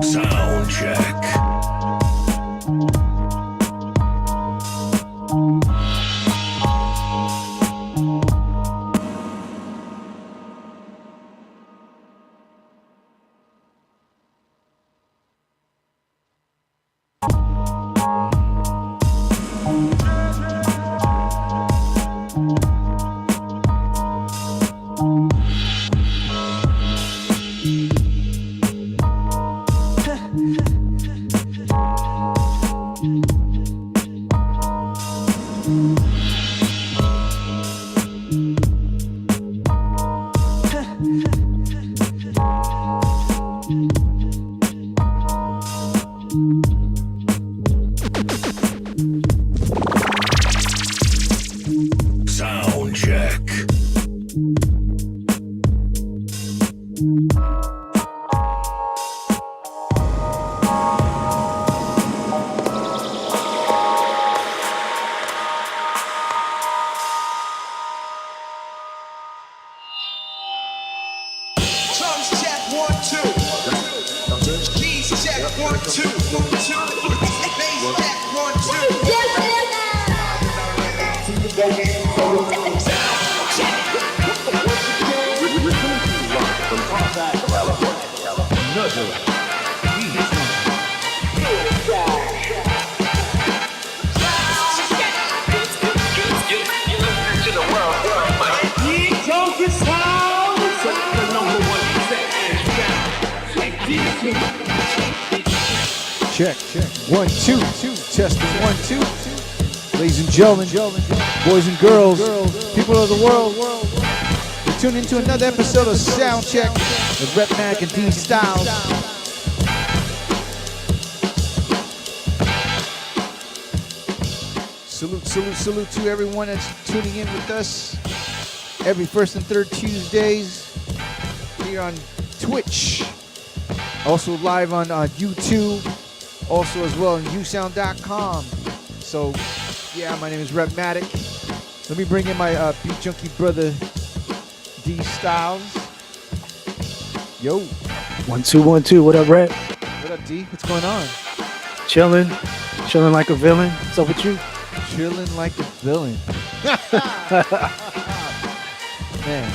Sound check. Sound check. Drums check 1 2. Keys check 1 2. Bass check 1 2. Check. 1 2. Testing 1 2. Ladies and gentlemen, boys and girls, people of the world, you're tuned into another episode of Soundcheck with RHETMATIC and D Styles. Salute to everyone that's tuning in with us every first and third Tuesdays here on Twitch. Also live on YouTube, also as well on usound.com. So, yeah, my name is RHETMATIC. Let me bring in my beat junkie brother, D Styles. Yo. 1 2 1 2. What up, Rhett? What up, D? What's going on? Chilling like a villain. What's up with you? Chilling like a villain. Man.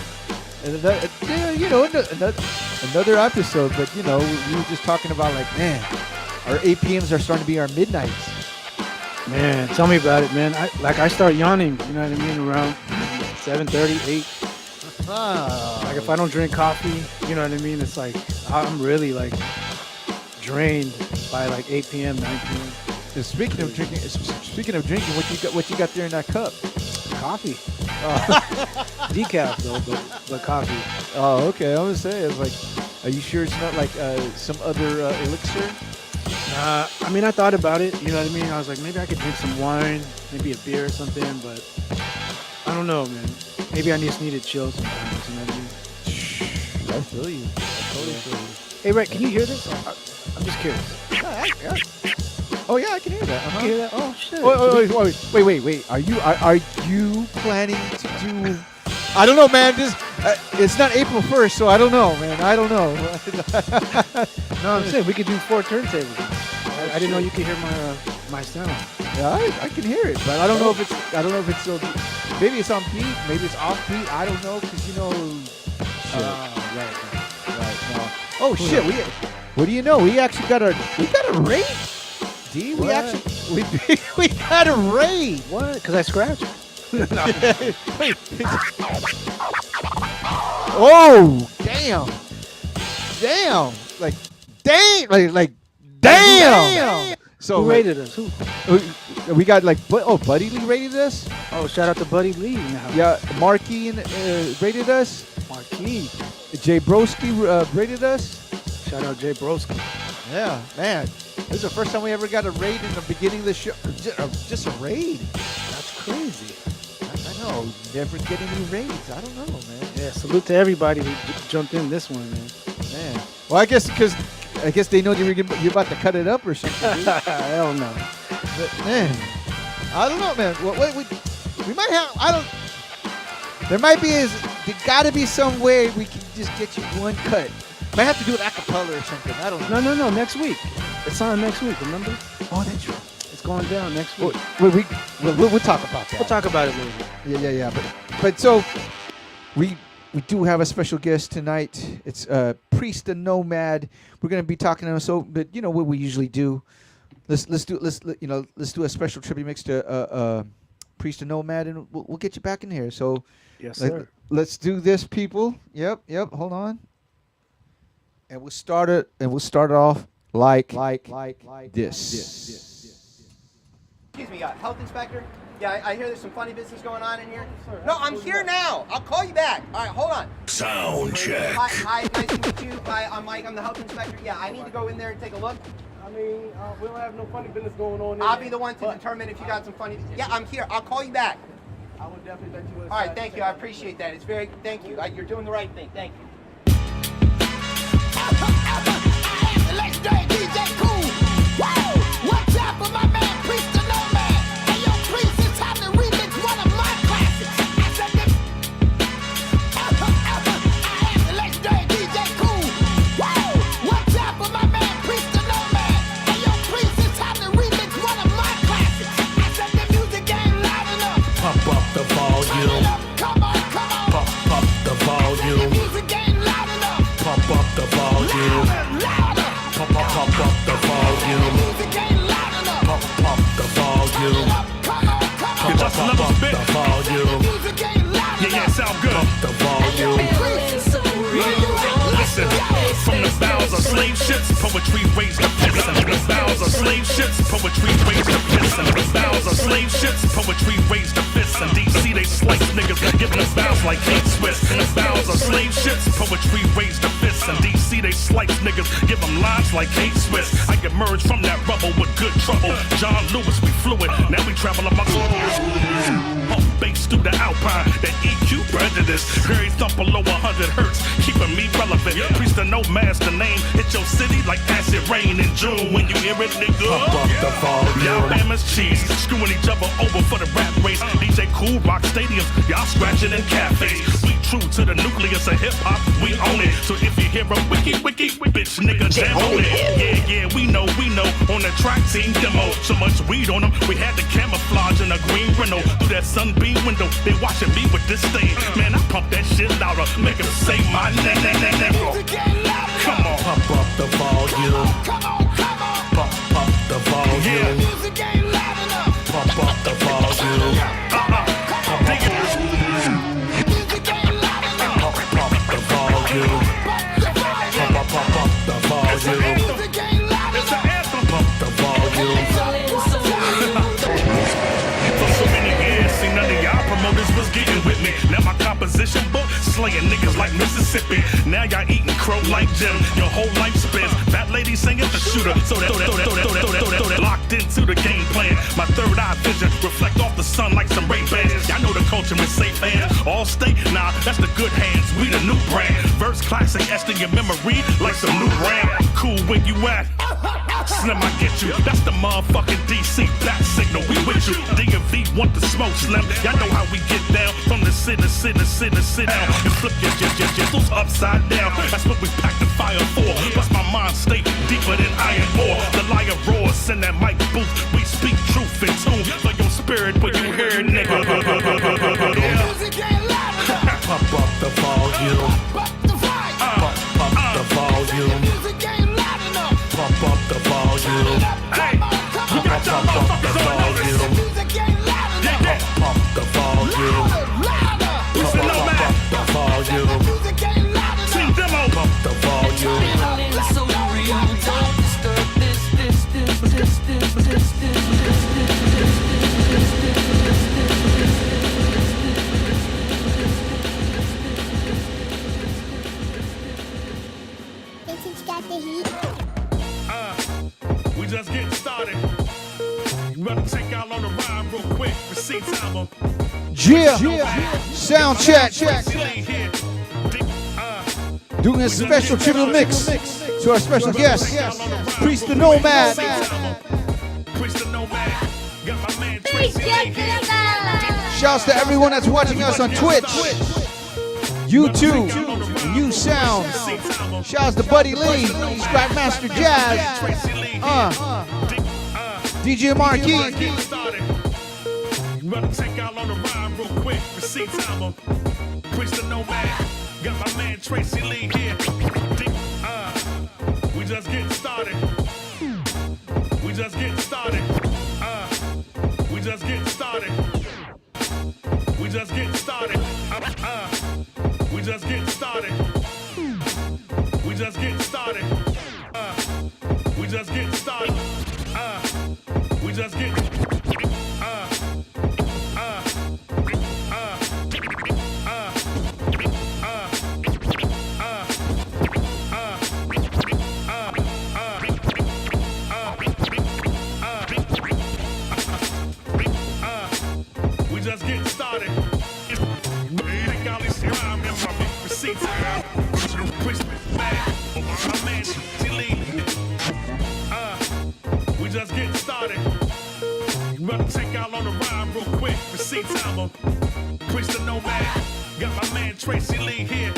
And another episode, but we were just talking about like, man, our 8 p.m.s are starting to be our midnights. Man, tell me about it, man. I start yawning, you know what I mean, around 7:30, 8. Like if I don't drink coffee, you know what I mean, it's like I'm really like drained by like 8 p.m., 9 p.m. And speaking of drinking, what you got there in that cup? Coffee. Decaf though, but coffee. Oh, okay. I was gonna say, it's like, are you sure it's not like some other elixir? I mean, I thought about it, you know what I mean? I was like, maybe I could drink some wine, maybe a beer or something, but I don't know, man. Maybe I just need to chill sometimes, you know what I mean? I feel you. I totally feel you. Hey, Rhett, can you hear this? I'm just curious. Oh yeah, I can hear that. You hear that? Oh shit. Wait. Are you planning to do? I don't know, man. It's not April 1st, so I don't know, man. I don't know. No, I'm saying we could do 4 turntables. I didn't know you could hear my sound. Yeah, I can hear it, but I don't know if it's still. Maybe it's on beat, maybe it's off beat. I don't know, because Right. No. Oh shit! What do you know? We actually got a raid. D, we got a raid. What? Because I scratched. Oh damn! Like damn! So who rated us? Who? We got like Buddy Lee rated us. Oh, shout out to Buddy Lee in the house. Yeah, Marky rated us. Marquis. Jay Broski rated us. Shout out Jay Broski. Yeah, man. This is the first time we ever got a raid in the beginning of the show. Just a raid. That's crazy. I know. Never get any raids. I don't know, man. Yeah, salute to everybody who jumped in this one, man. Well, I guess they know you're about to cut it up or something. Hell no. But, man, I don't know, man. We might have. There got to be some way we can just get you one cut. Might have to do it a cappella or something. I don't know. No. Next week. It's on next week. Remember? Oh, that's right. It's going down next week. We'll talk about that. We'll talk about it later. Yeah. But so we do have a special guest tonight. It's Priest the Nomad. We're gonna be talking to him. So, but you know what we usually do. Let's do a special tribute mix to Priest the Nomad, and we'll get you back in here. So, yes, sir. Let's do this, people. Yep. Hold on. And we'll start it off like this. Excuse me, health inspector? Yeah, I hear there's some funny business going on in here. No, I'm here now. I'll call you back. All right, hold on. Sound check. Hi, nice to meet you. Hi, I'm Mike. I'm the health inspector. Yeah, I need to go in there and take a look. I mean, we don't have no funny business going on. I'll be the one to determine if you got some funny. Yeah, I'm here. I'll call you back. I would definitely let you inside. All right, thank you. I appreciate that. Thank you. You're doing the right thing. Thank you. Legendary DJ Cool. Woo! What's up for my man Priest the Nomad? Hey yo, Priest, it's time to remix one of my classics. I said this. I am the legendary DJ Cool. Woo! What's up for my man Priest the Nomad? Hey yo, Priest, it's time to remix one of my classics. I said the music ain't loud enough. Pump up the volume. Come on. Pump up the The volume. music ain't loud enough. Pump up the volume. Louder. Pump up the volume. Music ain't loud enough. Pump the volume. Come on. You're just another bit. The volume. Music ain't loud enough. Yeah, sound good. Pump the volume. Listen, from the bowels of slave ships, poetry raised the fist. From the bowels of slave ships, poetry raised the fist. From the bowels of slave ships, poetry raised the fist. In DC they slice niggas, giving us bows like Kate Swiss. In the bowels of slave ships, poetry raised the fist. In DC they slice niggas, give them lines like Kate Swiss. I emerged from that rubble with good trouble. John Lewis, we fluid, now we travel amongst pump bass through the Alpine, the EQ prejudice. Very thump below 100 hertz, keeping me relevant. Priest the Nomad's the name. Hit your city like acid rain in June. When you hear it, nigga, pump up the volume. Y'all Bama's cheese, screwing each other over for the rap race. DJ Cool rock stadiums, y'all scratching in cafes. We true to the nucleus of hip hop, we own it. So if you hear a wiki, bitch nigga, jam on it. Yeah, we know. On the track team demo, so much weed on them, we had to camouflage in a green Renault. Through that sunbeam window, they watching me with this stain. Man, I pump that shit louder, make them say my name. Come on, pump up the volume. Pump the volume. Yeah. Music ain't loud enough. Pump up the volume. Dig it. Music ain't loud enough. Pump the volume. Pump up the volume. Music ain't loud It's enough. an anthem. Pump the volume. For so many years, see none of y'all promoters was getting with me. Now my composition book slaying niggas like Mississippi. Now y'all eating crow like Jim. Your whole life spins. Fat lady singing the shooter. So that locked into the game plan. My third eye vision reflect off the sun like some Ray-Bans. Y'all know the culture is safe hands. All state, nah, that's the good hands. We the new brand. Verse classic, etched in your memory like some new RAM. Cool where you at? Slim, I get you. That's the motherfucking DC back signal. We with you. DMV want the smoke, Slim. Y'all know how we get down from the sit down and flip your those upside down. That's what we pack the fire for. Plus my mind state deeper than iron ore. The lion roars, send that mic booth. We speak truth in tune for your spirit when you hear it, nigga. Music ain't loud enough. Pump up the volume. Pump the volume. Pump the volume. Music ain't loud enough. Pump up the volume. Hey, you got y'all motherfuckers on notice. Music ain't loud enough. Pump the volume. Louder. It's the NOMAD. The volume. Music ain't loud enough. Team demo. Pump the volume. Vintage got the heat. We just getting started. You better take out on the ride real quick. Receipts album. Sound check. Doing a special tribute mix to our special guest, Priest the Nomad. Priest the Nomad. Got my man Tracy Lee here. Shouts to everyone that's watching us on Twitch, YouTube, New Sound. Shouts to Buddy Lee, Scrap Master Jazz, DJ Marquis. You better take out on the ride real quick. Receipts album. Priest the Nomad. Got my man Tracy Lee here. We just getting started. We just getting started. We just getting started. We just getting started. We just getting started. We just getting started. We just getting started. We just getting. We just getting started. Take all this time in my receipts. My man, we just getting started. You better take out on the ride real quick. Receipts album. Priest the Nomad. Got my man Tracy Lee here.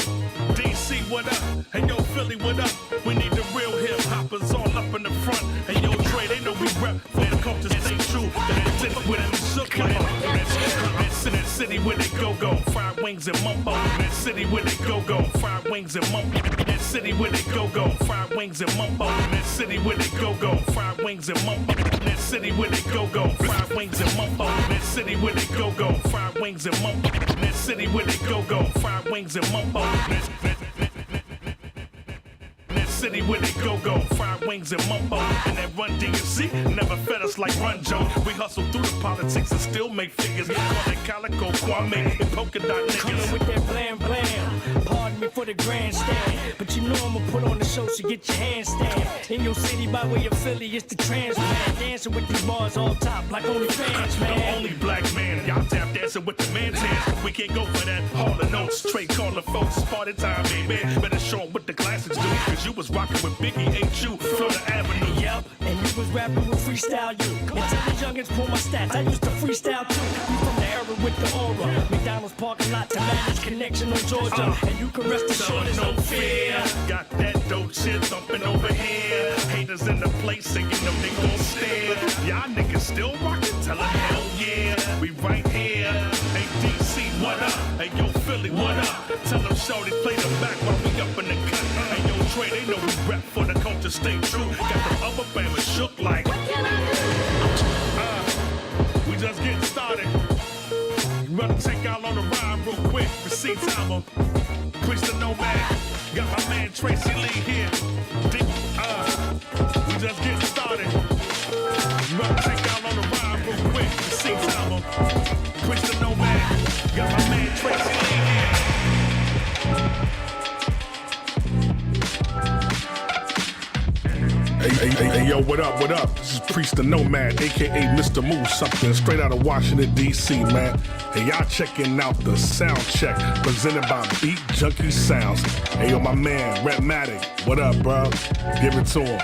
DC, what up? Hey yo, Philly, what up? We need the real hip hoppers all up in the front. Hey yo, Dre, they know we rep for the culture, stay true. That with them shook like that city where they go. Fried wings and mumbo. That city where they go. Fried wings and mumbo. That city where they go. Fried wings and mumbo. That city where they go. Fried wings and mumbo. That city where they go. Fried wings and mumbo. That city where they go. Fried wings and mumbo. That city where they go. Fried wings and mumbo. That city where they go, fried wings and mumbo. And that Run DMC never fed us like Run Joe. We hustle through the politics and still make figures. Call that Calico, Kwame, and polka dot niggas. Coming with that blam blam. Pardon me for the grandstand, but you know I'ma put on the show, so get your handstand. In your city by way of Philly, it's the transplant. Dancing with these bars on top like only fans, man. The only black man, y'all tap dancing with the man hands. We can't go for that. All the notes, straight calling folks. Party time, baby. Better show 'em what the classics do. Cause you was rocking with Biggie, H.U., Florida Avenue. Yep, and you was rapping with freestyle you. Until the youngins pull my stats, I used to freestyle too. We from the era with the aura. McDonald's McDonald's parking lot to Madden's connection on Georgia. And you can rest assured there's no fear. Got that dope shit thumping over here. Haters in the place singing them they gon' stare. Y'all niggas still rockin'? Tell them hell yeah. We right here. Hey DC, what up? Hey yo Philly, what up? Tell them shorty play the back while we up in the cut. Hey yo Trey, they know we rap for the culture, stay true. Got them other bammers shook like. We just getting started. You better take out on the rhyme real quick. Receipt timer. Preach the Nomad. Got my man Tracy Lee here. We just getting started. You better take out on the rhyme real quick. Receipt timer. Preach the Nomad. Got my man Tracy Lee here. Hey, yo, what up, what up? This is Priest the Nomad, a.k.a. Mr. Move Something, straight out of Washington, D.C., man. Hey, y'all checking out the Sound Check, presented by Beat Junkie Sounds. Hey, yo, my man, RHETTMATIC, what up, bro? Give it to him.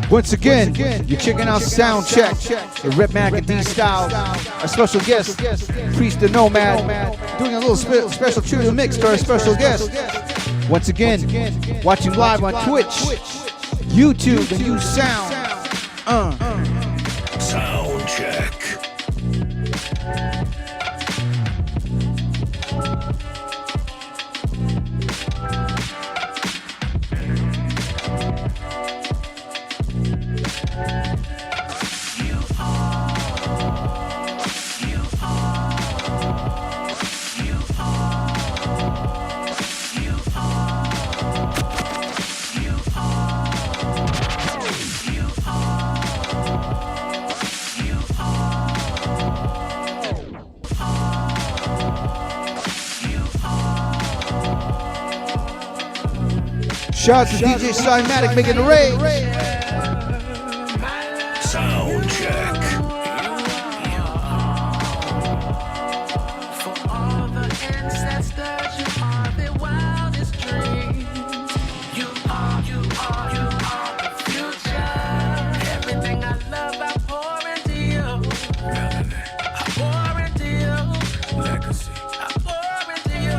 Once again, you're checking out Sound Check, the RHETTMATIC and D-Style. Our special guest, Priest the Nomad, doing a little special tribute mix to our special guest. Once again, watching live on Twitch, YouTube, and use sound. Sound check. Shout out to DJ Cymatic making the rage. Sound check. For all the ancestors, you are their wildest dreams. You are the future. Everything I love, I pour into you. I pour into you. Legacy. I pour into you.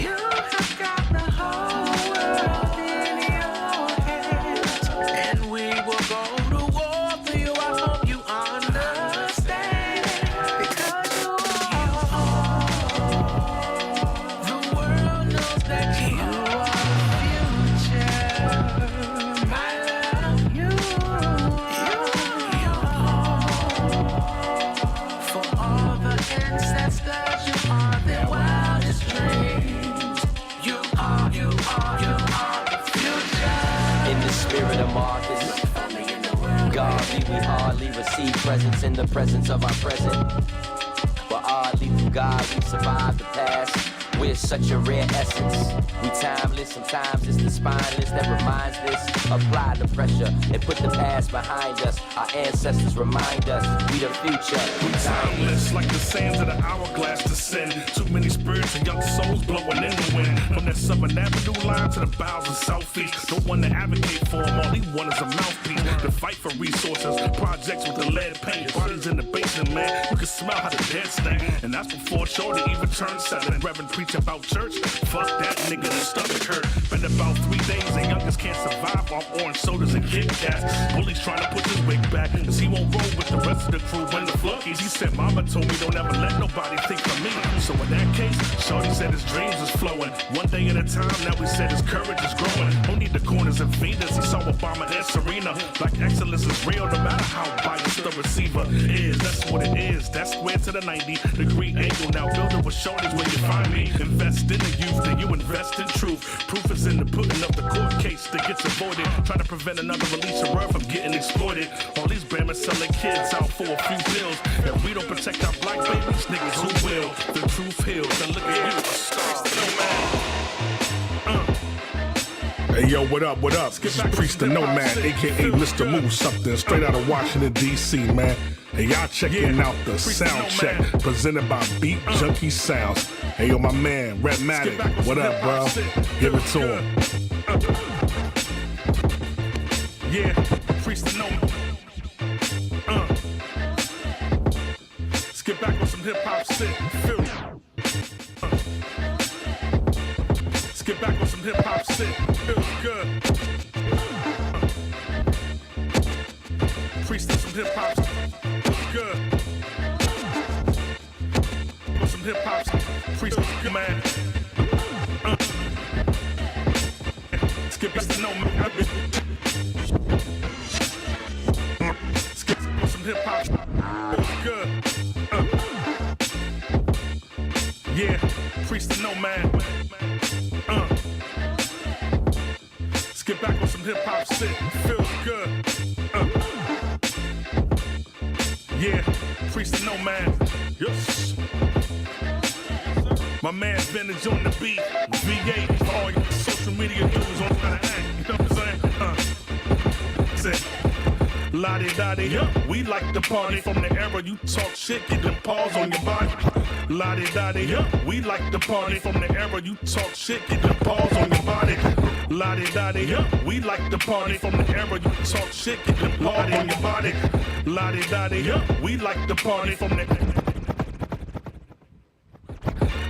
You have got the whole world in your hands, and we will go to war for you. I hope you understand, because you are. The world knows that you are future. My love, you for all the ancestors, you are their wildest dreams. You are the future. In the spirit of Marcus, godly we hardly receive presence in the presence of our present. But oddly through God we survive the past. We're such a rare essence. We timeless, sometimes it's the spineless that reminds this. Apply the pressure and put the past behind us. Our ancestors remind us we the future. We timeless, like the sands of the hourglass descend. Too many spirits and young souls blowing in the wind. From that Southern Avenue line to the bowels of Southeast. Don't want to advocate for them, all he want is a mouthpiece. To fight for resources, projects with the lead paint. Bodies in the basement, man, you can smell how the dead stink. And that's before Shorty even turned 7. Reverend preach about church, fuck that nigga, the stomach hurt. Been about 3 days and youngest can't survive off orange sodas and Kit Kats. Bully's trying to put his wig back, cause he won't roll with the rest of the crew when the flunkies. He said mama told me don't ever let nobody think for me. So in that case, Shorty said his dreams was flowing. One day at a time, now we said his courage is growing. Don't need the corners and Venus, he saw Obama and Serena. Black excellence is real no matter how biased the receiver is. That's what it is, that's square to the 90-degree angle. Now build it with Shorty's where you find me. Invest in the youth, then you invest in truth. Proof is in the pudding of the court case that gets avoided. Try to prevent another release of word from getting exploited. All these bammers selling kids out for a few bills. If we don't protect our black babies, niggas who will? The truth heals, and look at you, a star, Nomad. Hey yo, what up, what up? This is Priest the Nomad, a.k.a. Mr. Move Something, straight out of Washington, D.C., man. Hey, y'all checking out the Sound Check, presented by Beat Junkie Sounds. Hey yo, my man, RHETTMATIC, what up, bro? Give it to him. Yeah, Priest the Nomad. Let's get back on some hip-hop shit, feel me? get back on some hip hop shit. Feels good. Freestyle some hip hop. Feels good. Some hip hop. Freestyle good, man. Skip back to NOMAD. Skip some hip hop. Feels good. Yeah, freestyle NOMAD. Let's get back on some hip hop shit. Feels good. Yeah, freestyle NOMAD. Yes. My man Vintage on the beat. V8 for all your social media dudes on how to act. You know what I'm saying? Say. La-di-da-di, we like to party from the era you talk shit, get them paws on your body. La-di-da-di, we like to party from the era you talk shit, get them paws on your body. La-di-da-di, we like to party from the era you talk shit, get them paws on your body. La-di-da-di, we like to party from the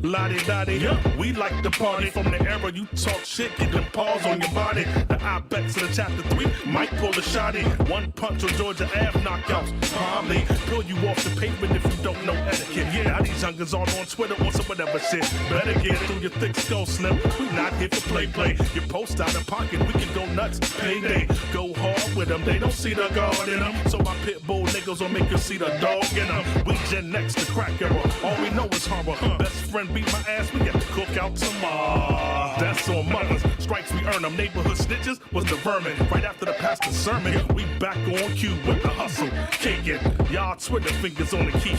La-di-da-di, we like to party from the era you talk shit, get them paws on your body. The I-bets of the chapter 3 might pull a shotty. One punch on Georgia Ave knockouts, probably pull you off the pavement if you don't know etiquette. Yeah, now these youngers all on Twitter on some whatever shit. Better get through your thick skull, Slim. We not here for play. You post out of pocket, we can go nuts. Payday, go hard with them. They don't see the guard in them. So my pit bull niggas will make you see the dog in them. We Gen X, the crack era. All we know is horror. Best friend beat my ass, we got to cook out tomorrow. That's on mothers. Stripes we earn them. Neighborhood snitches was the vermin. Right after the pastor's sermon, we back on cue with the hustle. Caking. Y'all Twitter fingers on the key.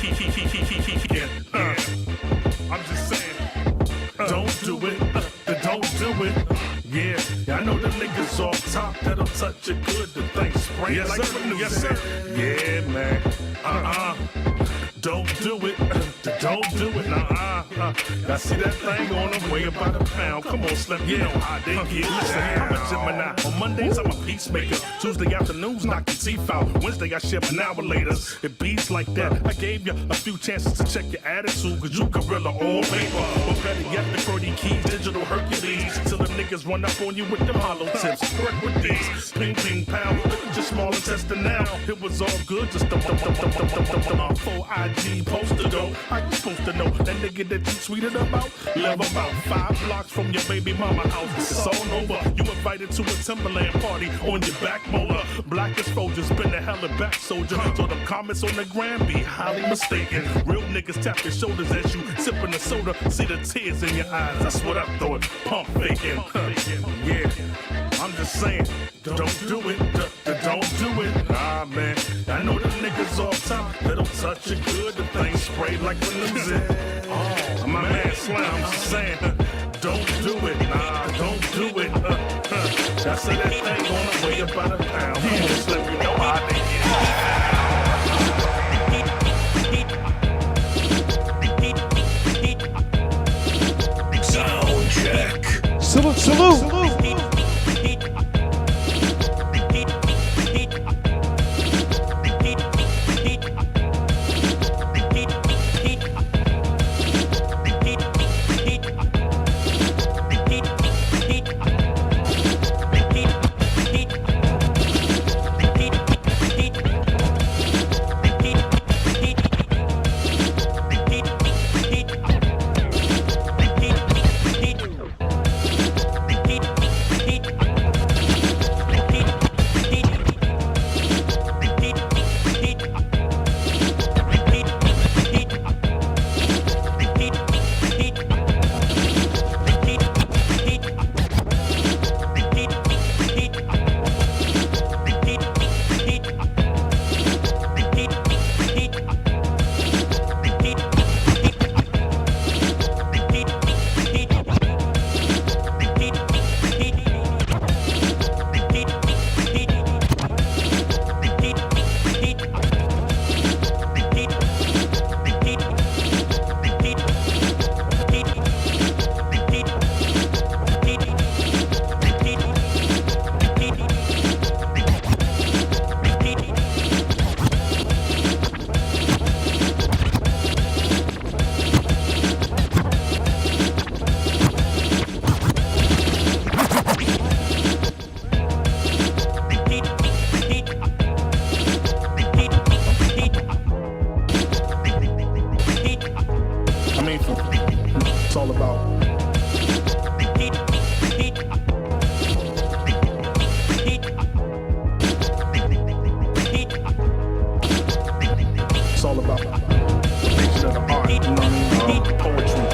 I'm just saying. Don't do it. Don't do it. Yeah, I know them niggas off top that'll touch it good. The thing spray yes, like sir. Yes, sir. Yeah, man. Don't do it. Don't do it. I see that thing on the way about a pound. Come on, Slim. You know how they get. Listen, I'm a Gemini. On Mondays, I'm a peacemaker. Tuesday afternoons, knock your teeth out. Wednesday, I ship an hour later. It beats like that. I gave you a few chances to check your attitude, cause you gorilla on paper. But better yet, the Brody Keys, digital Hercules. Till them niggas run up on you with them hollow tips. Work with these. Ping, ping, pow. Look at your small intestine now. It was all good, just a full IG poster though. How you supposed to know that nigga that you tweeted about? Live about 5 blocks from your baby mama house. It's all over. You invited to a Timberland party on your back molar. Black exposure, spin the hell of back soldier. So them comments on the gram be highly mistaken. Real niggas tap their shoulders as you sipping the soda. See the tears in your eyes. That's what I thought. Pump faking. Yeah, I'm just saying. Don't do it. Don't do it. Ah man, I know them niggas off top that'll touch it good. The thing spray like when them zip. My man Slam, I'm just saying. Don't do it. Don't do it. I say that thing on the way about a pound. Come on, Slim, you know how they get. Sound check. Salute. mean, it's all about. It's all about the nature of the art, you know what I mean? Poetry,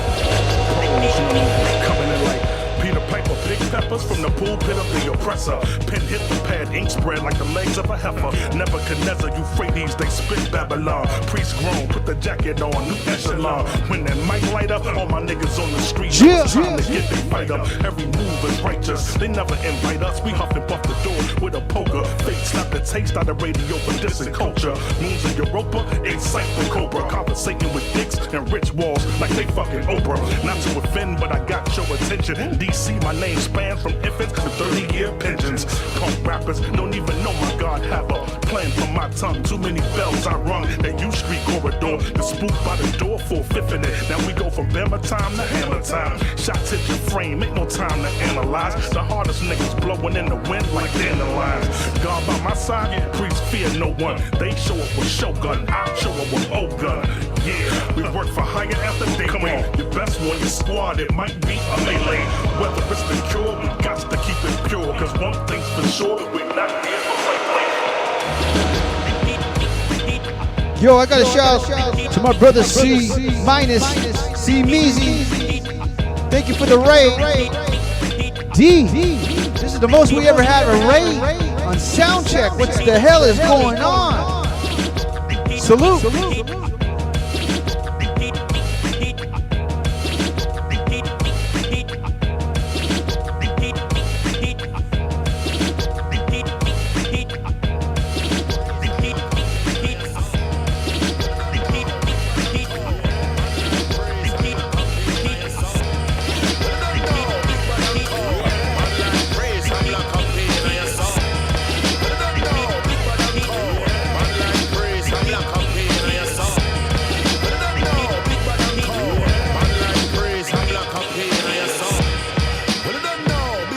prose, you know, coming in like Peter Piper, big peppers from the pulpit of the oppressor. Pen hit the pad, ink spread like the legs of a heifer. Nebuchadnezzar, Euphrates, they spit Babylon. Priest grown, put the jacket on, new echelon. When that mic light up, all my niggas on the street. It's time to get their fight up. Every move is righteous. They never invite us. We huff and puff the door with a poker. Fate slap the taste out of radio for dissing culture. Moons in Europa, excite the cobra. Conversating with dicks and rich walls like they fucking Oprah. Not to offend, but I got your attention. DC, my name spans from infants to 30-year pensions. Punk rappers don't even know my God have a plan for my tongue. Too many bells I rung that U Street corridor. The spook by the door, 4/5 in it. Now we go from Bama time to Hammer time. Shots hit your frame, ain't no time to analyze. The hardest niggas blowing in the wind like dandelions. God by my side, priest fear no one. They show up with Shogun, I show up with old gun. Yeah, we work for higher after they come on. Your best one, your squad, it might be a melee. Whether it's the cure, we got to keep it pure. Cause one thing's for sure, we not here for play. Yo, I got a shout out to my brother C minus C Meezy. Thank you for the raid. D, this is the most we ever had a raid on Soundcheck. What the hell is going on? Salute.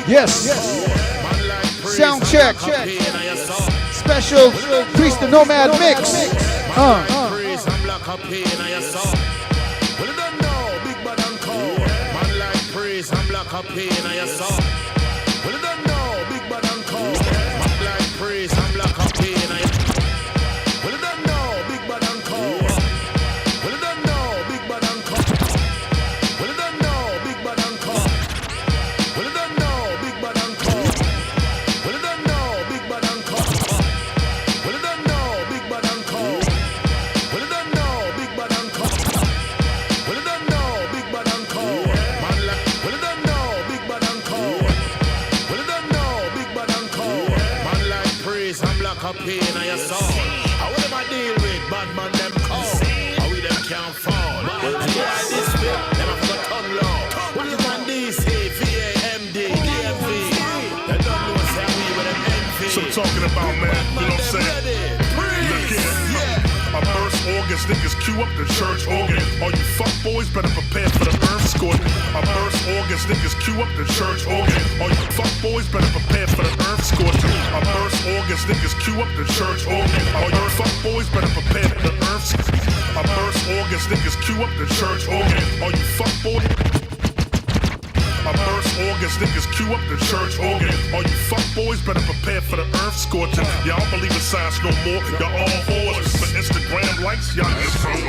Yes. Soundcheck. Special Priest the Nomad mix. Talking about, man, you know what I'm saying? Look here, a burst August, niggas queue up the church organ. All you fuck boys better prepare for the earth scorch. A burst August, niggas queue up the church organ. All you fuck boys better prepare for the earth scorch. A burst August, niggas queue up the church organ. All you fuck boys better prepare for the earth scorch. A burst August, niggas queue up the church organ. All you fuck boys. A burst August, niggas queue up the church organ. All you fuck boys better prepare for the earth scorching. Y'all don't believe in science no more. Y'all all whores for Instagram likes. Y'all just think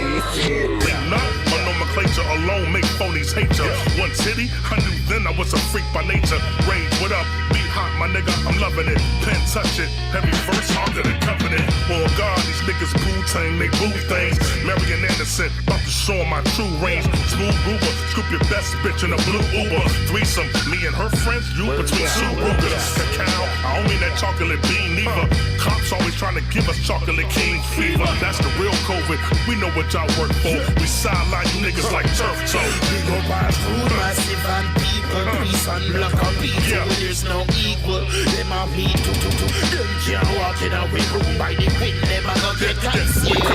not. My nomenclature alone make phonies hate ya. One titty, I knew then I was a freak by nature. Rage, what up? Beat hot, my nigga, I'm loving it. Pen touch it. Heavy verse, harder than covenant. Oh God, these niggas boo-tang, they boo things. Marion Anderson, about to show my true range. Smooth Ruger, scoop your best bitch in a blue Uber. Threesome, me and her friends, you between two Rugers. Cacao, I don't mean that chocolate bean neither. Cops always trying to give us chocolate king fever. That's the real COVID, we know what y'all work for. We sideline you niggas like turf toe. We go by food, massive and people. Peace and black and people, there's no equal. Them are me too. Them can't walk in a way room by the wind. Never gonna get concealed.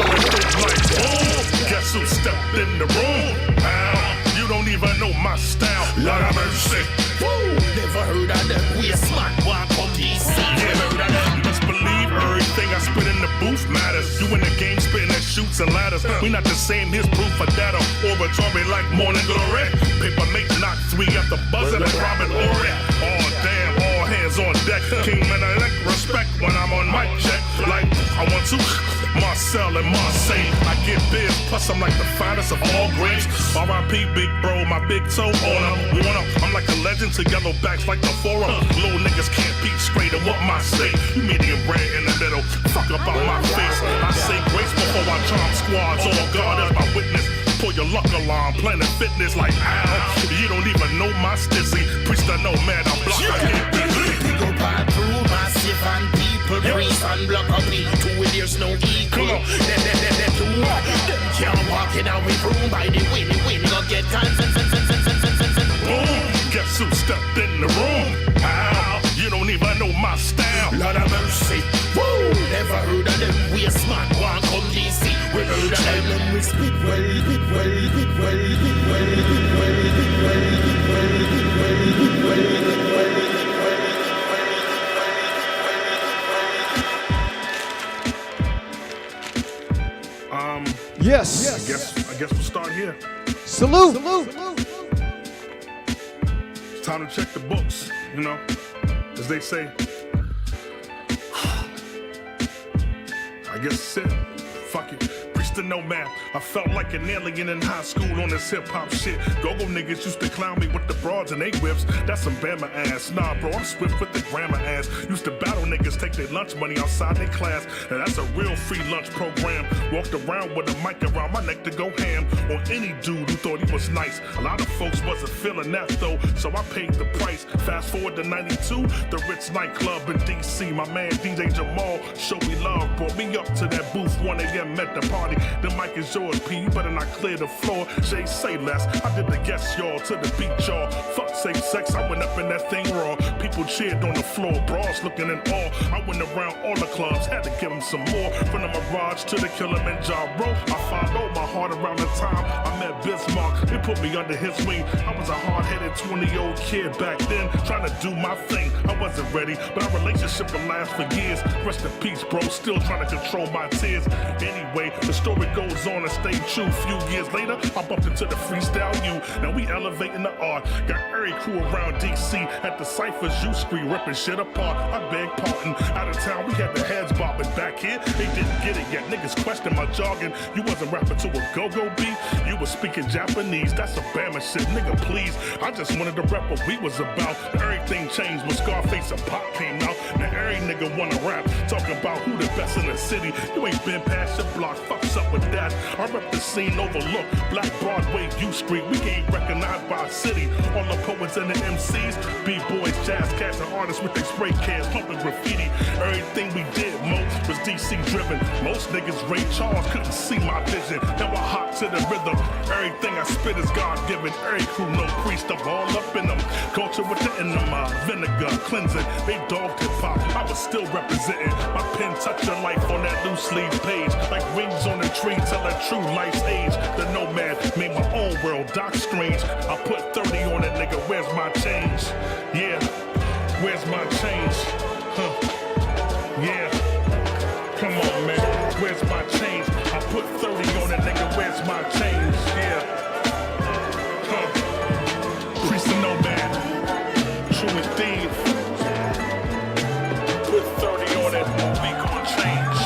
Guess who stepped in the room? You don't even know my style. Lord have mercy. Woo! Never heard of them. We a smart one from DC. Yeah, you best believe everything I spit in the booth matters. You in the game spitting that shoots ropes and ladders. We not the same, here's proof for data. Oratory like morning glory. Paper make knock 3 at the buzzer like Robin Ory. Oh damn, all hands on deck. King Menelik, respect when I'm on mic check. Like I want to Marcel and Marseille. I get biz, plus I'm like the finest of all grades. R.I.P. big bro, my big toe on him. I'm like a legend to yellow backs like the forum. Little niggas can't beat straight and what my state. You medium rare in the middle, fuck up out my face. I say grace before I charm squads. All God as my witness. Pull your luck alarm, Planet Fitness like ow. You don't even know my stizzy. Priest the nomad, I'm blocked. I can't be Go part through massive and people priest and block up me. Two there's no equal. Them can't walk in our room by the way. Go get boom. Guess who stepped in the room? Ow. You don't even know my style. Lord of mercy. Woo! Never heard of them. We a smart one come DC. We heard of them. We spit well, bit well, bit well, bit well, bit well, bit well, bit well, bit well, bit well, bit well, bit Yes. I guess we'll start here. Salute. It's time to check the books, you know, as they say. I guess that's it. Fuck it. Priest the nomad. I felt like an alien in high school on this hip hop shit. Go-go niggas used to clown me with the broads and they whips. That's some Bama ass. Nah, bro, I'm swift with the grammar ass. Used to battle niggas, take their lunch money outside their class. And that's a real free lunch program. Walked around with a mic around my neck to go ham on any dude who thought he was nice. A lot of folks wasn't feeling that though, so I paid the price. Fast forward to 92, the Ritz nightclub in DC. My man DJ Jamal showed me love, brought me up to that booth 1 a.m. at the party. The mic is yours, P. You better not clear the floor. Jay, say less. I did the guess, y'all, to the beat, y'all. Fuck safe sex. I went up in that thing raw. People cheered on the floor. Bras looking in awe. I went around all the clubs. Had to give them some more. From the Mirage to the Kilimanjaro. I followed my heart around the time I met Bismarck. He put me under his wing. I was a hard-headed 20-year-old kid back then, trying to do my thing. I wasn't ready, but our relationship would last for years. Rest in peace, bro. Still trying to control my tears. Anyway, the story goes on and stayed true. Few years later, I bumped into the freestyle you. Now we elevating the art. Got every crew around DC at the Cyphers U Street ripping shit apart. I beg pardon. Out of town, we had the heads bobbing. Back here, they didn't get it yet. Niggas question my jargon. You wasn't rapping to a go-go beat. You was speaking Japanese. That's a Bama shit, nigga, please. I just wanted to rap what we was about. Everything changed when Scarface and Pop came out. Now every nigga wanna rap. Talking about who the best in the city. You ain't been past your block. Fucks up with that. I rep the scene overlooked. Black Broadway, U Street. We ain't recognized by a city. All the poets and the MCs. B-boys, jazz cats, and artists with their spray cans, pumping graffiti. Everything we did, most was DC driven. Most niggas Ray Charles couldn't see my vision. Now I hop to the rhythm. Everything I spit is God given. Every crew, no priest, I'm all up in them. Culture with the enema, vinegar, cleansing. They dogged hip hop. I was still representing. My pen touched your life on that loose sleeve page. Like rings on a tree, tell a true life's age. The nomad made my own world, Doc Strange. I put 30 on it, nigga. Where's my change? Yeah, where's my change? Huh? Yeah, come on, man. Where's my change? I put 30 on it, nigga. Where's my change? Yeah, huh? Priest the nomad, true indeed. Put 30 on it, we gon' change.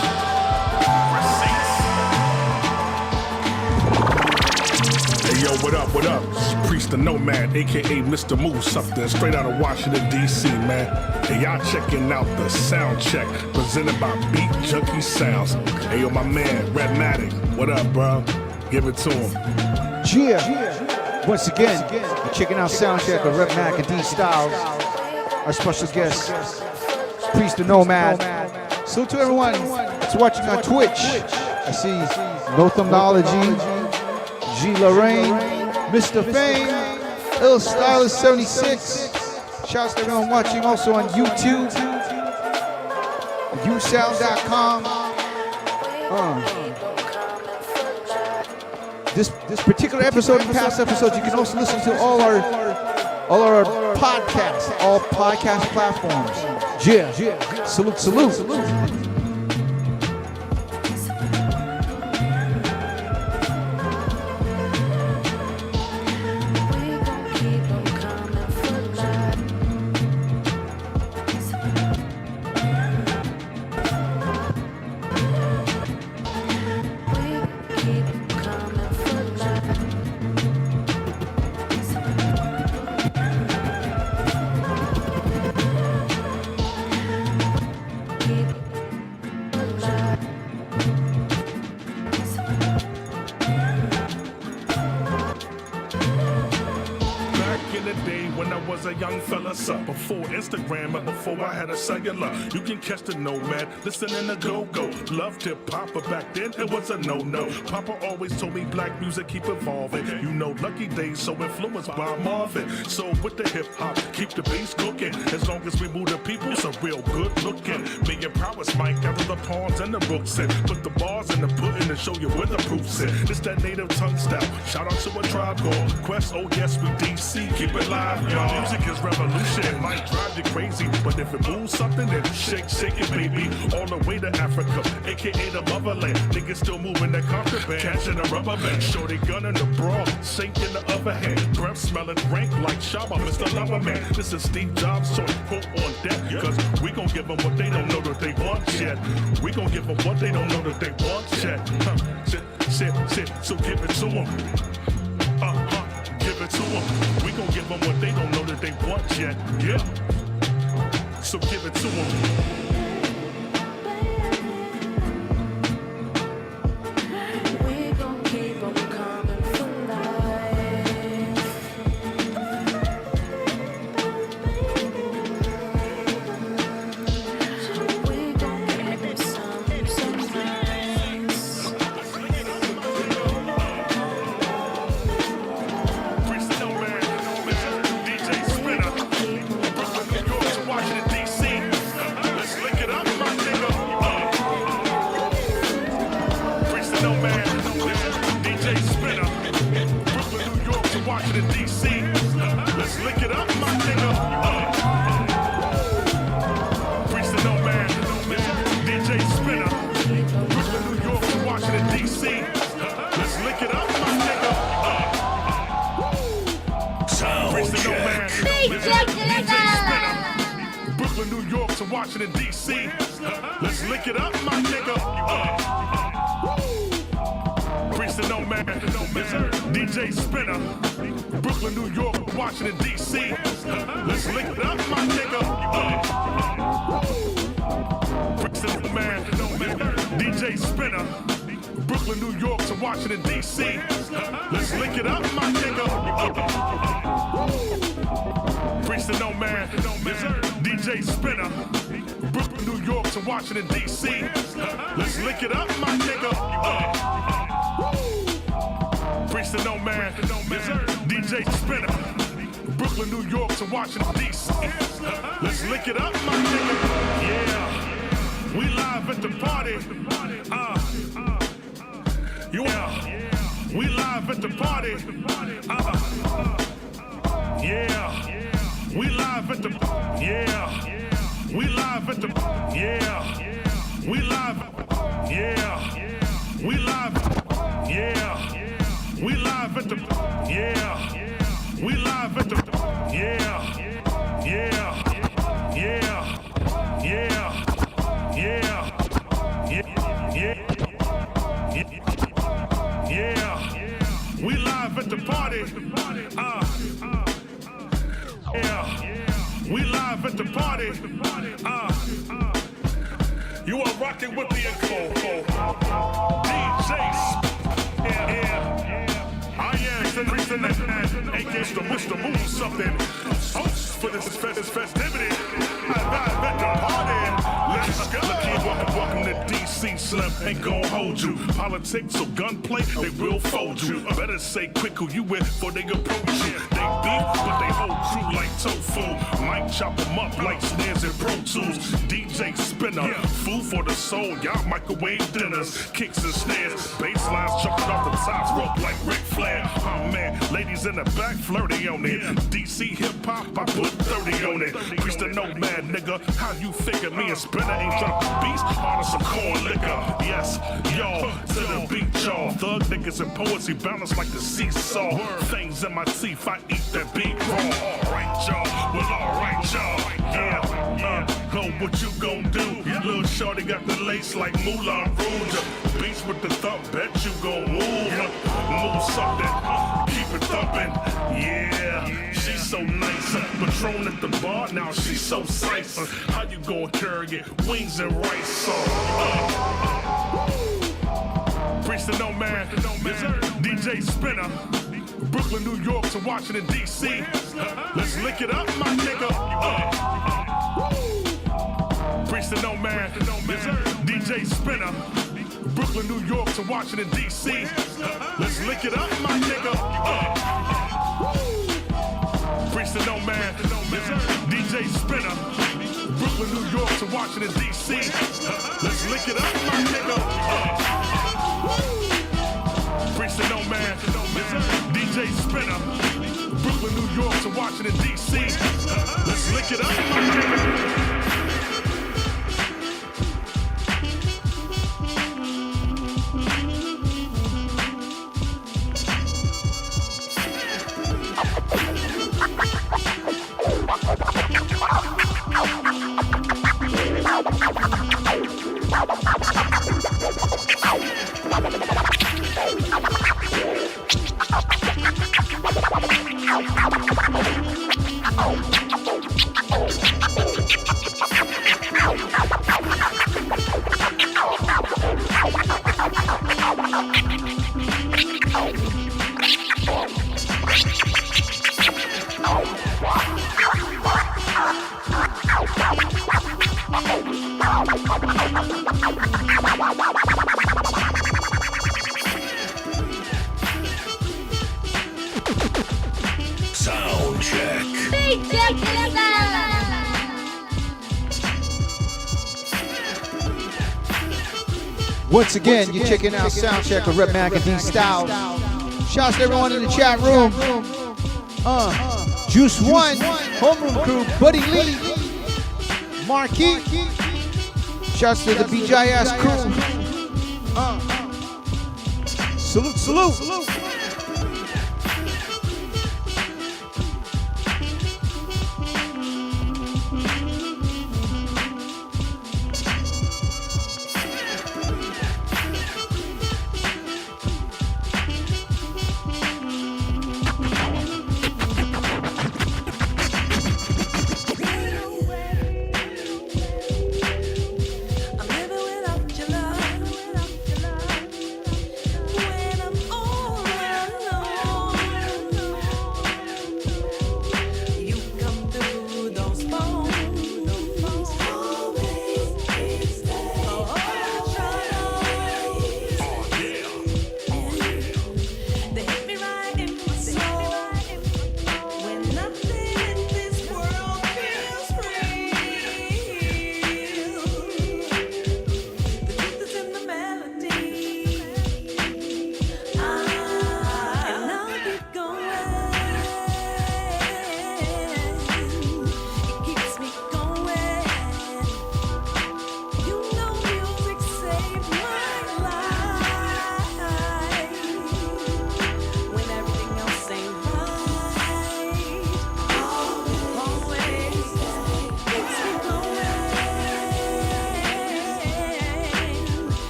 Hey yo, what up, what up? It's Priest the Nomad, aka Mr. Move Something, straight out of Washington, DC, man. Hey, y'all checking out the Soundcheck, presented by Beat Junkie Sounds. Hey yo, my man, RHETTMATIC, what up, bro? Give it to him. Yeah. Once again, you're checking out Soundcheck of RHETTMATIC and D Styles. Our special guest, Priest the Nomad. Salute to everyone that's watching on Twitch. I see No Thumbology, G. Lorraine, Mr. Fame, Ill Stylist 76. Shouts to everyone watching also on YouTube, usound.com. This particular episode and past episodes, you can also listen to all our podcasts, all podcast platforms. Yeah. Salute. back in the day when I was a young fella, son. Before Instagram and before I had a cellular. You can catch the Nomad, listening to go-go. Loved hip-hop, but back then it was a no-no. Papa always told me black music keep evolving. You know, Lucky Days so influenced by Marvin. So with the hip-hop, keep the bass cooking. As long as we move the people, so real good looking. Me and Prowess Mike out of the pawns and the rooks and put the bars in the pudding to show you where the proof's in. This that native tongue style. Shout out to a tribe called Quest. Oh yes, we DC. Keep it live, y'all. Music is revolution. It might drive you crazy, but if it moves something, then shake it, baby. All the way to Africa, aka the motherland. Niggas still moving the contraband, catching a rubber band. Shorty gun in the bra, sink in the other hand. Breath smelling rank like Shabba, Mr. Loverman. This is Steve Jobs, so quote on deck. Cause we gon' give them what they don't know that they want yet. We gon' give them what they don't know that they want yet. Shit, so give it to them. Give it to them. We gon' give them what they don't know that they want yet. Yeah. So give it to them. Washington, D.C. Let's lick it up, my nigga. Priest the Nomad, DJ Spinner. Brooklyn, New York, Washington, D.C. Let's lick it up, my nigga. Priest the Nomad, DJ Spinner. Brooklyn, New York to Washington, D.C. Let's lick it up, my nigga. Priest the Nomad, DJ Spinner. Brooklyn, New York to Washington, D.C. Let's lick it up, my nigga. Priest the Nomad, DJ Spinner. Brooklyn, New York to Washington, D.C. Let's lick it up, my nigga. Yeah, we live at the party. We live at the party. Yeah, we live at the we live at the we live we live we live at the we live at the we live at the party. We live at the party. You are rocking with the Echo DJs. I am aka Mr. Move something. Host for this festivity. Live at the party. Let's go. Welcome to DC. Slim ain't gon' hold you. Politics or gunplay, they will fold you. Better say quick who you with before they approach you. They beef, but they whole crew like tofu. Might chop them up like snares and Pro Tools. DJ Spinner, food for the soul. Y'all microwave dinners, kicks and snares. Bass lines jumping off the tops rope like Ric Flair. Oh man, ladies in the back flirty on it. DC hip hop, I put 30 on it. Priest the Nomad, nigga. How you figure me and Spinner ain't drop the beats? On some corn liquor. Yes, y'all, to the beat, y'all. Thug niggas and poetry balance like the seesaw. Things in my teeth, I eat that beat raw. Alright, y'all. Well, alright, y'all. Yeah, what you gon' do? Little shorty got the lace like Moulin Rouge. Beats with the thump, bet you gon' move. Move something, keep it thumping. Yeah, she's so nice. Patron at the bar, now she's so nice. How you gon' carry it? Wings and rice sauce. Priest the Nomad, DJ Spinner. Brooklyn, New York to Washington, D.C. Let's lick it up, my nigga. Priest of Nomad, DJ Spinner. Brooklyn, New York to Washington, D.C. Let's lick it up, my nigga. Priest of Nomad, DJ Spinner. Brooklyn, New York to Washington, D.C. Let's lick it up, my nigga. Priest of Nomad, DJ Spinner. Brooklyn, New York to Washington, D.C. Let's lick it up, my nigga. Sound check. Once again, you're checking out Soundcheck with RHETMATIC and D Styles. Shouts to everyone in the chat room. Juice One, Homeroom Crew, Buddy Lee, Marquis. Shouts to the BJS crew. Salute.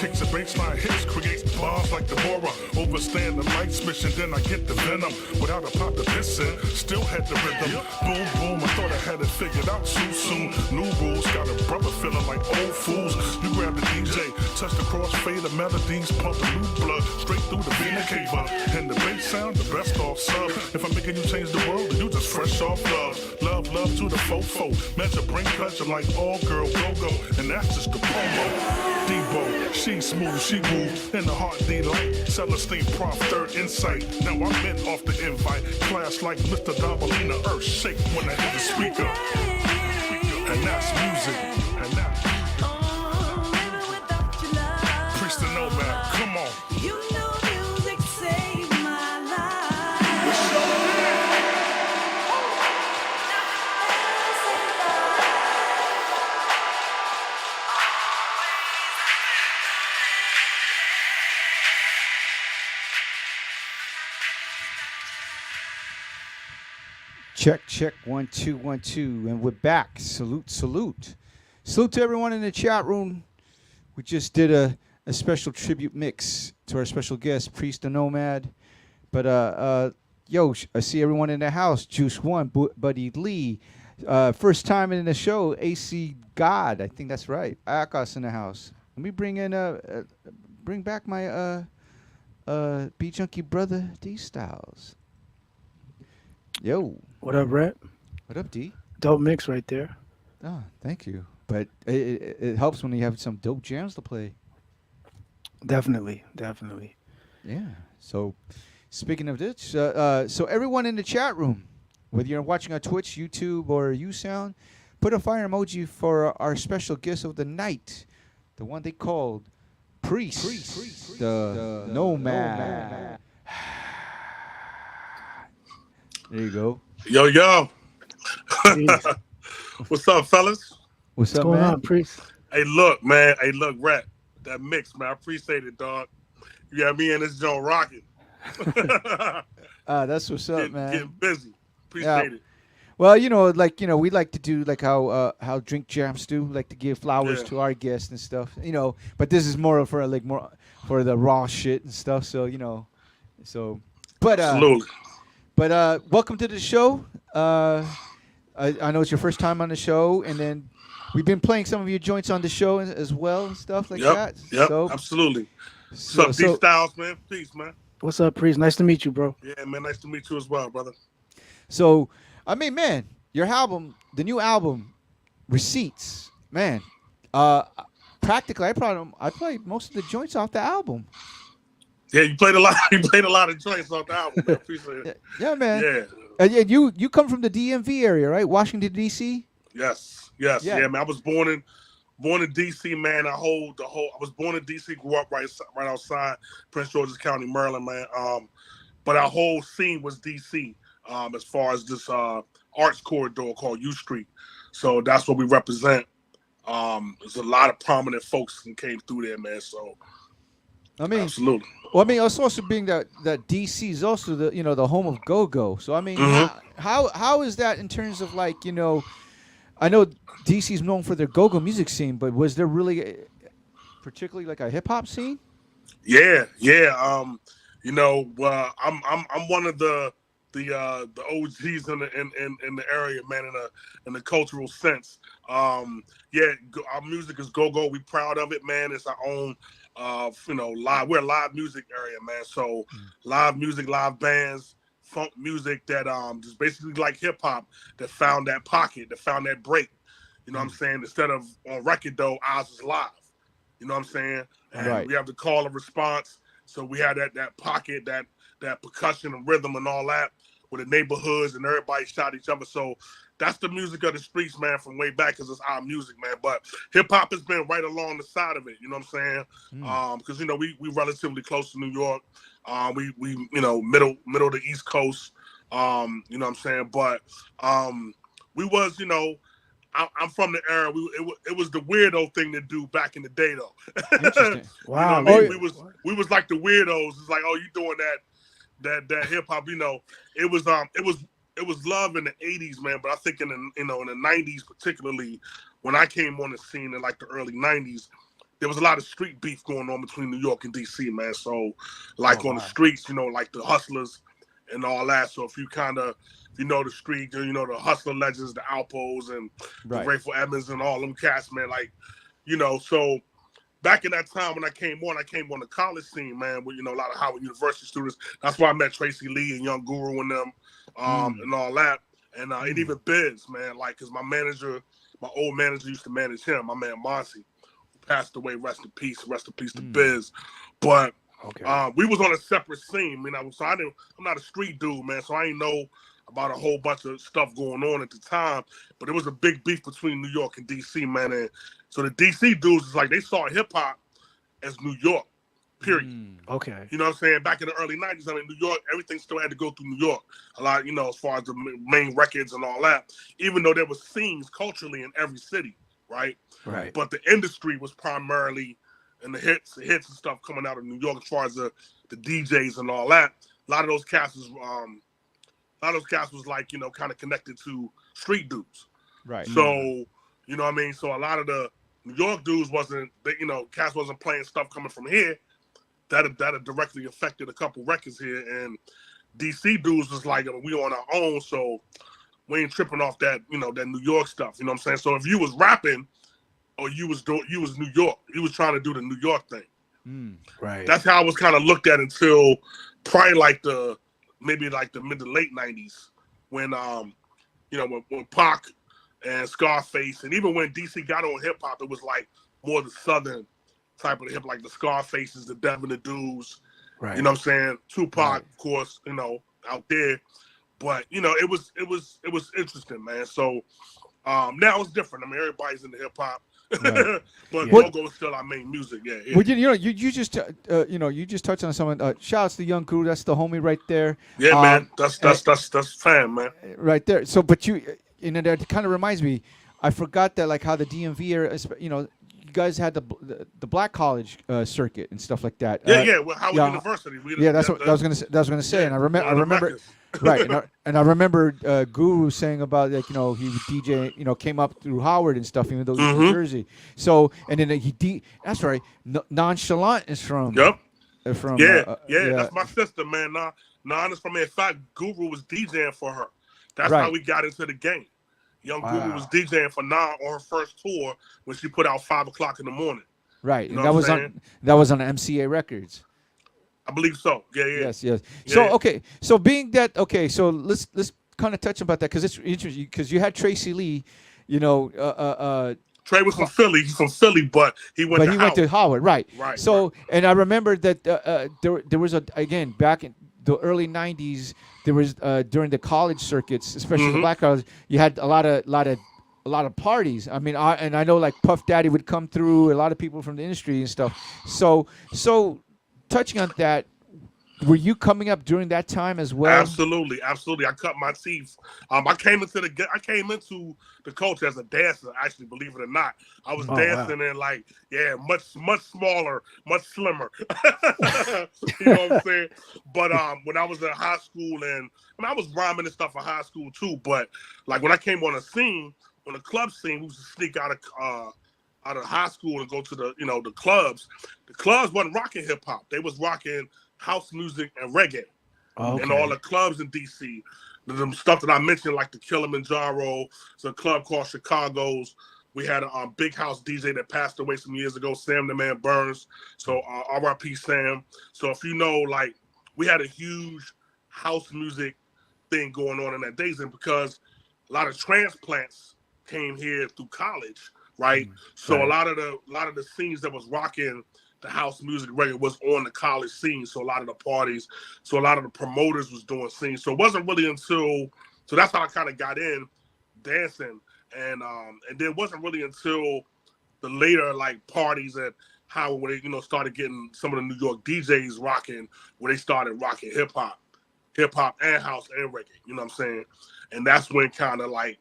Kicks and baseline hits, creates bars like Deborah. Overstand the lights mission, then I get the venom. Without a pot to piss in, still had the rhythm. Boom, boom, I thought I had it figured out too soon. New rules, got a brother feeling like old fools. You grab the DJ, touch the crossfade, the melodies, pumping new blood straight through the vena cava. And the bass sound, the best off sub. If I'm making you change the world, then you just fresh off love. Love to the fofo. Measure bring pleasure like all girl go-go. And that's just the promo. Debo, she smooth, she move. In the heart, D-Light. Celestine Prof, third insight. Now I'm in off the invite. Class like Mr. Dabalina, earth shake when I hit the speaker. And that's music. And that's Priest of Nomad, come on. You know music saved my life. Check 1 2 1 2, and we're back. Salute to everyone in the chat room. We just did a a special tribute mix to our special guest, Priest the Nomad. But yo, I see everyone in the house. Juice One, Buddy Lee. First time in the show, AC God. I think that's right. Akash in the house. Let me bring back my B Junkie brother D Styles. Yo. What up, Rhett? What up, D? Dope mix right there. Oh, thank you. But it helps when you have some dope jams to play. Definitely. Yeah. So, speaking of this, so everyone in the chat room, whether you're watching on Twitch, YouTube, or USound, put a fire emoji for our special guest of the night, the one they called Priest, the Nomad. There you go. Yo. What's up, fellas? What's up, going man? on, Priest? Hey, look, man. Hey, look, Rhett. That mix, man. I appreciate it, dog. You got me and this joint rocking. That's what's up, man. Getting busy. Appreciate it. Well, we like to do like how Drink Jams do, like to give flowers to our guests and stuff. But this is more for the raw shit and stuff. So Absolutely. But welcome to the show. I know it's your first time on the show, and then we've been playing some of your joints on the show as well and stuff like that. Yep, so, absolutely. What's up, D Styles, man? Peace, man. What's up, Priest? Nice to meet you, bro. Yeah, man. Nice to meet you as well, brother. So, I mean, man, your album, the new album, Receipts, man. Practically, I played most of the joints off the album. Yeah, you played a lot. You played a lot of joints off the album. Man. Appreciate it. Yeah, man. Yeah. And you come from the DMV area, right? Washington D.C. Yes. Yeah, man. I was born in D.C., man. I was born in D.C., grew up right outside Prince George's County, Maryland, man. But our whole scene was D.C. As far as this arts corridor called U Street. So that's what we represent. There's a lot of prominent folks that came through there, man. So I mean, absolutely. Well, I mean, it's also being that DC is also the home of go-go. So I mean, how is that in terms of like I know DC is known for their go-go music scene, but was there really particularly like a hip hop scene? Yeah. I'm one of the OGs in the area, man, in the cultural sense. Our music is go-go. We proud of it, man. It's our own. Live. We're a live music area, man. So live music, live bands, funk music that just basically like hip hop that found that pocket, that found that break. You know what I'm saying? Instead of on record though, ours is live. You know what I'm saying? And we have the call and response. So we had that pocket, that percussion and rhythm and all that with the neighborhoods and everybody shot each other. So that's the music of the streets, man, from way back, because it's our music, man. But hip-hop has been right along the side of it, you know what I'm saying? Because, we relatively close to New York. We middle to East Coast, you know what I'm saying? But we was, I'm from the era. It was the weirdo thing to do back in the day, though. Interesting. Wow. We was like the weirdos. It's like, oh, you doing that hip hop? It was love in the 80s, man. But I think in the 90s, particularly when I came on the scene in like the early 90s, there was a lot of street beef going on between New York and DC, man. So like on the streets, like the hustlers and all that. So if you the street, the hustler legends, the Alpos and the Grateful Evans and all them cats, man. Like, so back in that time when I came on the college scene, man, with, a lot of Howard University students. That's why I met Tracy Lee and Young Guru and them, and all that. And even Biz, man, like, cause my old manager used to manage him, my man Marcy, who passed away, rest in peace to Biz. But we was on a separate scene. I'm not a street dude, man, so I ain't know about a whole bunch of stuff going on at the time, but it was a big beef between New York and DC, man. And so the DC dudes is like, they saw hip hop as New York, period. Okay. You know what I'm saying? Back in the early 90s, New York, everything still had to go through New York. A lot, as far as the main records and all that, even though there was scenes culturally in every city, right? Right. But the industry was primarily, and the hits and stuff coming out of New York as far as the DJs and all that. A lot of those cats was like, kind of connected to street dudes. Right. So, you know what I mean? So a lot of the New York dudes wasn't, cats wasn't playing stuff coming from here. That directly affected a couple records here, and DC dudes was like, we on our own, so we ain't tripping off that, that New York stuff. You know what I'm saying? So if you was rapping, or you was New York, you was trying to do the New York thing. Right. That's how I was kind of looked at until probably like maybe the mid to late '90s when when Pac and Scarface, and even when DC got on hip hop, it was like more the southern type of hip, like the Scarfaces, the Devin the Dudes. Right. You know what I'm saying? Tupac, of course, out there. But it was interesting, man. So now it's different. I mean, everybody's into hip hop. Right. But go-go is still our main music. Yeah. Well, you just you just touched on someone. Shout out to the Young Crew. That's the homie right there. Yeah, man. That's fam, man. Right there. So, but that kind of reminds me. I forgot that, like, how the DMV era, you guys had the black college circuit and stuff like that. Well, Howard University. That's what I was gonna say. Yeah, and I remember. Right, and I remember Guru saying about, like, he was DJ, came up through Howard and stuff, even though he was in Jersey. So, and then that's right, Nonchalant is from. Yep. From that's my sister, man. Nah, is from me. In fact, Guru was DJing for her. That's how we got into the game. Young Guru was DJing for Nah on her first tour when she put out 5 o'clock in the morning. Right, and that was on MCA Records. I believe so. Yeah. Yes. So so being that so let's kind of touch about that, because it's interesting, because you had Tracy Lee, Trey was from Philly. He's from Philly, but he went to Howard. Right. So, right. And I remember that there was again back in the early '90s, there was during the college circuits, especially the black college, you had a lot of parties. I mean, I know, like, Puff Daddy would come through, a lot of people from the industry and stuff. So touching on that, were you coming up during that time as well? Absolutely. I cut my teeth. I came into the culture as a dancer. Actually, believe it or not, I was dancing in much smaller, much slimmer. You know what I'm saying? But when I was in high school, and I was rhyming and stuff in high school too. But like when I came on the club scene, we used to sneak out of high school and go to the clubs. The clubs wasn't rocking hip hop. They was rocking house music and reggae. And all the clubs in DC, the stuff that I mentioned, like the Kilimanjaro, it's a club called Chicago's. We had a big house DJ that passed away some years ago, Sam the Man Burns. So R.I.P. Sam. So if like, we had a huge house music thing going on in that days, and because a lot of transplants came here through college, right? So a lot of the scenes that was rocking the house music reggae was on the college scene. So a lot of the parties, so a lot of the promoters was doing scenes. So it wasn't really until, so that's how I kind of got in dancing. And then it wasn't really until the later like parties at Howard where they, started getting some of the New York DJs rocking, where they started rocking hip hop and house and reggae, you know what I'm saying? And that's when kind of like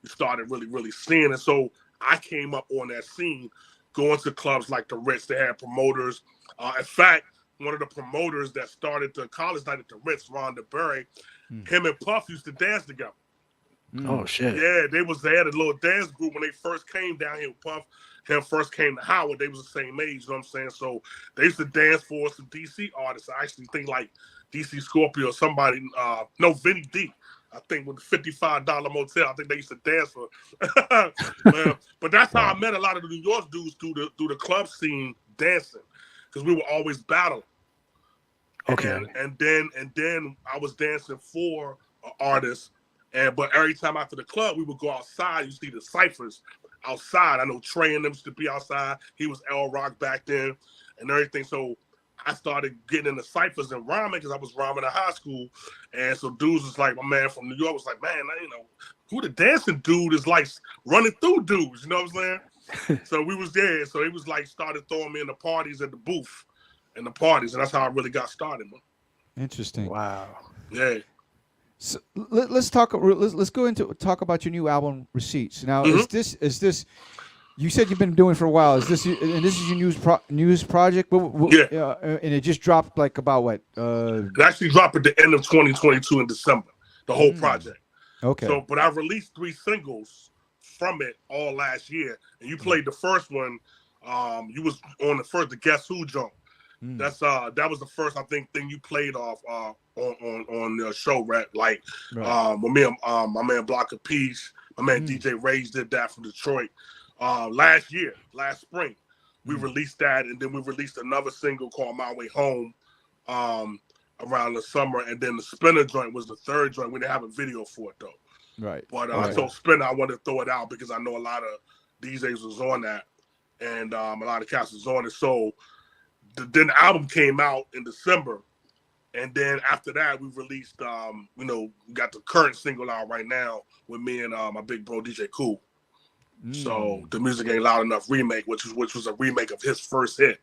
we started really, really seeing it. So I came up on that scene, going to clubs like the Ritz. They had promoters. In fact, one of the promoters that started the college night at the Ritz, Ron DeBerry, him and Puff used to dance together. Oh, shit. Yeah, they had a little dance group when they first came down here with Puff. Him first came to Howard. They was the same age, you know what I'm saying? So they used to dance for some DC artists. I actually think like DC Scorpio or somebody, Vinny D. I think with the $55 motel, I think they used to dance for. But that's how I met a lot of the New York dudes through the club scene dancing, because we were always battling. Okay. And then I was dancing for an artist, but every time after the club, we would go outside. You see the ciphers outside. I know Trey and them used to be outside. He was L Rock back then and everything. So I started getting into ciphers and rhyming, because I was rhyming in high school. And so dudes was like, my man from New York was like, man, who the dancing dude is like running through dudes, you know what I'm saying? So we was there. So he was like, started throwing me in the parties at the booth and the parties. And that's how I really got started, man. Interesting. Wow. Yeah. So let's go into talk about your new album, Receipts. Now, is this you said you've been doing for a while? Is this your news project? Yeah. And it just dropped like about what? It actually dropped at the end of 2022 in December. The whole project. Okay. So, but I released 3 singles from it all last year, and you played the first one. You was on the Guess Who joint. That's that was the first I think thing you played off on the show, Rhett. Like with me, my man Block of Peace, my man DJ Rage did that from Detroit last spring. We released that, and then we released another single called My Way Home around the summer, and then the Spinner joint was the third joint. We didn't have a video for it though. Right. But I told Spinner I wanted to throw it out because I know a lot of DJs was on that, and a lot of cats was on it. So then the album came out in December, and then after that we released, we got the current single out right now with me and my big bro DJ Cool. So the Music Ain't Loud Enough remake, which was a remake of his first hit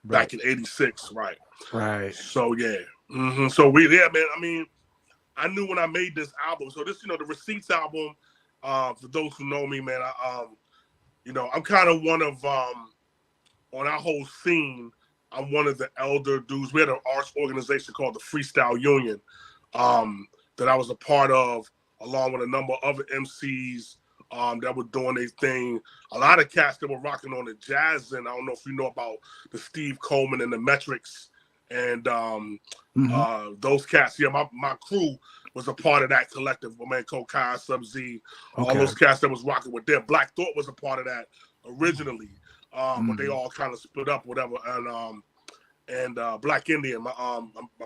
back in '86, right? Right. So yeah. So man. I mean, I knew when I made this album. So this, the Receipts album. For those who know me, man, I'm kind of one of on our whole scene. I'm one of the elder dudes. We had an arts organization called the Freestyle Union that I was a part of, along with a number of other MCs that were doing their thing. A lot of cats that were rocking on the jazz, and I don't know if you know about the Steve Coleman and the Metrics and those cats. Yeah, my crew was a part of that collective. My man Kokai, Sub-Z, all those cats that was rocking with them. Black Thought was a part of that originally. But they all kind of split up, whatever. And Black Indian, my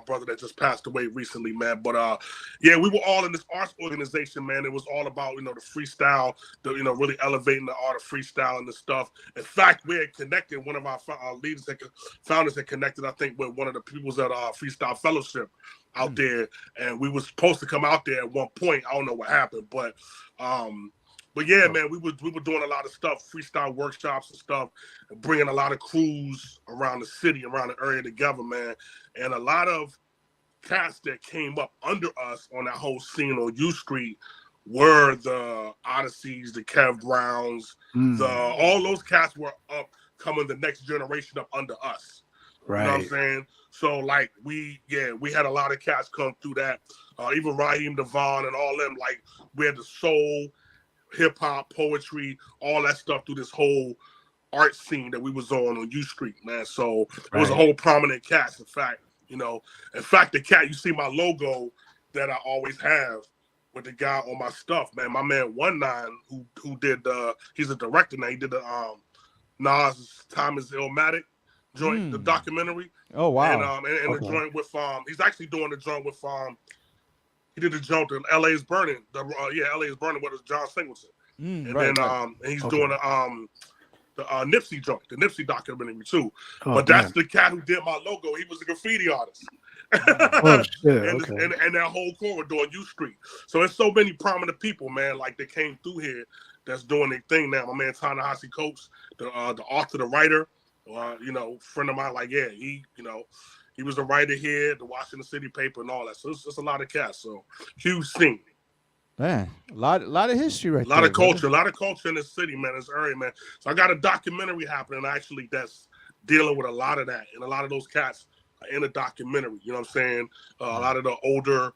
brother that just passed away recently, man. But yeah, we were all in this arts organization, man. It was all about the freestyle, really elevating the art of freestyle and the stuff. In fact, we had connected. One of our founders had connected, I think, with one of the peoples at Freestyle Fellowship out there, and we were supposed to come out there at one point. I don't know what happened, but yeah, man, we were doing a lot of stuff, freestyle workshops and stuff, and bringing a lot of crews around the city, around the area together, man. And a lot of cats that came up under us on that whole scene on U Street were the Odysseys, the Kev Browns, all those cats were up coming the next generation up under us. Right. You know what I'm saying? So like we had a lot of cats come through that. Even Raheem Devon and all them, like we had the soul, hip hop, poetry, all that stuff through this whole art scene that we was on U Street, man. So it was a whole prominent cast. In fact, the cat, you see my logo that I always have with the guy on my stuff, man. My man 19 who did he's a director now. He did the Nas Time Is Illmatic joint, the documentary. Oh wow. And the joint with he's actually doing the joint with he did the joint in LA is Burning. LA is Burning with John Singleton. And he's doing the Nipsey joint, the Nipsey documentary too. But that's the cat who did my logo. He was a graffiti artist. And that whole corridor on U Street. So there's so many prominent people, man, like they came through here that's doing their thing now. My man Ta-Nehisi Coates, the author, the writer, friend of mine, like, yeah, he was a writer here, the Washington City paper and all that. So it's just a lot of cats. So huge scene. Man, a lot of history right there. A lot of culture in the city, man, this area, man. So I got a documentary happening actually that's dealing with a lot of that. And a lot of those cats are in the documentary, you know what I'm saying? A lot of the older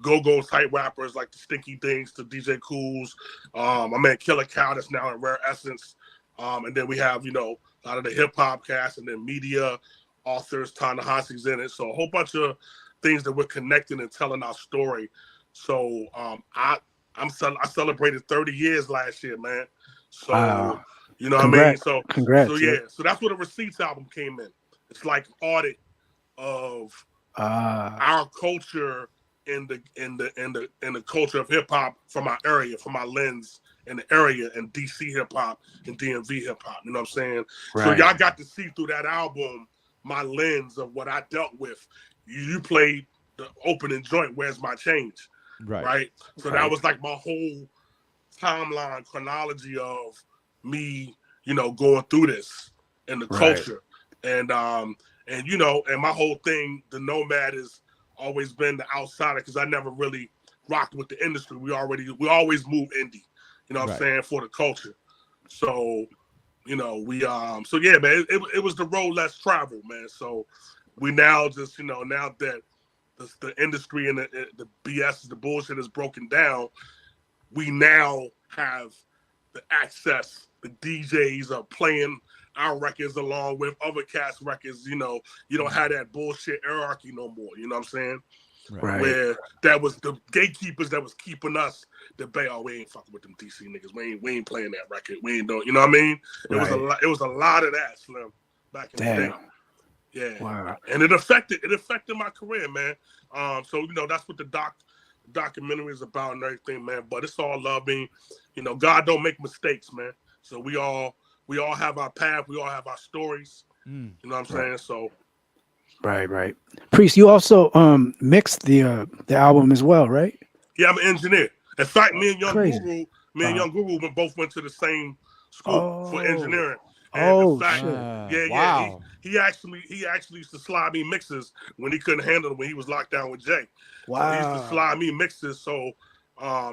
go-go type rappers like the Stinky Things, the DJ Cools, my man Killer Cow that's now in Rare Essence. And then we have, a lot of the hip-hop cast and then media authors, Ta-Nehisi's in it. So a whole bunch of things that we're connecting and telling our story. So I celebrated 30 years last year, man. So you know what I mean? So congrats. So yeah, so that's where the Receipts album came in. It's like an audit of our culture in the culture of hip hop from our area, from our lens in the area, and DC hip hop and DMV hip hop. You know what I'm saying? Right. So y'all got to see through that album my lens of what I dealt with. You played the opening joint, Where's My Change? Right. So that was like my whole timeline chronology of me, going through this in the culture. And my whole thing, the Nomad has always been the outsider because I never really rocked with the industry. We always move indie, you know what I'm saying, for the culture. So, so yeah, man, it was the road less traveled, man. So we now just, now that the industry and the BS, the bullshit is broken down, we now have access. The DJs are playing our records along with other cats' records. You don't have that bullshit hierarchy no more. You know what I'm saying? Right. Where that was the gatekeepers that was keeping us the bay. Oh, we ain't fucking with them DC niggas. We ain't playing that record. We ain't doing. You know what I mean? It was a lot. It was a lot of that, Slim, back in the day. Yeah. Wow. And it affected my career, man. So that's what the documentary is about and everything, man. But it's all loving. God don't make mistakes, man. So we all have our path. We all have our stories. You know what I'm saying? So. Right. Priest, you also mixed the album as well, right? Yeah, I'm an engineer. In fact, me and Young Guru both went to the same school for engineering. And in fact, wow. He actually used to slide me mixes when he couldn't handle them when he was locked down with Jay. Wow. So he used to slide me mixes. So I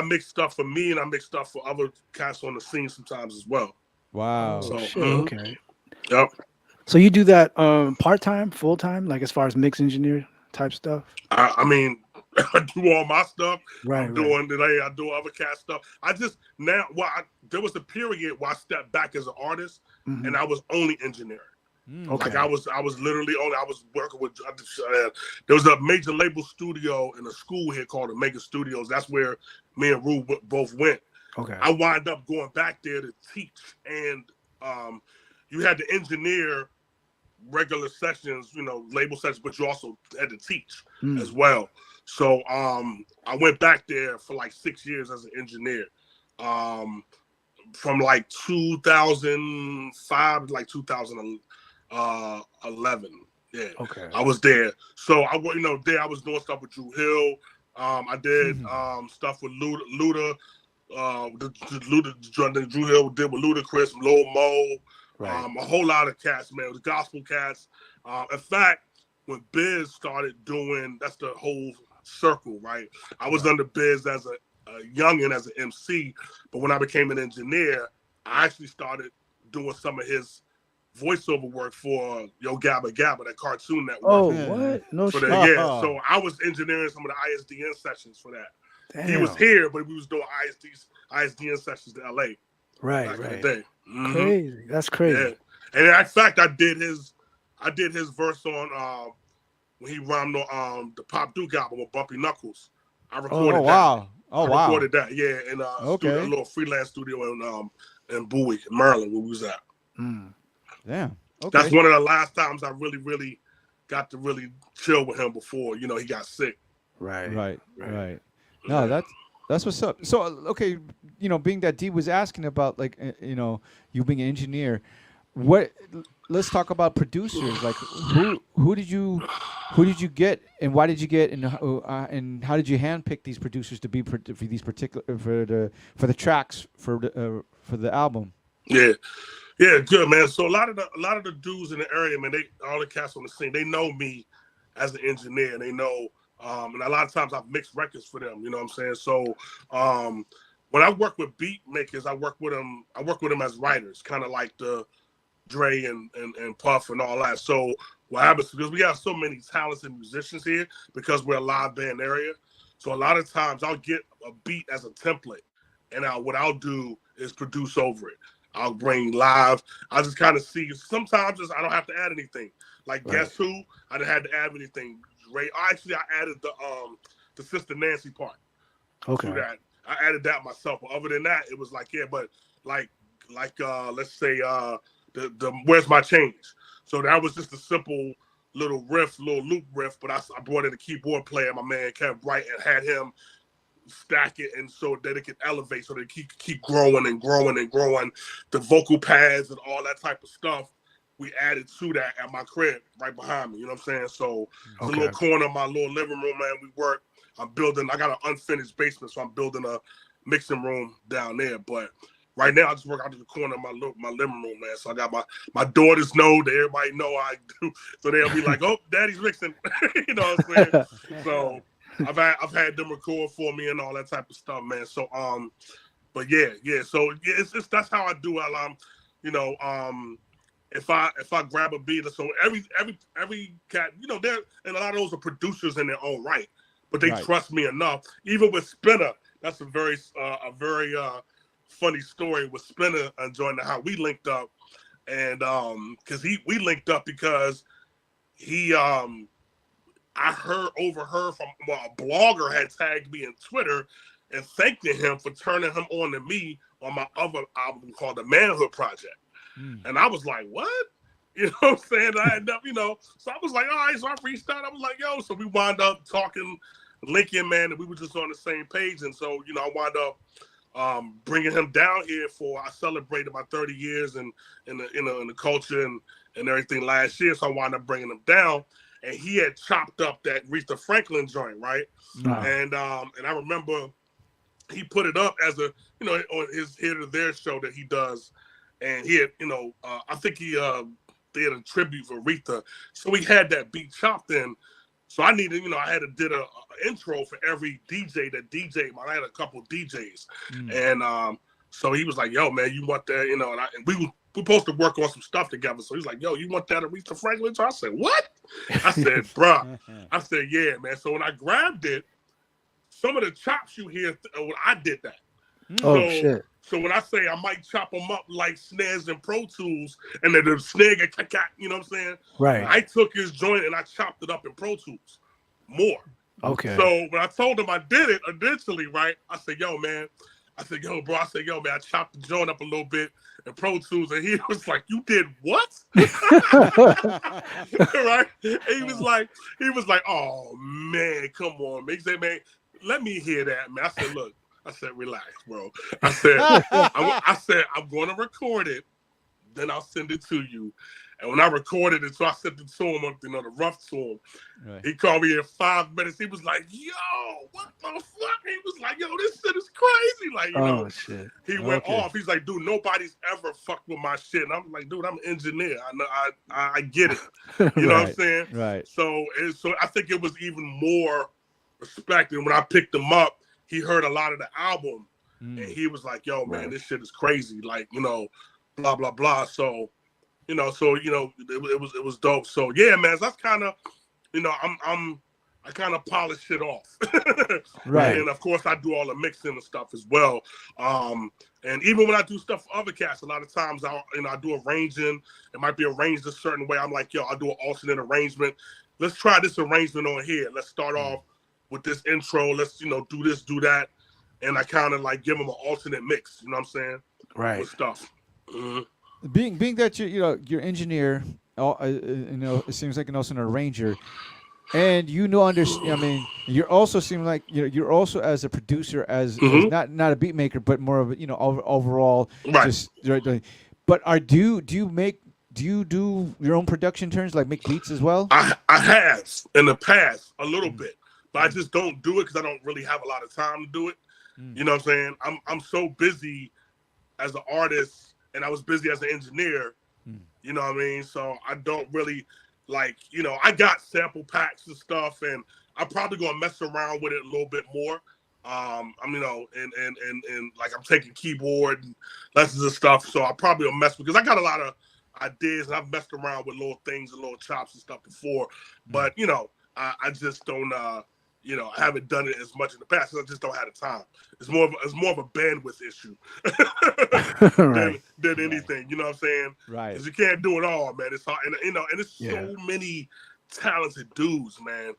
mix stuff for me and I mix stuff for other cats on the scene sometimes as well. Wow. So okay. Yep. So you do that part-time, full-time, like as far as mix engineer type stuff? I mean, I do all my stuff. Right. I'm doing today. I do other cat stuff. There was a period where I stepped back as an artist, and I was only engineering. Okay. Like I was literally only. I was working with. There was a major label studio in a school here called Omega Studios. That's where me and Rue both went. Okay. I wound up going back there to teach, and you had to engineer regular sessions, label sessions, but you also had to teach as well. So I went back there for like 6 years as an engineer, from like 2005 to like 2011. Yeah. Okay. I was there. So there I was doing stuff with Drew Hill. I did stuff with Luda. Drew Hill did with Ludacris, Lil Mo. Right. A whole lot of cats, man. The gospel cats. In fact, when Biz started doing, that's the whole circle, right? I was under Biz as a youngin' as an MC, but when I became an engineer, I actually started doing some of his voiceover work for Yo Gabba Gabba, that Cartoon Network. Oh, what? No shit. So I was engineering some of the ISDN sessions for that. Damn. He was here, but we was doing ISDN sessions to LA. Right. In the day. Crazy. That's crazy. Yeah. And in fact, I did his verse on when he rhymed on the Pop Duke album with Bumpy Knuckles. I recorded that. I recorded that, in a little freelance studio in Bowie, Maryland, where we was at. Damn. Okay. That's one of the last times I really got to really chill with him before, he got sick. Right. No, that's what's up. So, okay, being that D was asking about, like, you being an engineer, let's talk about producers. Like, who did you get, and why did you get, and how did you handpick these producers to be for these particular for the tracks for the album? Yeah, good, man. So a lot of the dudes in the area, man, all the cats on the scene, they know me as an engineer, and they know. And a lot of times I've mixed records for them, you know what I'm saying? So when I work with beat makers, I work with them as writers, kind of like the Dre and Puff and all that. So what happens, because we have so many talented musicians here, because we're a live band area. So a lot of times I'll get a beat as a template, and what I'll do is produce over it. I'll bring live. I just kind of see. Sometimes I don't have to add anything. Like Guess Who? I didn't have to add anything. Ray. Actually, I added the Sister Nancy part. Okay. To that. I added that myself. But other than that, it was like but like let's say the Where's My Change. So that was just a simple little loop riff. But I brought in a keyboard player, my man Kev Bright, and had him stack it, and so that it could elevate, so that it keep growing and growing and growing. The vocal pads and all that type of stuff, we added to that at my crib right behind me. You know what I'm saying? So it's a little corner of my little living room, man. We work. I got an unfinished basement, so I'm building a mixing room down there. But right now, I just work out of the corner of my living room, man. So I got my daughters know that everybody know I do. So they'll be like, "Oh, Daddy's mixing." You know what I'm saying? So I've had them record for me and all that type of stuff, man. So but yeah. So it's that's how I do it. If I grab a beat, so every cat, there, and a lot of those are producers in their own right, but they trust me enough. Even with Spinner, that's a very funny story with Splinter enjoying how we linked up, and because we linked up because he I overheard from a blogger had tagged me in Twitter and thanking him for turning him on to me on my other album called The Manhood Project. And I was like, what? You know what I'm saying? I had never, so I was like, all right, so I reached out. I was like, yo, so we wound up talking, linking, man, and we were just on the same page. And so, I wound up bringing him down here I celebrated my 30 years in the culture and everything last year. So I wound up bringing him down. And he had chopped up that Aretha Franklin joint, right? And I remember he put it up as a, on his Here to There show that he does. And he had, I think he did a tribute for Aretha. So we had that beat chopped in. So I needed, I had to did a intro for every DJ that DJ. I had a couple of DJs. And so he was like, yo, man, you want that, and we supposed to work on some stuff together. So he's like, yo, you want that Aretha Franklin? So I said, what? I said, bruh. I said, yeah, man. So when I grabbed it, some of the chops you hear, I did that. Shit. So when I say I might chop them up like snares and Pro Tools, and then the snare get you know what I'm saying? Right. I took his joint and I chopped it up in Pro Tools more. Okay. So when I told him I did it initially, right? I said, yo, man. I said, yo, bro. I said, yo, man, I chopped the joint up a little bit in Pro Tools. And he was like, you did what? Right? And he was like, oh, man, come on, man. He said, man, let me hear that, man. I said, look. I said, relax, bro. I said, I'm going to record it. Then I'll send it to you. And when I recorded it, so I sent it to him, the rough to him. Right. He called me in 5 minutes. He was like, yo, what the fuck? He was like, yo, this shit is crazy. Like, shit. He went off. He's like, dude, nobody's ever fucked with my shit. And I'm like, dude, I'm an engineer. I know, I get it. You know what I'm saying? Right. So I think it was even more respect. And when I picked him up, he heard a lot of the album, and he was like, yo, man, this shit is crazy. Like, blah, blah, blah. So, it was dope. So, yeah, man, that's kind of, I kind of polish it off. Right. And, of course, I do all the mixing and stuff as well. And even when I do stuff for other cats, a lot of times I do arranging. It might be arranged a certain way. I'm like, yo, I'll do an alternate arrangement. Let's try this arrangement on here. Let's start off with this intro, let's, do this, do that. And I kind of like give them an alternate mix, you know what I'm saying? Right. With stuff. Being that you're engineer, it seems like also an arranger. And you're also seem like you're also as a producer, as not a beat maker, but more of a overall. Right. Just, but do you do your own production turns, like make beats as well? I have in the past a little bit. But I just don't do it because I don't really have a lot of time to do it. You know what I'm saying? I'm so busy as an artist, and I was busy as an engineer. You know what I mean? So I don't really I got sample packs and stuff, and I'm probably gonna mess around with it a little bit more. And like I'm taking keyboard lessons and stuff, so I probably will mess because I got a lot of ideas, and I've messed around with little things and little chops and stuff before. But I just don't. I haven't done it as much in the past because I just don't have the time. It's more of a bandwidth issue than anything. You know what I'm saying? Right. Because you can't do it all, man. It's hard, and it's so many talented dudes, man,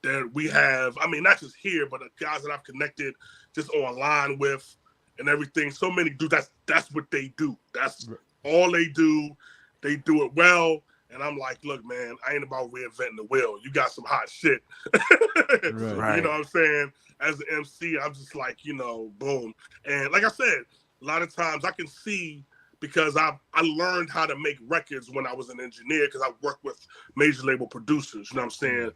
that we have. I mean, not just here, but the guys that I've connected just online with and everything. So many dudes. That's what they do. That's all they do. They do it well. And I'm like, look, man, I ain't about reinventing the wheel. You got some hot shit. Right. You know what I'm saying? As an MC, I'm just like, boom. And like I said, a lot of times I can see because I learned how to make records when I was an engineer because I worked with major label producers. You know what I'm saying?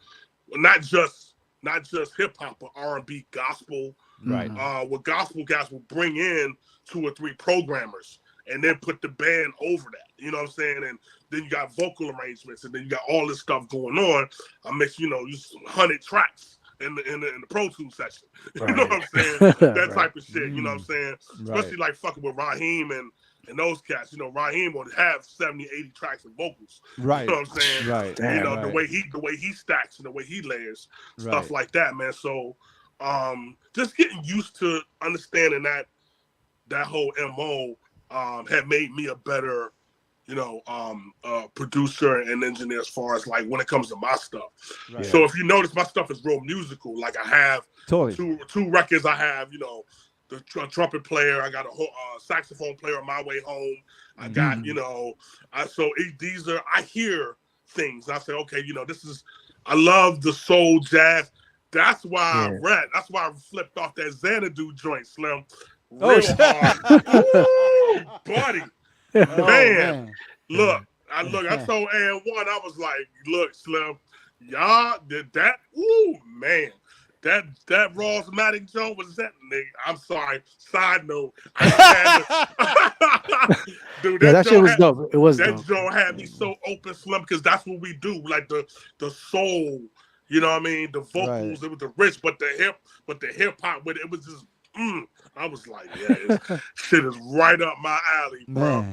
Not just hip hop, but R&B, gospel. Right. What gospel guys will bring in 2 or 3 programmers and then put the band over that. You know what I'm saying? And then you got vocal arrangements, and then you got all this stuff going on. I mix, 100 tracks in the Pro Tools session. Right. You know what I'm saying? That type of shit. You know what I'm saying? Especially like fucking with Raheem and those cats. Raheem would have 70, 80 tracks and vocals. Right. You know what I'm saying? Right. Damn, the way he stacks and the way he layers stuff like that, man. So just getting used to understanding that that whole MO had made me a better, producer and engineer as far as like when it comes to my stuff. Right. So if you notice, my stuff is real musical. Like I have Totally. two records. I have, the trumpet player. I got a saxophone player on my way home. I got, I hear things. I say, okay, I love the soul jazz. That's why that's why I flipped off that Xanadu joint, Slim. Real hard. Woo, buddy. Man. Look, I told Ann1, I was like, look, Slim, y'all did that. Ooh, man. That RHETTMATIC joint was that nigga. I'm sorry. Side note. Dude, that shit was dope. It was dope. That joint had me so open, Slim, because that's what we do. Like the soul, you know what I mean? The vocals, it was the rich, but the hip hop with it was just I was like, yeah, shit is right up my alley, bro.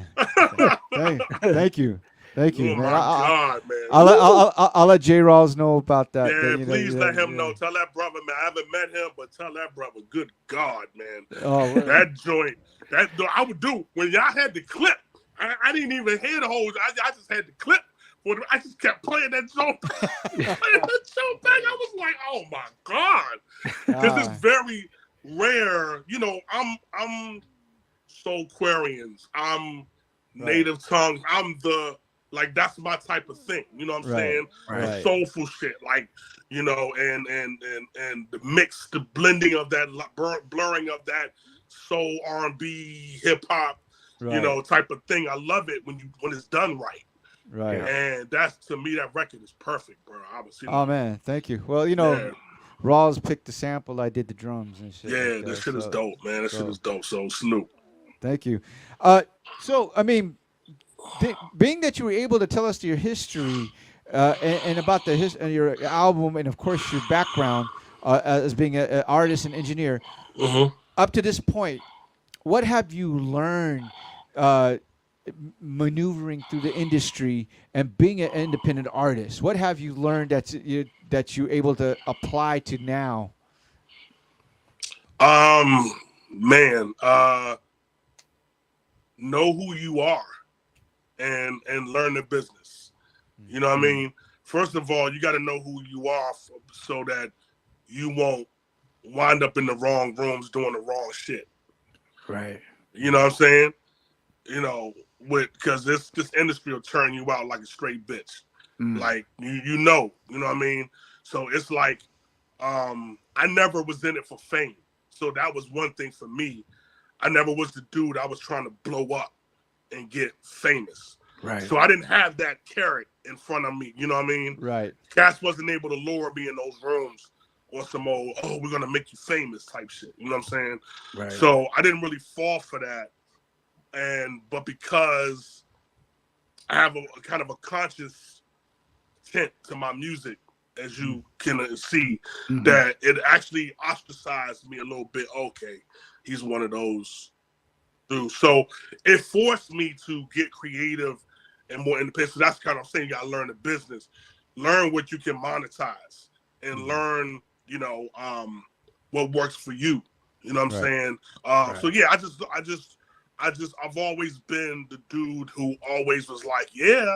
Man. Thank you. Thank you, oh man. My God, man. I'll let J. Rawls know about that. Yeah, please let him know. Tell that brother, man. I haven't met him, but tell that brother, good God, man. Oh, that joint, I would do when y'all had the clip. I didn't even hear the whole. I just had the clip. I just kept playing that joint. I was like, oh my God, because it's very rare. I'm Soulquarians. I'm native tongues. I'm that's my type of thing. You know what I'm saying? The soulful shit, and the mix, the blending of that, blurring of that soul, R&B, hip hop, type of thing. I love it when it's done right. Right. And that's, to me, that record is perfect, bro. Man, thank you. Well, Rawls picked the sample. I did the drums and shit. Yeah, this shit is dope, man. This shit is dope. So salute. Thank you. So I mean, being that you were able to tell us your history and about your album and of course your background as being an artist and engineer, up to this point, what have you learned maneuvering through the industry and being an independent artist? What have you learned that you're able to apply to now? Man, know who you are and learn the business. You know what I mean? First of all, you got to know who you are so that you won't wind up in the wrong rooms doing the wrong shit. Right. You know what I'm saying? Because this industry will turn you out like a straight bitch. Like, you know what I mean? So it's like, I never was in it for fame. So that was one thing for me. I never was the dude I was trying to blow up and get famous. Right. So I didn't have that carrot in front of me. You know what I mean? Right. Cass wasn't able to lure me in those rooms or some old, we're going to make you famous type shit. You know what I'm saying? Right. So I didn't really fall for that. But because I have a kind of a conscious tint to my music, as you can see, that it actually ostracized me a little bit. Okay, he's one of those dudes. So it forced me to get creative and more independent. So that's kind of saying, you gotta learn the business, learn what you can monetize, and learn, what works for you. You know what I'm saying? So yeah, I've always been the dude who always was like, yeah,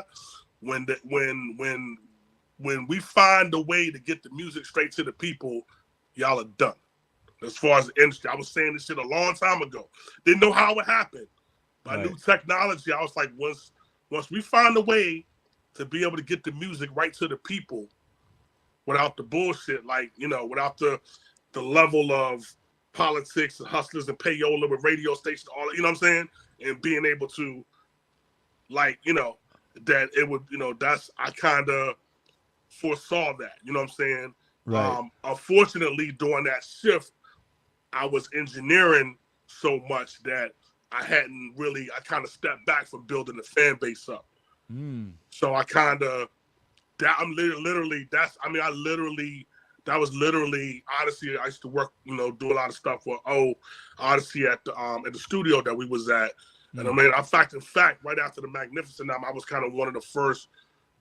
when we find a way to get the music straight to the people, y'all are done. As far as the industry, I was saying this shit a long time ago. Didn't know how it happened. But I knew technology. I was like, once we find a way to be able to get the music right to the people without the bullshit, without the level of politics and hustlers and payola with radio stations, all, you know what I'm saying? And being able to, that it would, I kind of foresaw that, you know what I'm saying? Right. Unfortunately, during that shift, I was engineering so much that I kind of stepped back from building the fan base up. So I kind of, that was literally, honestly, I used to work, do a lot of stuff for Odyssey at the studio that we was at. And I mean, in fact, right after the Magnificent album, I was kind of one of the first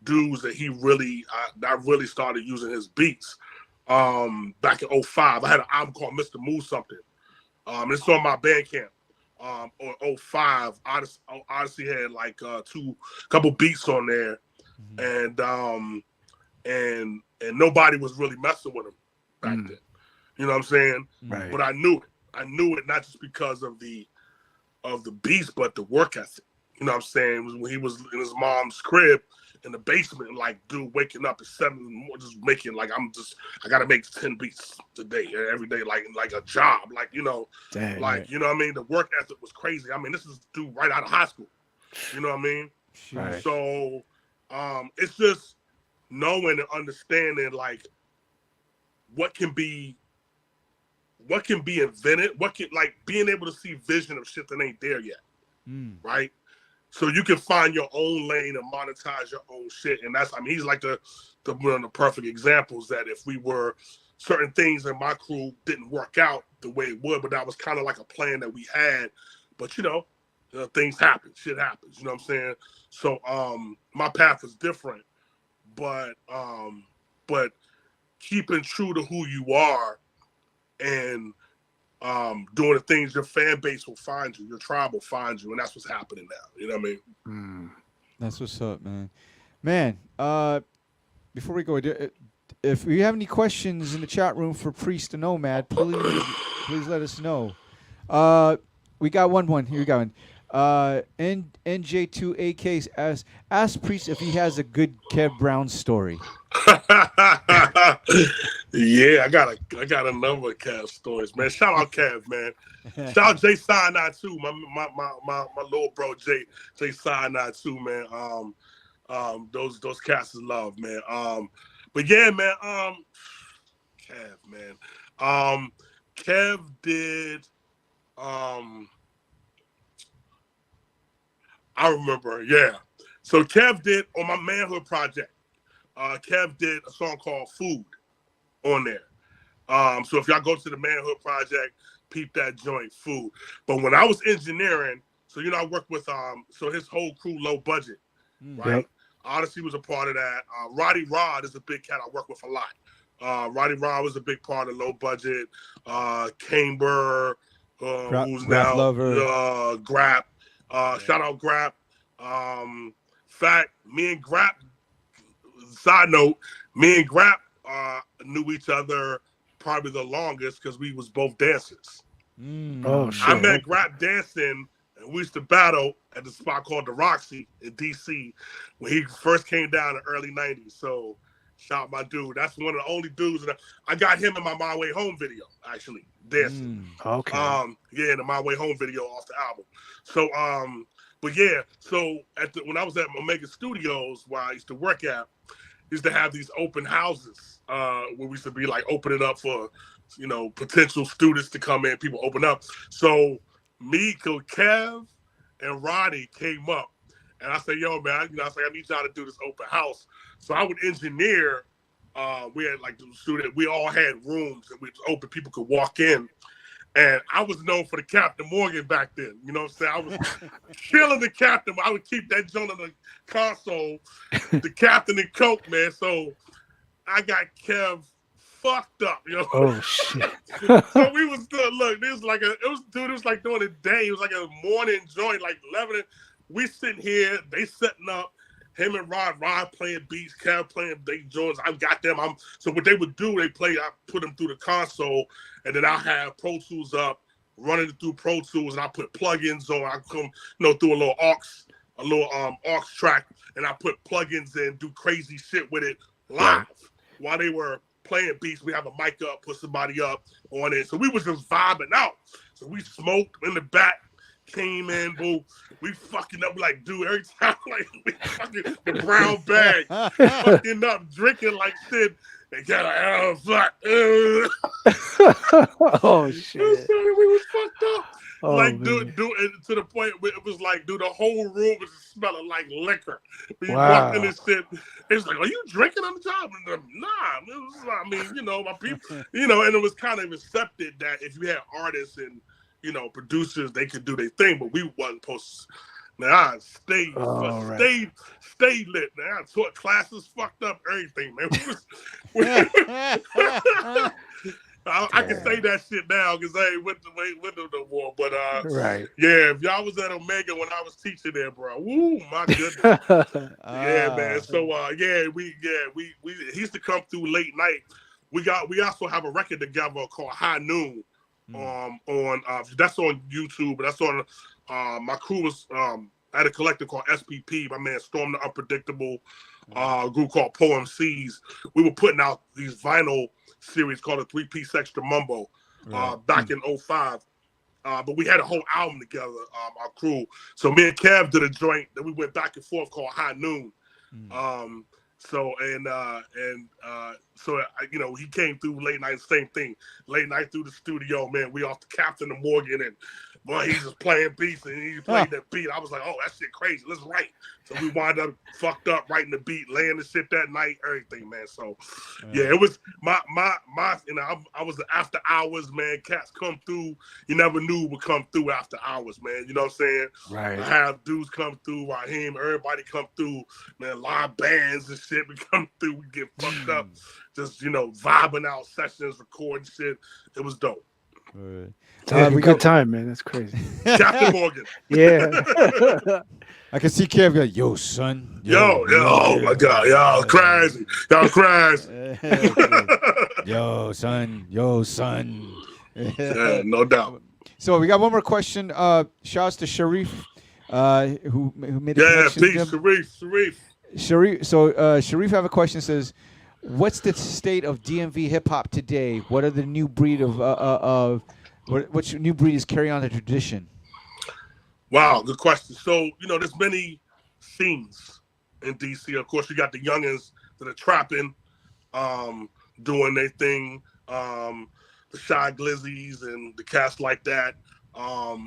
dudes that I really started using his beats. Back in 2005, I had an album called Mr. Move Something. It's on my Bandcamp. or 05. Odyssey had like couple beats on there, and nobody was really messing with him back then. You know what I'm saying? Right. But I knew it. I knew it not just because of the beats, but the work ethic. You know what I'm saying? It was when he was in his mom's crib in the basement, like dude waking up at 7 in the morning, just making like I gotta make 10 beats today, every day, like a job, like you know, Dang, like right. you know what I mean. The work ethic was crazy. I mean, this is dude right out of high school. You know what I mean? Right. So, it's just knowing and understanding like what can be invented, what can like being able to see vision of shit that ain't there yet, right? So you can find your own lane and monetize your own shit, and that's he's like the one of the perfect examples that if we were certain things in my crew didn't work out the way it would, but that was kind of like a plan that we had, but you know, things happen, shit happens, you know what I'm saying? So my path is different, but keeping true to who you are and doing the things your fan base will find you, your tribe will find you, and that's what's happening now. You know what I mean? That's what's up, man. Man, before we go, if you have any questions in the chat room for Priest and Nomad, please let us know. We got one. Here we go. NJ2AK ask Priest if he has a good Kev Brown story. Yeah, I got a number of Kev stories, man. Shout out Kev, man. Shout out Jay Sinai too, my little bro Jay Sinai too, man. Those cats is love, man. But yeah, man. Kev, man. Kev did. I remember, yeah. So Kev did on my Manhood project. Kev did a song called Food on there. So if y'all go to the Manhood project, peep that joint, Food. But when I was engineering, so you know I worked with so his whole crew low budget, right? Yep. Odyssey was a part of that. Roddy Rod is a big cat I work with a lot. Roddy Rod was a big part of low budget. Camber, who's Grap now Lover. Grap. Shout out Grap. Fact, me and Grap. Side note, me and Grap knew each other probably the longest because we was both dancers. Oh shit! I met Grap dancing, and we used to battle at the spot called the Roxy in DC when he first came down in the early '90s. So, shout out my dude. That's one of the only dudes that I got him in my Way Home video actually dancing. Okay. Yeah, in the My Way Home video off the album. So, but yeah, so when I was at Omega Studios, where I used to work at, used to have these open houses where we used to be like opening up for, you know, potential students to come in, people open up. So me, Kev, and Roddy came up, and I said, "Yo, man, I need y'all to do this open house." So I would engineer. We had like the student. We all had rooms, and we was open. People could walk in. And I was known for the Captain Morgan back then. You know what I'm saying? I was killing the Captain. I would keep that joint on the console, the Captain and Coke, man. So I got Kev fucked up, you know? Oh shit. So we was still, look, it was like during the day. It was like a morning joint, like 11. We sitting here, they setting up. Him and Rod playing beats, Kev playing they joints. I got them. So what they would do, I put them through the console, and then I have Pro Tools up, running it through Pro Tools, and I put plugins on. I come, through a little aux track, and I put plugins in, do crazy shit with it live while they were playing beats. We have a mic up, put somebody up on it. So we was just vibing out. So we smoked in the back. Came in, boo. We fucking up like, dude, every time, like, we fucking the brown bag, fucking up, drinking like shit. They got a fuck. Oh shit. We was fucked up. Oh, like, man. dude, to the point where it was like, dude, the whole room was smelling like liquor. We Wow. walked in this shit. It's like, are you drinking on the job? And nah, it was, my people, and it was kind of accepted that if you had artists and producers, they could do their thing, but we wasn't supposed to. Now I stayed lit. Man, I taught classes, fucked up everything, man. I I can say that shit now because I ain't with them no more. But Right. yeah, if y'all was at Omega when I was teaching there, bro, woo, my goodness. Yeah, man. So he used to come through late night. We also have a record together called High Noon. On that's on YouTube, but that's on my crew was at a collective called SPP. My man Storm the Unpredictable, group called Poem C's. We were putting out these vinyl series called a 3-Piece Extra Mumbo back in 05. But we had a whole album together, our crew. So me and Kev did a joint that we went back and forth called High Noon. So he came through late night, same thing. Late night through the studio, man. We off the Captain of Morgan, and boy, he's just playing beats, and he played that beat. I was like, oh, that shit crazy. Let's write. So we wound up fucked up writing the beat, laying the shit that night, everything, man. So yeah, it was my I was the after hours, man. Cats come through. You never knew would come through after hours, man. You know what I'm saying? Right. I have dudes come through, Raheem, everybody come through, man. Live bands and shit. We come through, we get fucked up, just vibing out sessions, recording shit. It was dope. Have a good time, man. That's crazy. Captain Morgan. Yeah. I can see Kev go, yo, son. Yo, oh my God. Y'all crazy. Y'all crazy. Yo, son. Yo, son. Yeah, no doubt. So we got one more question. Shouts to Sharif, who made a connection. Yeah, peace, Sharif. So Sharif have a question. Says, what's the state of DMV hip hop today? What are the new breed of which new breed is carrying on the tradition? Wow, good question. So, there's many scenes in DC. Of course, you got the youngins that are trapping, doing their thing, the Shy Glizzies and the cats like that. So,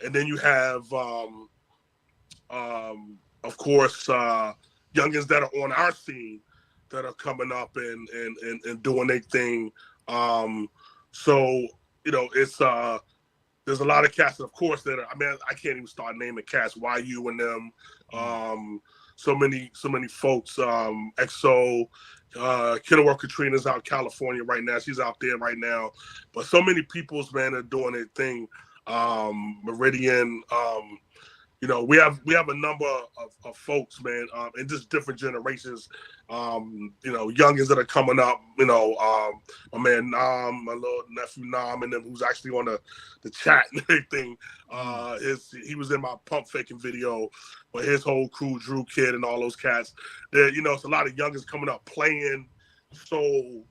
and then you have, of course, youngins that are on our scene that are coming up and doing their thing. So, it's there's a lot of cats, of course, that I can't even start naming cats. YU and them, so many folks. XO, Kenilworth Katrina's out in California right now. She's out there right now. But so many people's, man, are doing their thing. Meridian. We have a number of folks, man, in just different generations. Youngins that are coming up. My man Nam, my little nephew Nam, and them who's actually on the chat and everything. He was in my pump faking video, but his whole crew, Drew Kid and all those cats. It's a lot of youngins coming up playing soul,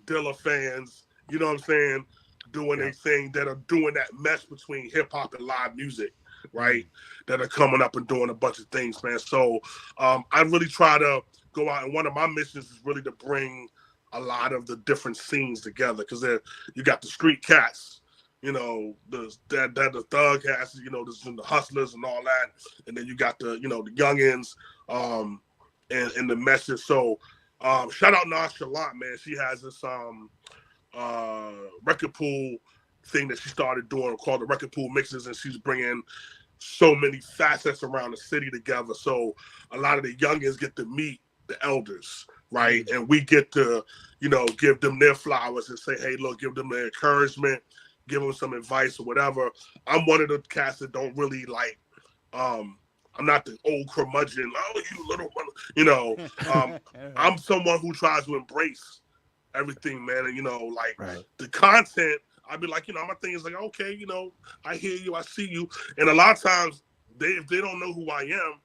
Dilla fans. You know what I'm saying? Doing their thing, that are doing that mesh between hip hop and live music. Right, that are coming up and doing a bunch of things, man. So I really try to go out, and one of my missions is really to bring a lot of the different scenes together, because you got the street cats, the thug cats, the hustlers and all that, and then you got the the youngins and the message. So shout out Nonchalant, man. She has this record pool thing that she started doing called the Record Pool Mixes, and she's bringing so many facets around the city together. So a lot of the youngins get to meet the elders, right? And we get to, give them their flowers and say, hey, look, give them the encouragement, give them some advice or whatever. I'm one of the cats that don't really like, I'm not the old curmudgeon, oh, you little one, I'm someone who tries to embrace everything, man. And, the content, I'd be like, my thing is like, okay, I hear you, I see you. And a lot of times, if they don't know who I am,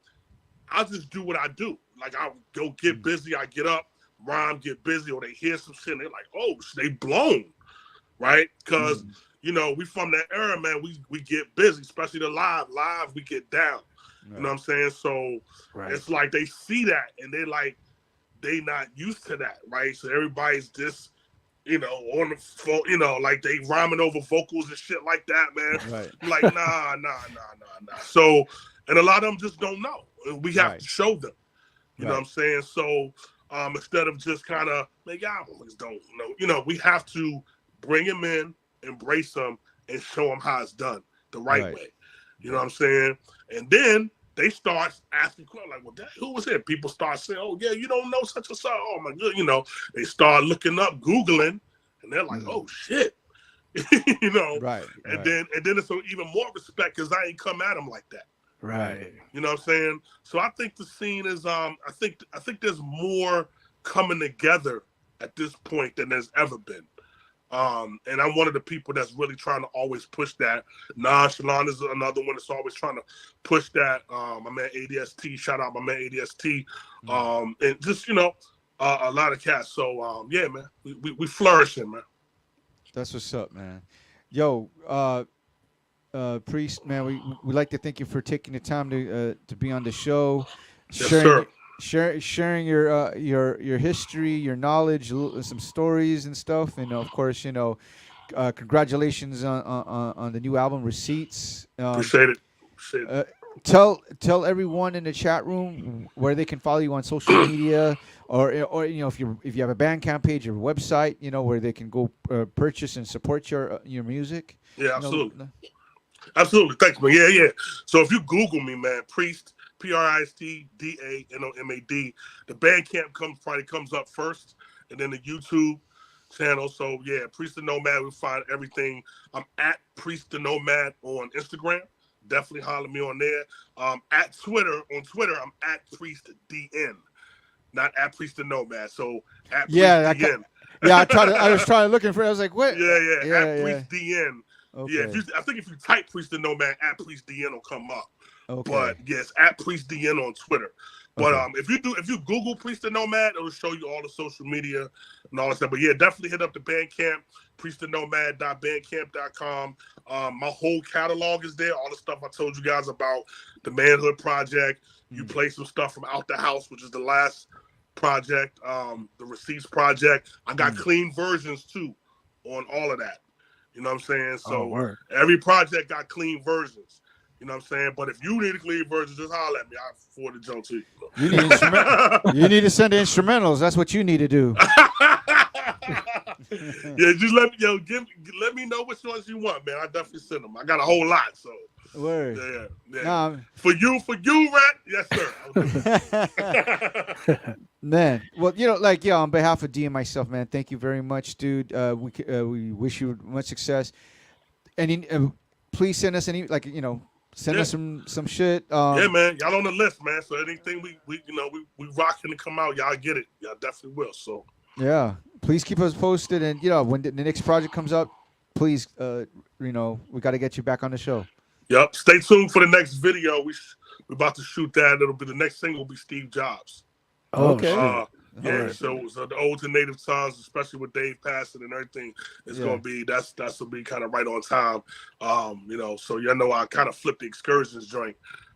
I'll just do what I do. Like, I'll go get busy, I get up, rhyme, get busy, or they hear some shit, and they're like, oh, they blown, right? Because, we from that era, man, we get busy, especially the live, we get down. Right. You know what I'm saying? So It's like they see that, and they're like, they not used to that, right? So everybody's just, on the phone, like they rhyming over vocals and shit like that, man. Right. I'm like, nah. So, and a lot of them just don't know. We have to show them. You know what I'm saying? So, instead of just kind of, man, y'all always don't know. We have to bring them in, embrace them, and show them how it's done the right way. You know what I'm saying? And then they start asking questions like, well, who was it? People start saying, oh, yeah, you don't know such and such. Oh, my God. They start looking up, Googling, and they're like, oh shit, you know. Right. And then it's even more respect because I ain't come at them like that. Right. You know what I'm saying? So I think the scene is I think there's more coming together at this point than there's ever been. And I'm one of the people that's really trying to always push that. Nonchalant is another one that's always trying to push that. My man ADST, shout out my man ADST. And just, you know, a lot of cats. So yeah, man, we flourishing, man. That's what's up, man. Yo, Priest, man, we like to thank you for taking the time to be on the show, Yes, sir. sharing your history, your knowledge, some stories and stuff, and of course, you know, congratulations on the new album, Receipts. Appreciate it. Tell everyone in the chat room where they can follow you on social media, or you know, if you have a Bandcamp page or website, you know, where they can go purchase and support your music. Yeah, absolutely. Absolutely. Thanks, man. Yeah. So if you Google me, man, Priest, PRISTDANOMAD, the Bandcamp probably comes up first, and then the YouTube channel. So yeah, Priest the Nomad, we find everything. I'm at Priest the Nomad on Instagram. Definitely holler me on there. At Twitter, I'm at Priest DN, not at Priest the Nomad. So at Priest DN. I was trying looking for it. I was like, what? Yeah. At Priest DN. Okay. Yeah, I think if you type Priest the Nomad, at Priest DN will come up. Okay. But yes, at Priest DN on Twitter. But if you Google Priest the Nomad, it'll show you all the social media and all that stuff. But yeah, definitely hit up the Bandcamp, priestthenomad.bandcamp.com. My whole catalog is there. All the stuff I told you guys about the Manhood Project. You play some stuff from Out the House, which is the last project. The Receipts Project. I got clean versions too on all of that. You know what I'm saying? So every project got clean versions. You know what I'm saying? But if you need a clean version, just holler at me. I'll forward the junk to you. You need to send the instrumentals. That's what you need to do. Yeah, just let me know which ones you want, man. I definitely send them. I got a whole lot, so. Word. Yeah. Nah, for you, Rat. Yes, sir. Man, well, you know, like, yeah, on behalf of D and myself, man, thank you very much, dude. We wish you much success. And please send us any, like, you know, send us some shit. Yeah, man, y'all on the list, man. So anything we rocking to come out, y'all get it. Y'all definitely will. So yeah, please keep us posted, and you know, when the next project comes up, please, you know, we got to get you back on the show. Yep. Stay tuned for the next video. We're about to shoot that. It'll be the next single. Will be Steve Jobs. Okay. Yeah. Right. So the old to native songs, especially with Dave passing and everything, it's gonna be that's will be kind of right on time. You know, so y'all know I kind of flipped the Excursions joint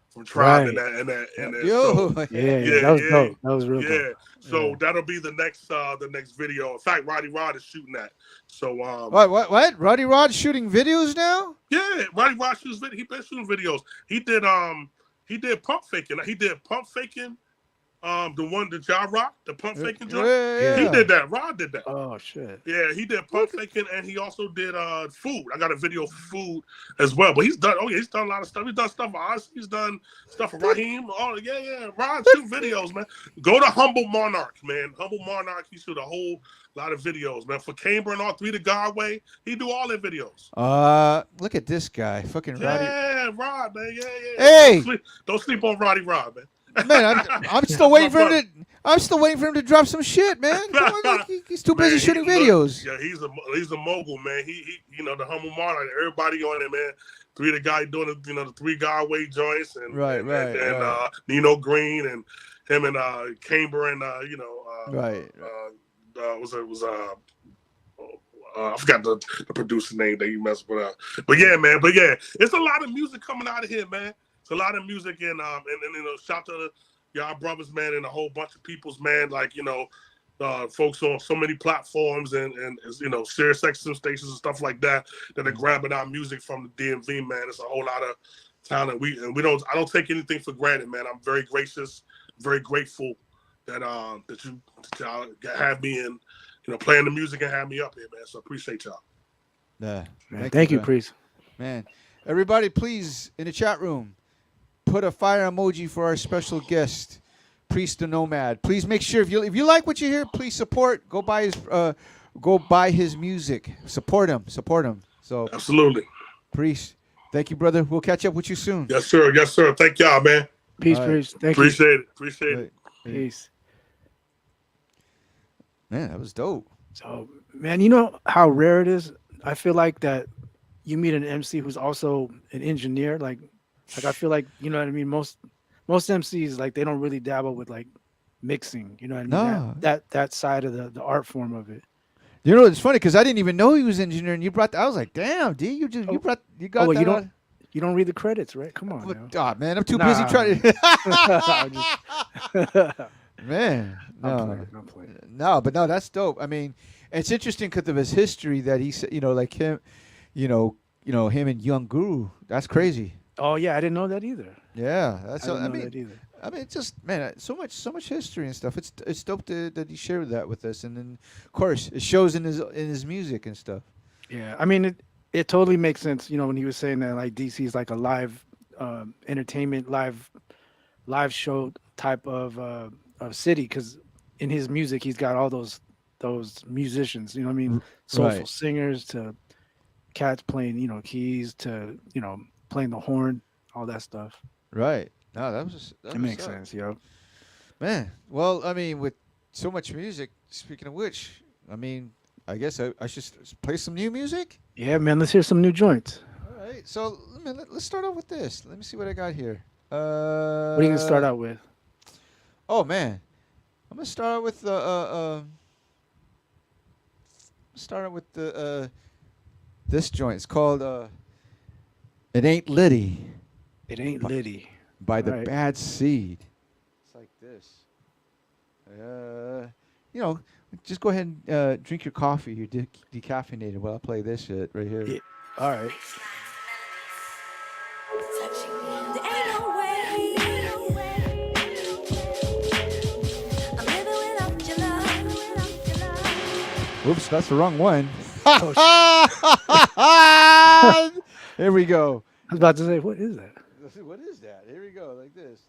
from Tribe and that. Yo, so, that was dope. That was real dope. So that'll be the next video. In fact, Roddy Rod is shooting that. So what? Roddy Rod's shooting videos now? Yeah, Roddy Rod shoots videos. He been shooting videos. He did pump faking. He did pump faking. The Ja Rock, the pump faking joint. He did that. Rod did that. Oh shit. Yeah, he did pump faking, and he also did food. I got a video for food as well. But he's done. Oh yeah, he's done a lot of stuff. He's done stuff for us. He's done stuff for Raheem. Oh yeah. Rod shoot videos, man. Go to Humble Monarch, man. Humble Monarch. He shoot a whole lot of videos, man. For Camber and all three, the Godway, he do all their videos. Look at this guy, fucking Roddy. Yeah, Rod, man. Yeah. Hey, don't sleep on Roddy Rod, man. Man, I'm still waiting for him to. I'm still waiting for him to drop some shit, man. Come on, he's too busy shooting videos. Yeah, he's a mogul, man. He you know, the Humble Monarch, everybody on it, man. The guy doing the three Godway joints and Nino Green and him and Camber and I forgot the producer name that you messed with. But yeah, it's a lot of music coming out of here, man. It's a lot of music and you know, shout to y'all brothers, man, and a whole bunch of people's, man, like, you know, folks on so many platforms and you know, Sirius XM stations and stuff like that are grabbing our music from the DMV, man. It's a whole lot of talent. I don't take anything for granted, man. I'm very gracious, very grateful that you have me in, you know, playing the music and have me up here, man. So I appreciate y'all. Yeah. Thank you, Priest. Man. Everybody, please, in the chat room, put a fire emoji for our special guest, Priest the Nomad. Please make sure if you like what you hear, please support. Go buy his go buy his music. Support him. So Absolutely. Priest, thank you, brother. We'll catch up with you soon. Yes, sir. Yes, sir. Thank y'all, man. Peace, All right. Priest. Thank you. Appreciate it. Peace. Man, that was dope. So, man, you know how rare it is? I feel like that you meet an MC who's also an engineer. Like I feel like, you know what I mean? Most MCs, like, they don't really dabble with like mixing, you know what I mean? No. That side of the art form of it. You know, it's funny because I didn't even know he was an engineer, and you brought. I was like, "Damn, D, you got well, that." You don't read the credits, right? Come on, now. Oh, man, I'm too busy trying to. Man, I'm no, playing. no, but no, that's dope. I mean, it's interesting because of his history that he said, you know, like him, him and Young Guru. That's crazy. Oh yeah, I didn't know that either. Yeah, that's. I didn't know that either. I mean, it's just, man, so much history and stuff. It's dope that he shared that with us, and then of course it shows in his music and stuff. Yeah, I mean it totally makes sense. You know, when he was saying that like DC is like a live entertainment, live show type of city, because in his music he's got all those musicians. You know what I mean? Soulful Right. singers to cats playing keys to playing the horn, all that stuff. Right. No, that It makes sense, yo. Man, well, I mean, with so much music, speaking of which, I mean, I guess I should play some new music? Yeah, man, let's hear some new joints. All right, so let's start off with this. Let me see what I got here. What are you going to start out with? Oh, man. I'm going to start out with this joint. It's called It Ain't Liddy. It Ain't Liddy. By The All right. Bad Seed. It's like this. Just go ahead and drink your coffee. You're decaffeinated while I play this shit right here. Yeah. All right. There ain't no way. I'm living without your love. Oops, that's the wrong one. Oh, Here we go. I was about to say, what is that? What is that? Here we go, like this.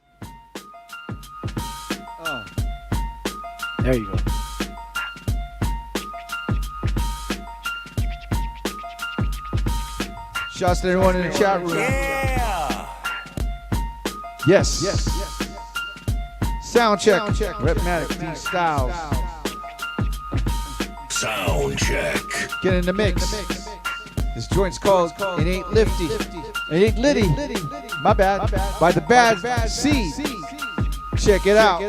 There you go. Shouts to everyone in the chat room. Yeah. Yes. Sound check. RHETTMATIC, D Styles. Sound check. Get in the mix. This joint's called It Ain't Lifty. It Ain't Liddy. My bad. By The Bad Seed. Check it out.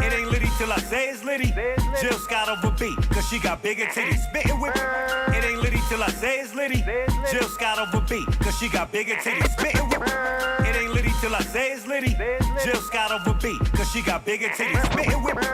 It ain't litty till I say it's litty. Jill Scott over B, cause she got bigger titties. Spitting with it ain't litty till I say it's litty. Jill Scott over B, cause she got bigger titties. Spitting with it ain't litty till I say it's litty. Jill Scott over B, cause she got bigger titties. Spittin' with me.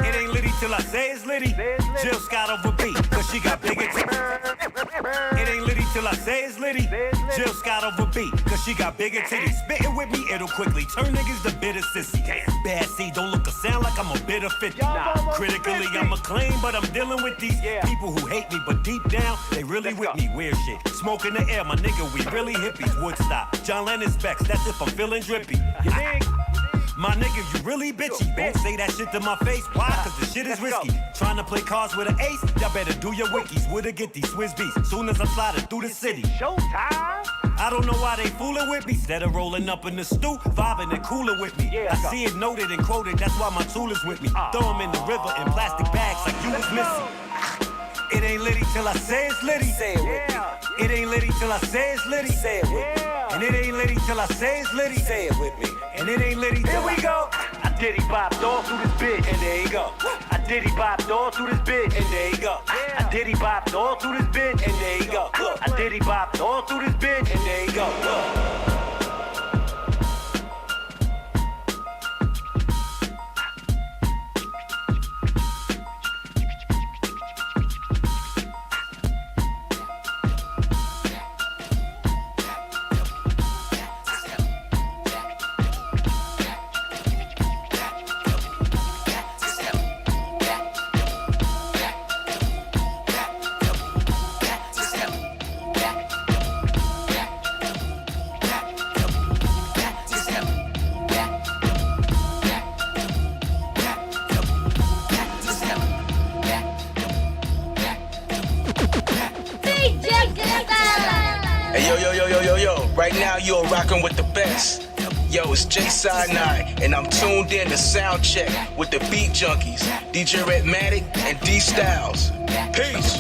It ain't litty till I say it's litty. Jill Scott over B, cause she got bigger titties. It ain't litty till I say it's litty. Jill Scott over B, cause she got bigger titties. Spittin' with me, it'll quickly turn niggas to bitter sissy. Bad C, don't look or sound like I'm a bitter 50. Critically, I'm acclaimed, but I'm dealing with these people who hate me, but deep down, they really with me. Weird shit. Smoke in the air, my nigga, we really hippies. Woodstock, John Lennon specs, that's if I'm feeling drippy. My nigga, you really bitchy. Won't say that shit to my face. Why? Cause the shit is risky. Trying to play cards with an ace? Y'all better do your wikis. Where to get these Swiss beats? Soon as I'm sliding through the city. Showtime! I don't know why they fooling with me. Instead of rolling up in the stoop, vibing and cooling with me. I see it noted and quoted, that's why my tool is with me. Throw them in the river in plastic bags like you was missing. It ain't litty till I say it's litty. Say it with me. It ain't litty till I say it's litty. Say it with me. And it ain't litty till I say it's litty. Say it with me. And it ain't litty till we go. I diddy bopped all through this bitch, and there you go. I diddy bopped all through this bitch, and there you go. I diddy bopped all through this bitch, and there you go. I diddy bopped all through this bitch, and there you go. Right now you're rocking with the best. Yo, it's J Side and I'm tuned in to Soundcheck with the Beat Junkies, DJ RHETMATIC and D Styles. Peace.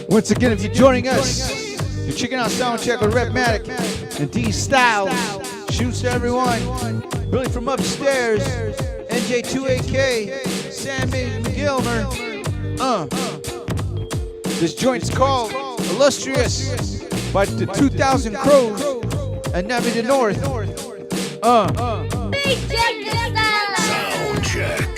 Once again, if you're joining us, you're checking out Soundcheck with RHETMATIC and D Styles. Shoots to everyone. Billy from upstairs, NJ2AK, Sammy Gilmer. This joint's called Illustrious by the 2000 Crows and Navi the North. Soundcheck.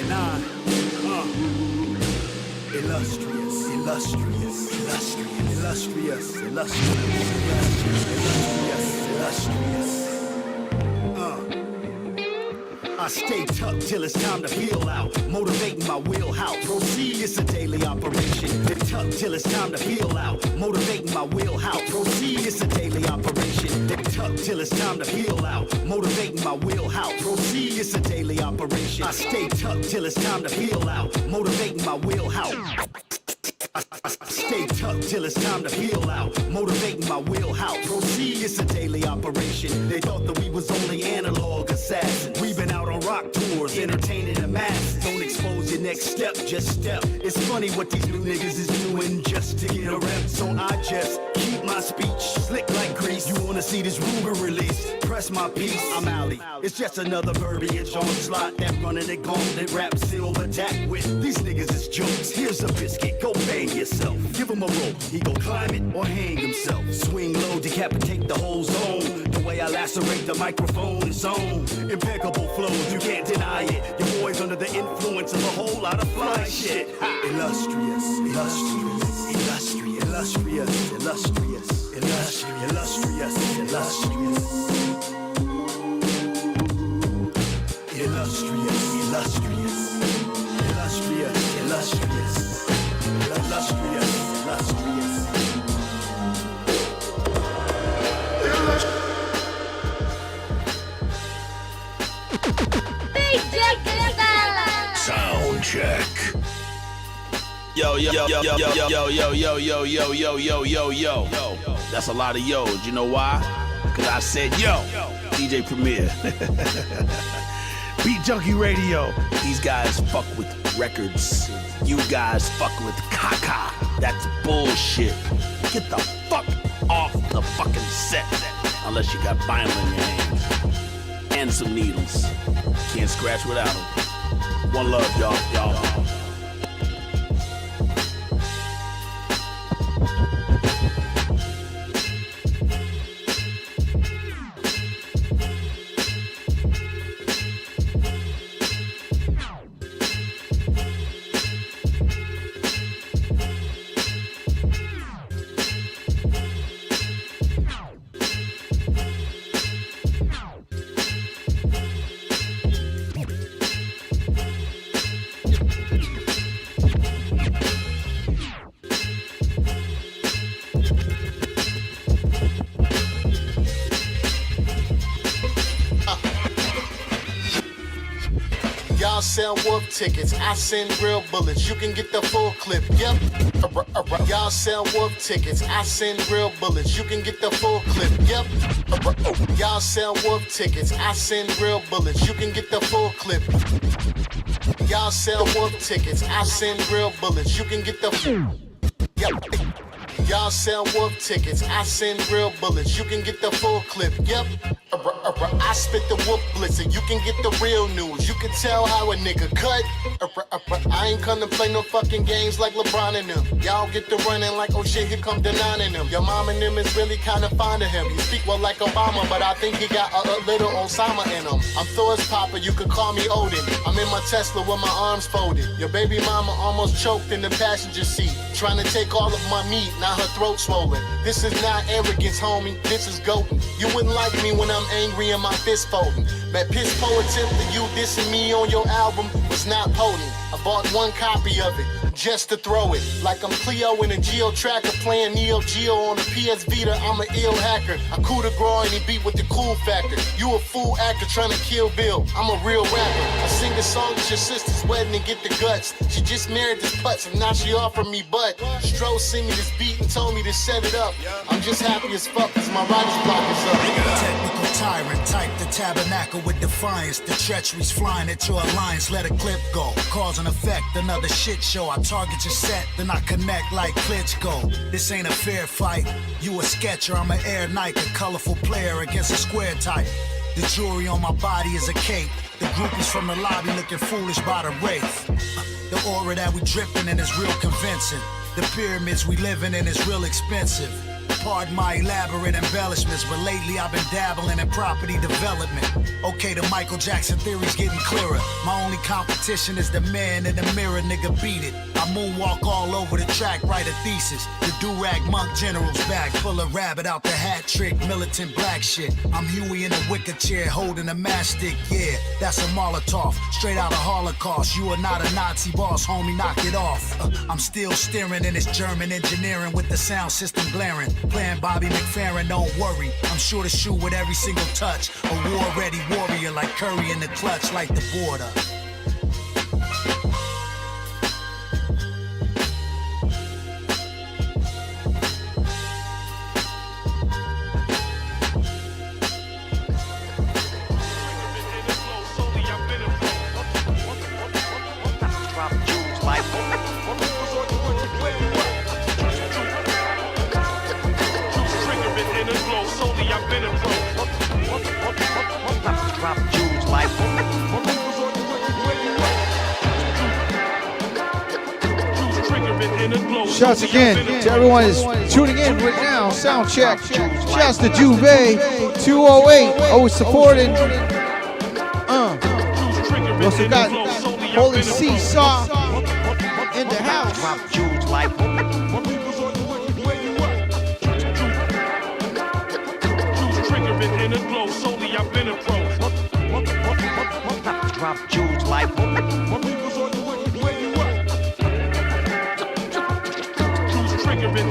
And I, illustrious, illustrious, illustrious, illustrious, illustrious, illustrious. I stay tucked till it's time to peel out, motivating my wheelhouse. Proceed, it's a daily operation. Tucked till it's time to peel out, motivating my wheelhouse. Proceed, it's a daily operation. Tucked till it's time to peel out, motivating my wheelhouse. Proceed, it's a daily operation. I stay tucked till it's time to peel out, motivating my wheelhouse. I stay tucked till it's time to peel out, motivating my wheelhouse. Proceed, it's a daily operation. They thought that we was only analog assassins. We've been out on rock tours, entertaining the masses. Don't expose your next step, just step. It's funny what these new niggas is doing just to get a rep. So I just keep my speech slick like grease. You wanna see this Ruger release? Press my piece, I'm outie. It's just another verbiage on slot that running the gauntlet rap silver attack with. These niggas is jokes. Here's a biscuit, go bang yourself. Give him a rope, he gon' climb it or hang himself. Swing low, decapitate the whole zone. The way I lacerate the microphone is on. Impeccable flows, you can't deny it. Your boy's under the influence of a whole lot of fly shit. Illustrious, illustrious, illustrious, illustrious, illustrious, illustrious, illustrious, illustrious, illustrious, illustrious, illustrious, illustrious, illustrious, illustrious. Sound check. Yo, yo, yo, yo, yo, yo, yo, yo, yo, yo, yo, yo, yo, yo. That's a lot of yo's. You know why? Because I said yo. DJ Premier. Beat Junkie Radio. These guys fuck with records. You guys fuck with caca. That's bullshit. Get the fuck off the fucking set. Unless you got vinyl in your hands. And some needles. Can't scratch without them. One love, y'all. Y'all sell wolf tickets, I send real bullets. You can get the full clip, yep. Y'all sell wolf tickets, I send real bullets. You can get the full clip, yep. Y'all sell wolf tickets, I send real bullets. You can get the full clip. Y'all sell wolf tickets, I send real bullets. You can get the yep. Y'all sell wolf tickets, I send real bullets. You can get the full clip, yep. I spit the whoop blitzer, you can get the real news. You can tell how a nigga cut. I ain't come to play no fucking games like LeBron and them. Y'all get to running like, oh shit, here come Denon and them. Your mom and them is really kinda fond of him. He speak well like Obama, but I think he got a little Osama in him. I'm Thor's papa, you could call me Odin. I'm in my Tesla with my arms folded. Your baby mama almost choked in the passenger seat, trying to take all of my meat, now her throat swollen. This is not arrogance, homie, this is goatin'. You wouldn't like me when I'm angry and my fist folding. That piss poor attempt of you dissing me on your album was not potent. I bought one copy of it just to throw it. Like I'm Cleo in a Geo Tracker playing Neo Geo on a PS Vita. I'm an ill hacker. I coup de grace and he beat with the cool factor. You a fool actor trying to kill Bill. I'm a real rapper. I sing a song at your sister's wedding and get the guts. She just married this putz and now she offered me butt. Stro sing me this beat and told me to set it up. I'm just happy as fuck cause my writer's block is up. Technical tyrant, type the tabernacle with defiance. The treachery's flying at your alliance. Let a clip go. Cause and effect, another shit show. I target your set, then I connect like Klitschko. This ain't a fair fight. You a sketcher, I'm an air Nike, a colorful player against a square type. The jewelry on my body is a cape. The groupies from the lobby looking foolish by the wraith. The aura that we dripping in is real convincing. The pyramids we living in is real expensive. Pardon my elaborate embellishments, but lately I've been dabbling in property development. Okay, the Michael Jackson theory's getting clearer. My only competition is the man in the mirror, nigga, beat it. I moonwalk all over the track, write a thesis. The do-rag monk general's back, full of rabbit out the hat trick, militant black shit. I'm Huey in a wicker chair, holding a matchstick, yeah, that's a Molotov, straight out of Holocaust. You are not a Nazi boss, homie, knock it off. I'm still steering in this German engineering with the sound system blaring. Playing Bobby McFerrin, don't worry, I'm sure to shoot with every single touch. A war-ready warrior like Curry in the clutch, like the border. Shouts again to everyone who's tuning in right now. Sound check. Shouts to Juve 208, always supporting. We also got Holy Seesaw in the house. Drop jewels like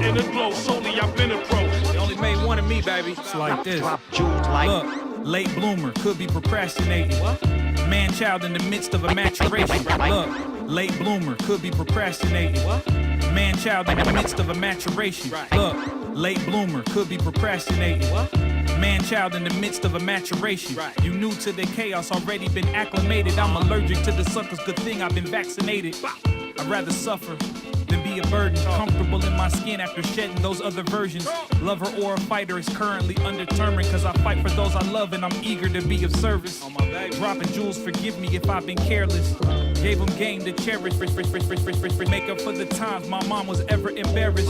in the glow, solely I've been a pro. They only made one of me, baby. It's like this. Look, late bloomer, could be procrastinating. Man child in the midst of a maturation. Look, late bloomer, could be procrastinating. Man child in the midst of a maturation. Look, late bloomer, could be procrastinating. Man child in the midst of a maturation. You new to the chaos, already been acclimated. I'm allergic to the suckers, good thing I've been vaccinated. I'd rather suffer than be a burden. Comfortable in my skin after shedding those other versions. Lover or a fighter is currently undetermined, cause I fight for those I love and I'm eager to be of service. Dropping jewels, forgive me if I've been careless. Gave them game to cherish. Make up for the times my mom was ever embarrassed.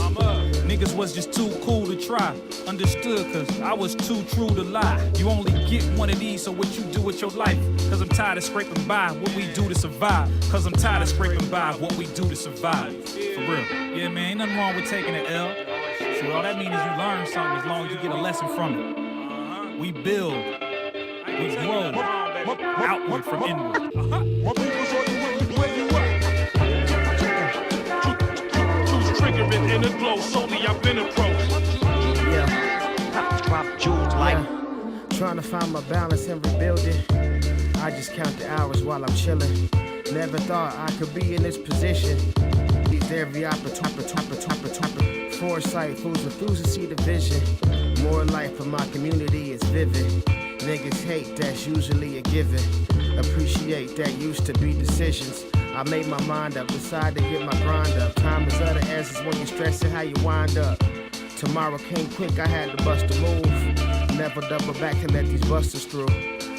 Niggas was just too cool to try. Understood, cause I was too true to lie. You only get one of these, so what you do with your life? Cause I'm tired of scraping by what we do to survive. Cause I'm tired of scraping by what we do to survive. For real. Yeah, man, ain't nothing wrong with taking an L. Sure, all that means is you learn something as long as you get a lesson from it. We build. We grow. Outward from inward. Triggering in the glow, solely I've been a pro. Yeah. Drop jewels like. Trying to find my balance and rebuild it. I just count the hours while I'm chilling. Never thought I could be in this position. Every opportunity, foresight, fools refuse to see the vision. More life for my community is vivid. Niggas hate, that's usually a given. Appreciate, that used to be decisions. I made my mind up, decided to get my grind up. Time is of the essence when you're stressing how you wind up. Tomorrow came quick, I had to bust a move. Never double back to let these busters through.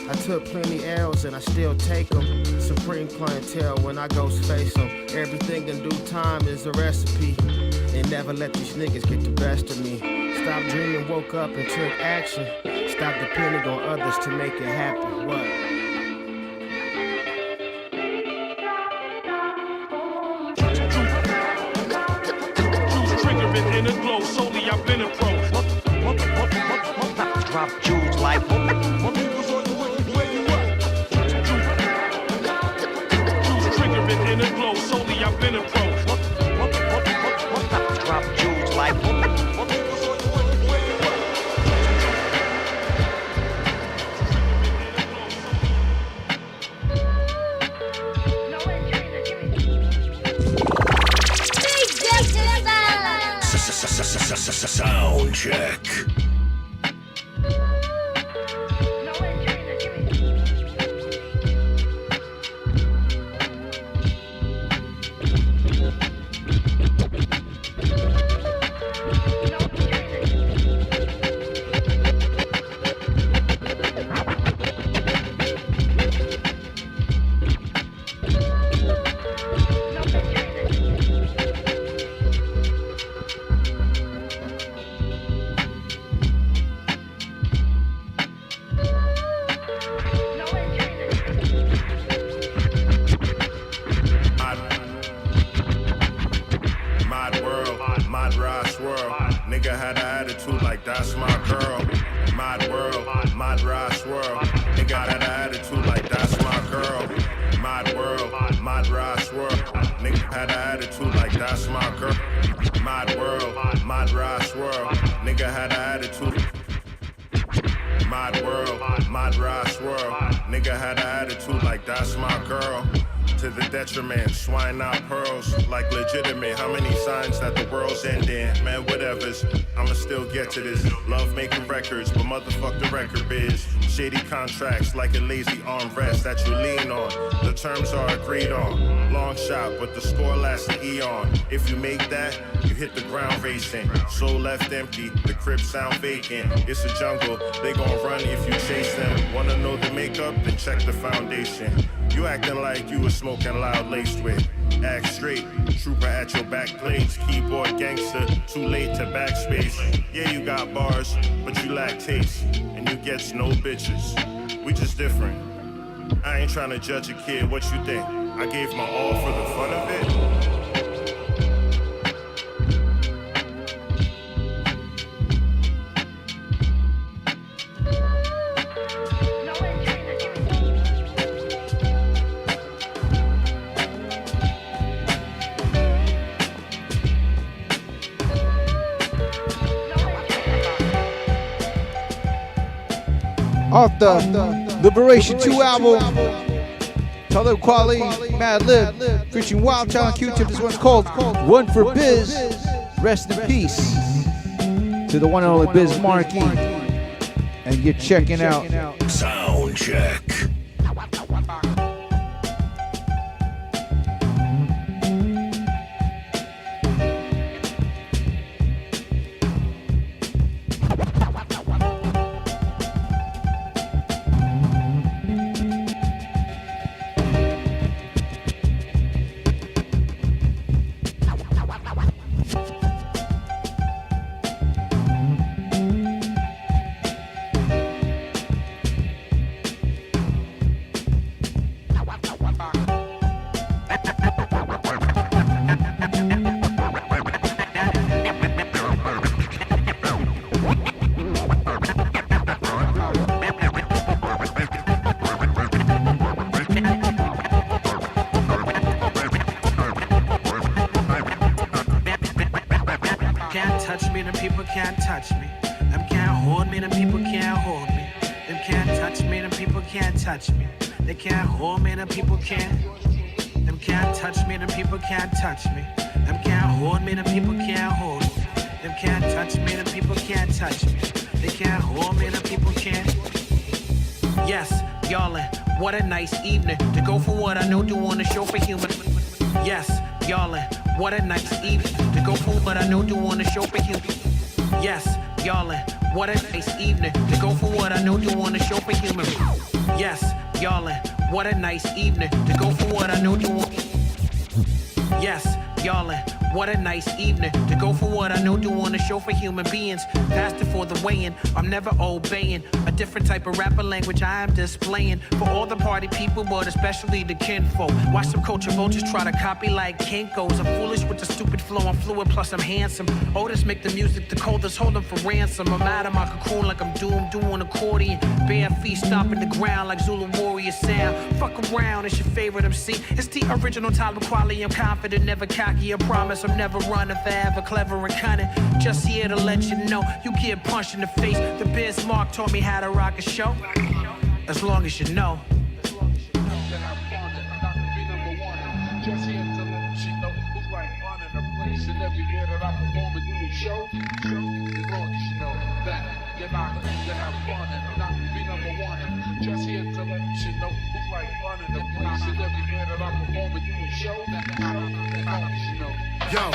I took plenty L's and I still take them. Supreme clientele when I go face them. Everything in due time is a recipe. And never let these niggas get the best of me. Stop dreaming, woke up and took action. Stop depending on others to make it happen. What? Triggering in the glow, solely I've been a pro. Drop jewels like. In the glow, solely I've been a pro. Drop jewels like. Sound check. Mod world, mod ride swirl. Nigga had an attitude. Mod world, mod ride swirl. Nigga had an attitude like that's my girl. To the detriment, swine out pearls, like legitimate. How many signs that the world's ending? Man, whatever's, I'ma still get to this. Love making records, but motherfuck the record biz. Shady contracts like a lazy armrest that you lean on. The terms are agreed on. Long shot, but the score lasts an eon. If you make that, you hit the ground racing. Soul left empty, the crib sound vacant. It's a jungle, they gon' run if you chase them. Wanna know the makeup? Then check the foundation. You acting like you was smoking loud laced with. Act straight, trooper at your back plates. Keyboard gangster, too late to backspace. Yeah, you got bars, but you lack taste. And you gets no bitches. We just different. I ain't trying to judge a kid, what you think? I gave my all for the fun of it. Off the Liberation 2 album, Talib Kweli, Mad Lib, featuring Wild Child and Q-Tip. This one's called One for Biz. Rest in peace to the one and only Biz Markie. And you're checking out Sound check. What a nice evening to go for what I know, doing a show for human. Yes, y'allin', what a nice evening to go for what I know, doing a show for human. Yes, y'allin', what a nice evening to go for what I know, doing a show for human. Yes, y'allin', what a nice evening to go for what I know, doing. Yes, y'allin'. What a nice evening to go for what I know, doing a show for human beings. Faster for the weighing, I'm never obeying. A different type of rapper language I am displaying. For all the party people, but especially the kinfolk. Watch some culture vultures try to copy like Kinkos. I'm foolish with the stupid flow, I'm fluid, plus I'm handsome. Otis make the music, the coldest, hold them for ransom. I'm out of my cocoon like I'm doomed, doing accordion. Bare feet stomping the ground like Zulu warrior sound. Fuck around, it's your favorite MC. It's the original Talib Kweli, I'm confident, never cocky, I promise. I'm never running forever, clever and cunning. Just here to let you know, you get punched in the face. The Biz Mark taught me how to rock a show. As long as you know. Just here to let you know who's like running the place. And every year that I perform and do a show, as long as you know that you're not gonna have fun and not be number one. Just here to let you know who's like running the place. And every year that I perform and do a show, as long as you know. Yo,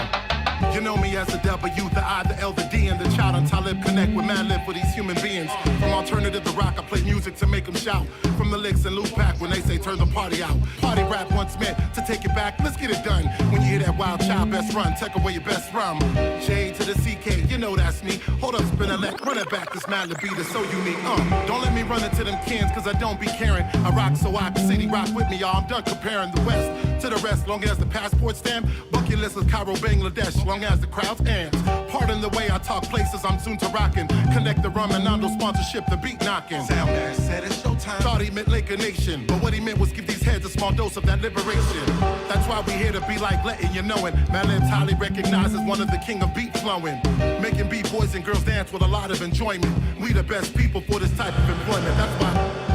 you know me as the W, the I, the L, the D, and the child on Talib Connect with Mad Lib for these human beings. From alternative to rock, I play music to make them shout. From the licks and loop pack when they say turn the party out. Party rap once meant to take it back, let's get it done. When you hear that wild child best run, take away your best rum. J to the CK, you know that's me. Hold up, spin a leg, run it back, this Mad Lib beat is so unique. Don't let me run into them cans, cause I don't be caring. I rock so I can city rock with me, y'all. I'm done comparing the West To the rest, long as the passport stamp. Bucket list is Cairo, Bangladesh, long as the crowd's ants. Pardon the way I talk places, I'm soon to rockin'. Connect the Ramonando sponsorship, the beat knocking. Sound man said it's showtime. Thought he meant Laker Nation, but what he meant was give these heads a small dose of that liberation. That's why we here to be like letting you know it. Madlib's highly recognized as one of the king of beat flowing. Making beat boys and girls dance with a lot of enjoyment. We the best people for this type of employment. That's why.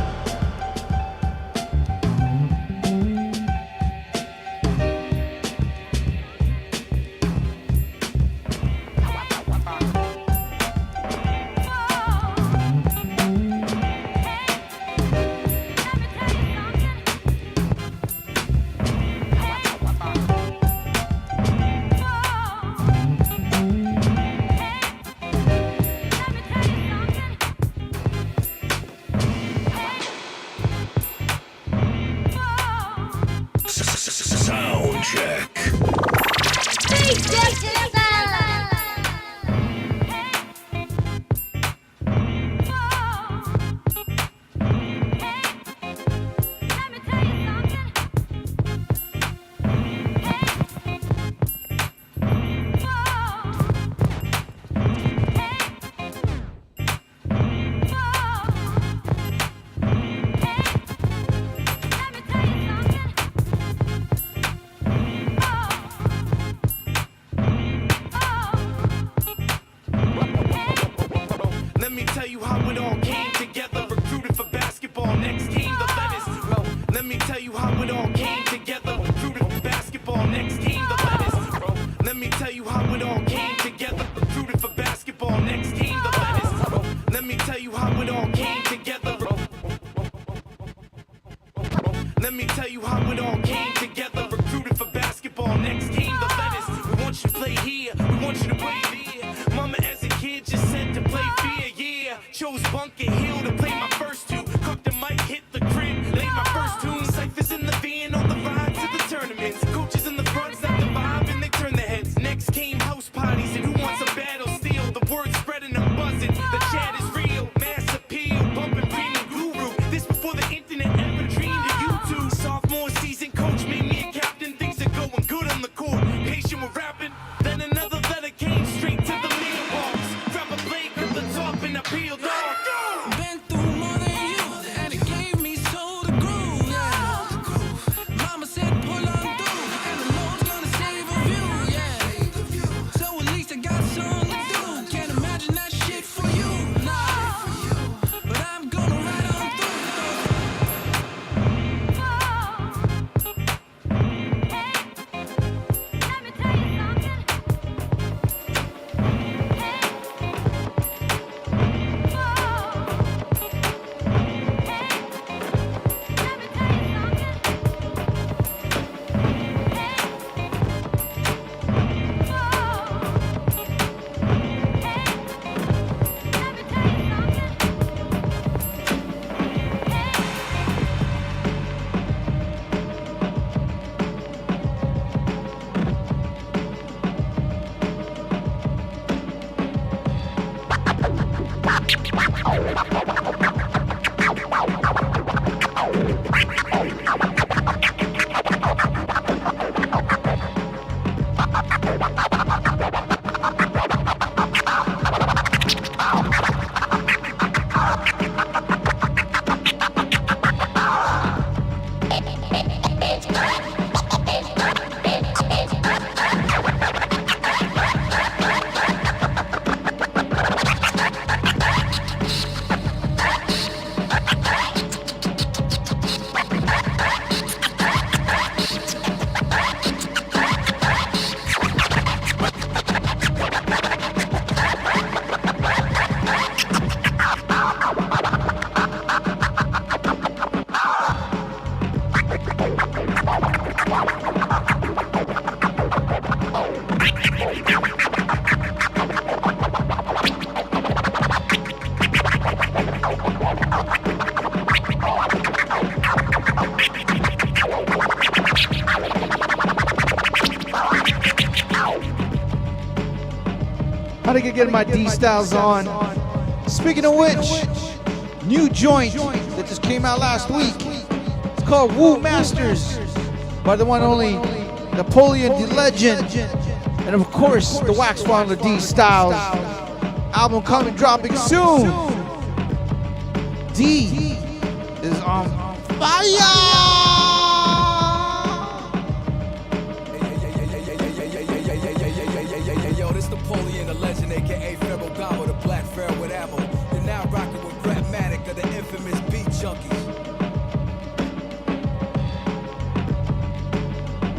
How to get my D styles on. Speaking of which, new joint that just came out last week. It's called Woo Masters by the one only Napoleon the Legend, and of course the Wax Founder D Styles. Album coming, dropping soon. D is on fire. Yo, this Napoleon the Legend, aka Pharaoh Gamo, the Black Pharaoh with ammo. You're now rocking with RHETTMATIC of the infamous Beat Junkies.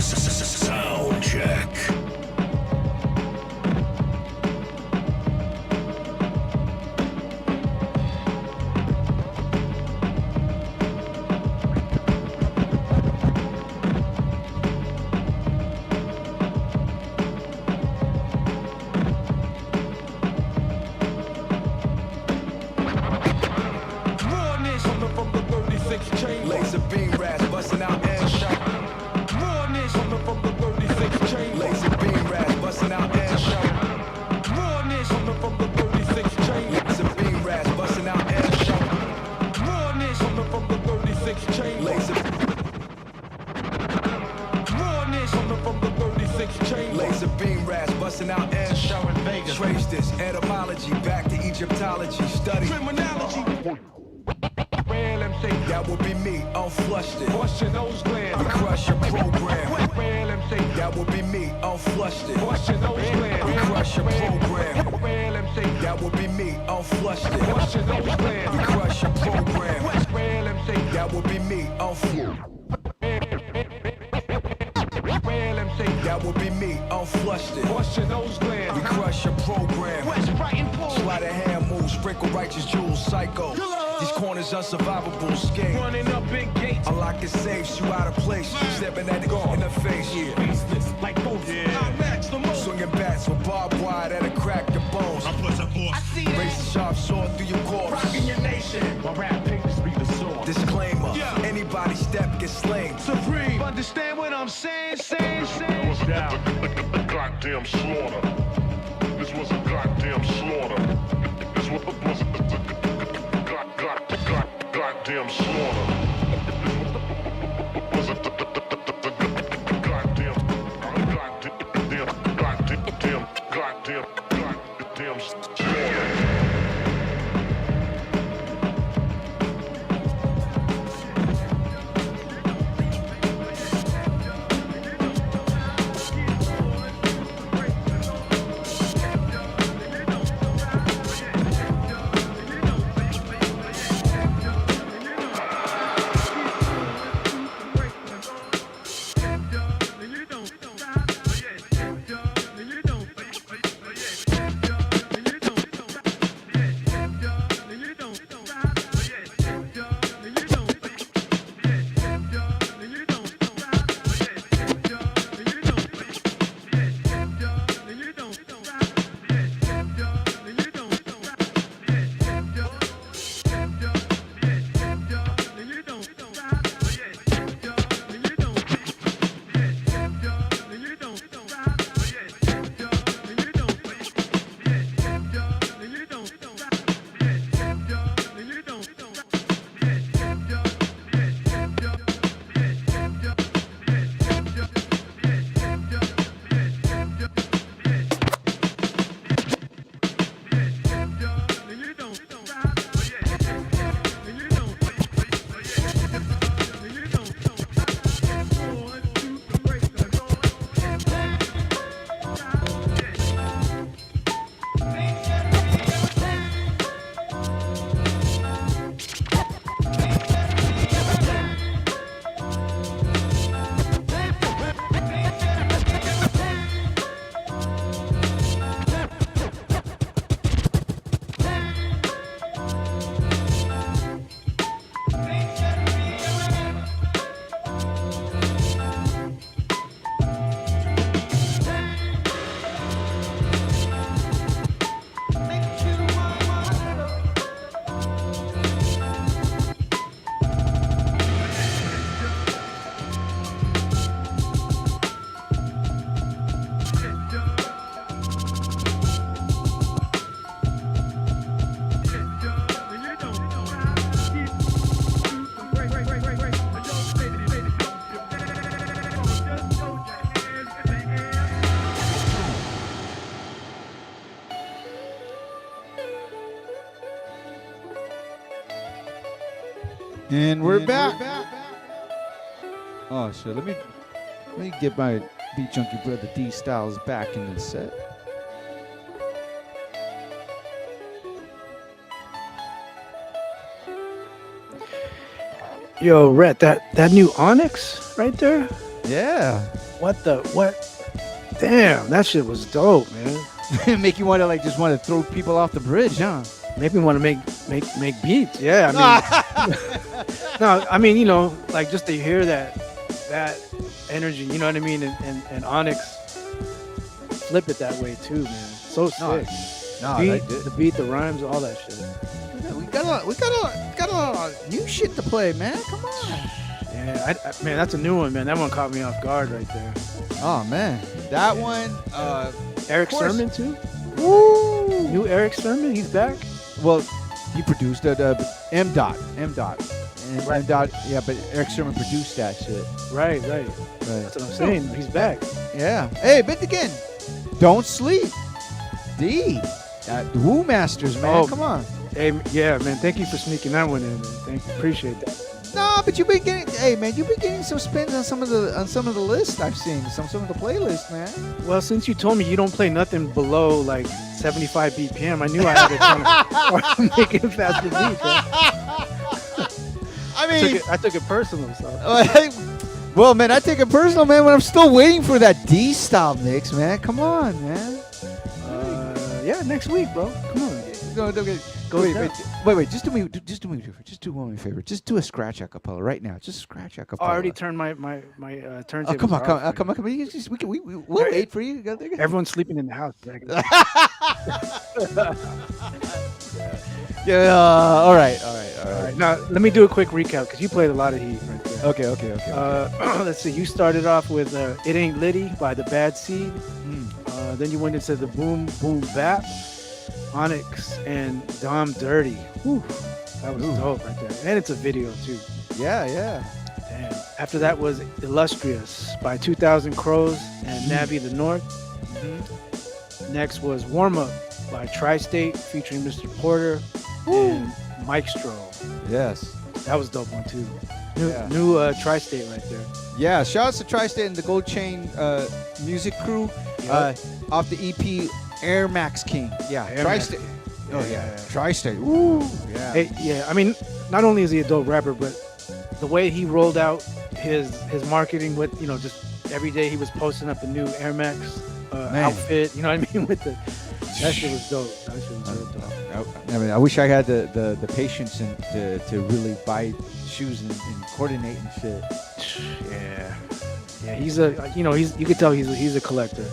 Sound check. Laser beam rats busting out and shot. Rawness coming from the 36 chain. Laser beam rats busting out and shot. Rawness coming from the 36 chain. Laser beam rats busting out and shot. Rawness coming from the 36 chain. Laser. Rawness coming from the 36 chain. Laser beam rats busting out and shot. Vegas. Trace this etymology back to Egyptology. Study criminology. That would be me, unflushed it. Wash your nose gland. We crush your program. That would be me, unflushed it. Wash your nose gland. We crush your program. That would be me, unflushed it. Wash your nose gland. We crush your program. That would be me, unflushed. That would be me, unflushed it. Wash your nose gland. We crush your program. Sleight of hand moves, sprinkle righteous jewels, psycho. These corners unsurvivable, skate. Running up big gates. Unlocking safes, you out of place. Stepping at it in the face. Yeah. Like both. Yeah. Swinging bats with barbed wire that'll crack your bones. I'm plus a force. Razor sharp sword through your corpse. Rocking your nation. My rap papers be the sword. Disclaimer. Yeah. Anybody step gets slain. Supreme. Understand what I'm saying? Saying. A goddamn slaughter. This was a goddamn slaughter. This was a goddamn slaughter. Was it goddamn slaughter. And we're back. Oh shit! Let me get my Beat Junkie brother D Styles back in the set. Yo, Rhett, that new Onyx right there? Yeah. What? Damn, that shit was dope, man. Make you want to just want to throw people off the bridge, huh? Make me want to make beats. Yeah, I mean, no, I mean, like just to hear that energy, you know what I mean, and Onyx flip it that way too, man. So sick. The beat, the rhymes, all that shit. We got a lot of new shit to play, man. Come on. Yeah, man, that's a new one, man. That one caught me off guard right there. Oh man, that one. Eric Sermon too. Woo! New Eric Sermon, he's back. Well, he produced the M Dot. Right. M Dot, yeah, but Eric Sermon produced that shit. Right. That's what I'm saying. He's back. Yeah. Hey, but again, don't sleep. D. The Woo Masters, man. Come on. Hey, yeah, man. Thank you for sneaking that one in. Man. Thank you. Appreciate that. No, but you've been getting some spins on some of the lists I've seen, some of the playlists, man. Well, since you told me you don't play nothing below like 75 BPM, I knew I had to start making faster beats. Right? I mean, I took it personal. So. Well, man, I take it personal, man. When I'm still waiting for that D style mix, man. Come on, man. Yeah, next week, bro. Come on. Wait. Just do me a favor. Just do one favor. Just do a scratch acapella right now. Just scratch acapella. I already turned my turntable. Oh, come on. We'll wait for you. Everyone's sleeping in the house. Yeah. All right. Now let me do a quick recap because you played a lot of heat right there. Okay. Let's see. You started off with "It Ain't Litty" by The Bad Seed. Then you went into the Boom Boom Bap, Onyx, and Dom Dirty. Whew, that was dope right there. And it's a video too. Yeah. Damn. After that was "Illustrious" by 2000 Crows and Nabby the North. Next was "Warm Up" by Tri-State featuring Mr. Porter and Mike Stroh. Yes. That was a dope one too. New Tri-State right there. Yeah, shout out to Tri-State and the Gold Chain music crew off the EP Air Max King. Yeah, Tri-State. Tri-State. Woo. Yeah. Hey, yeah, I mean, not only is he a dope rapper, but the way he rolled out his marketing with, just every day he was posting up a new Air Max outfit, you know what I mean? That shit was dope. That shit was real dope. I mean, I wish I had the patience to really buy shoes and coordinate and shit. Yeah, he's you could tell he's a collector.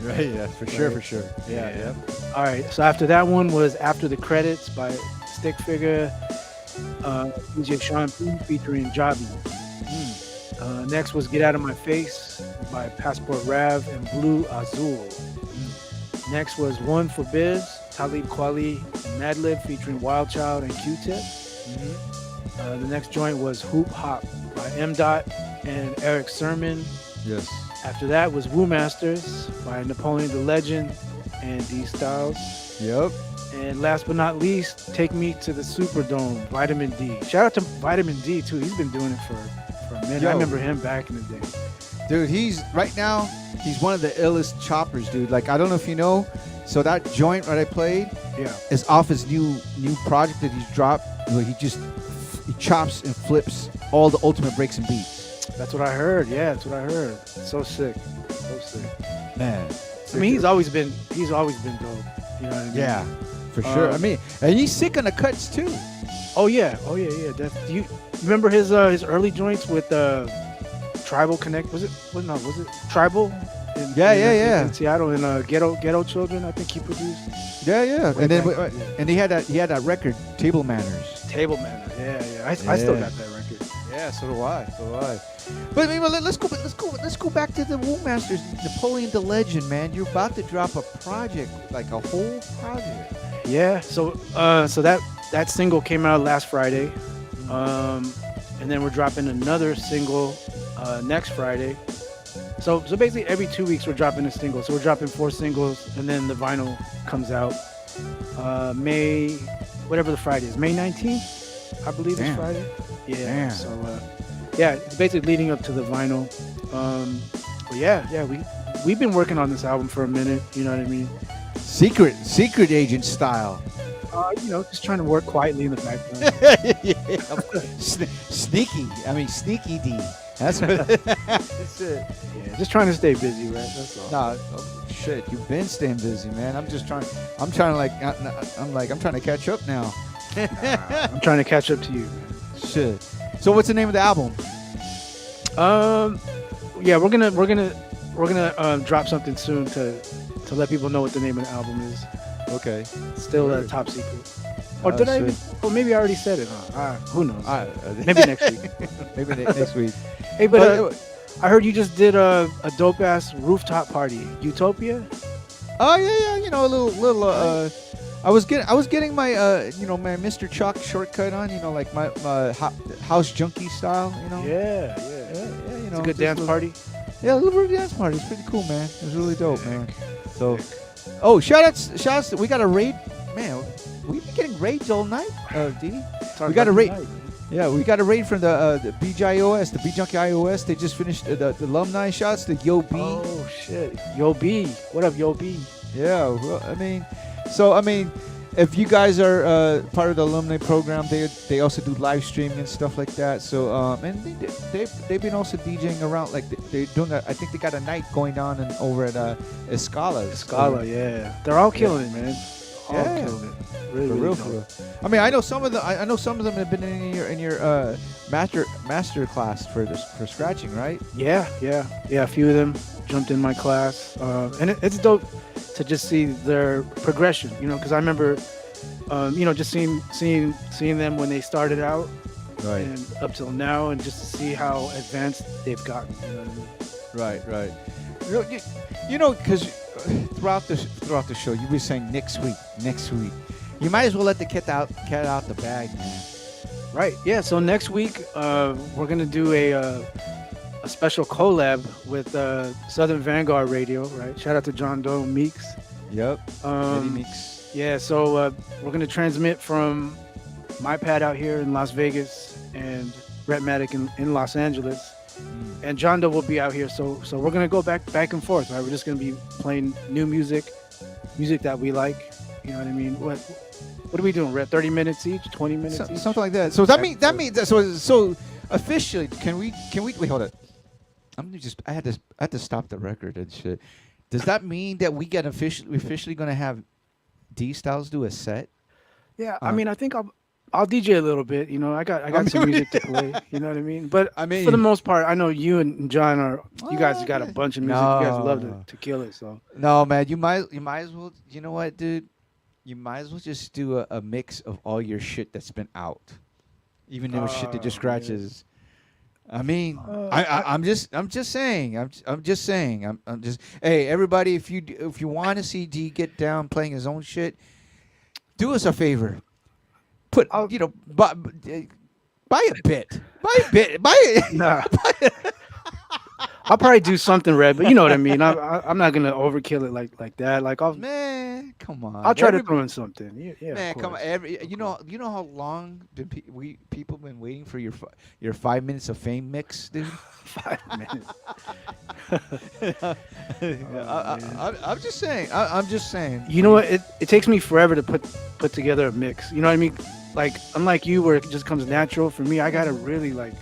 Right, yeah, for sure. Yeah. All right, so after that one was After the Credits by Stick Figure, DJ Sean P featuring Jobby. Next was Get Out of My Face by Passport Rav and Blue Azul. Next was One for Biz, Talib Kweli and Madlib featuring Wild Child and Q-Tip. The next joint was Hoop Hop by M. Dot and Eric Sermon. Yes. After that was Woo Masters by Napoleon the Legend and D Styles. Yep. And last but not least, Take Me to the Superdome, Vitamin D. Shout out to Vitamin D too. He's been doing it for a minute. I remember him back in the day. Dude, he's one of the illest choppers, dude. Like, I don't know if you know. So that joint that I played is off his new project that he's dropped. Where he chops and flips all the ultimate breaks and beats. That's what I heard. Yeah, that's what I heard. So sick. Man. I mean, he's always been dope. You know what I mean? Yeah, for sure. I mean, and he's sick on the cuts too. Oh yeah. Do you remember his early joints with Tribal Connect? Was it Tribal? In Seattle, and Ghetto Children, I think he produced. Yeah. And he had that record, Table Manners. Yeah. I still got that record. Yeah, so do I. But I mean, let's go back to the Woo Masters, Napoleon the Legend, man. You're about to drop a project, like a whole project. Yeah. So that single came out last Friday, and then we're dropping another single next Friday. So basically every 2 weeks we're dropping a single. So we're dropping 4 singles, and then the vinyl comes out May, whatever the Friday is, May 19th, I believe. It's Friday. Yeah. Man. So yeah, it's basically leading up to the vinyl. But yeah, we've been working on this album for a minute. You know what I mean? Secret agent style. Just trying to work quietly in the background. Sneaky. I mean, sneaky D. That's what. That's it. Yeah, just trying to stay busy, right? That's all. Nah, shit. You've been staying busy, man. I'm trying to catch up now. I'm trying to catch up to you, man. Shit. So what's the name of the album? Yeah, we're gonna drop something soon to let people know what the name of the album is. Okay. Still top secret. Or did I? Or maybe I already said it. Who knows? Maybe next week. Maybe next week. Hey, but I heard you just did a dope ass rooftop party, Utopia. Oh yeah. You know, a little. I was getting my my Mr. Chalk shortcut on. You know, like my house junkie style. You know. Yeah. You know, It's a good dance party. Yeah, a little dance party. It's pretty cool, man. It was really dope, man. So, shout outs. We got a raid, man. We've been getting raids all night, Didi. We got a raid. Yeah, we got a raid from the BJIOS, the B Junkie iOS. They just finished the alumni shots. The Yo B. Oh shit, Yo B. What up, Yo B? Yeah, well, I mean, if you guys are part of the alumni program, they also do live streaming and stuff like that. So and they've been also DJing around, like they're doing. I think they got a night going on over at Escala. Yeah, they're all killing it, man. All Yeah. killing it. Really, For really real. dope. I mean, I know some of them. I know some of them have been in your master class for scratching, right? Yeah. A few of them jumped in my class, and it's dope to just see their progression. You know, because I remember, just seeing them when they started out, Right. and up till now, and just to see how advanced they've gotten. You know what I mean? Right. You know, because throughout the show, you were saying next week. You might as well let the cat out the bag, man. Right. Yeah. So next week, we're gonna do a special collab with Southern Vanguard Radio. Right. Shout out to John Doe Meeks. Yep. Eddie Meeks. Yeah. So we're gonna transmit from my pad out here in Las Vegas and RHETMATIC in Los Angeles. And John Doe will be out here. So we're gonna go back and forth. Right. We're just gonna be playing new music that we like. You know what I mean? What are we doing, Rhett? 30 minutes each? 20 minutes each? Something like that. So that means so officially, can we wait, hold it. I had to stop the record and shit. Does that mean that we get officially going to have D Styles do a set? Yeah, I mean, I think I'll DJ a little bit. You know, I got some music to play. You know what I mean? But I mean, for the most part, I know you and John you guys got a bunch of music. You guys love to kill it. So no, man, you might as well. You know what, dude? You might as well just do a mix of all your shit that's been out, even though shit that just scratches. I mean, I'm just saying. Hey, everybody, if you want to see D get down playing his own shit, do us a favor. Buy a bit. Nah. I'll probably do something, Red, but you know what I mean. I'm not gonna overkill it like that. Like man, come on. I'll try to throw in something. Yeah, man, come on. You know how long people been waiting for your 5 minutes of fame mix, dude. 5 minutes. I'm just saying. You know what? It takes me forever to put together a mix. You know what I mean? Like unlike you, where it just comes natural. For me, I gotta really like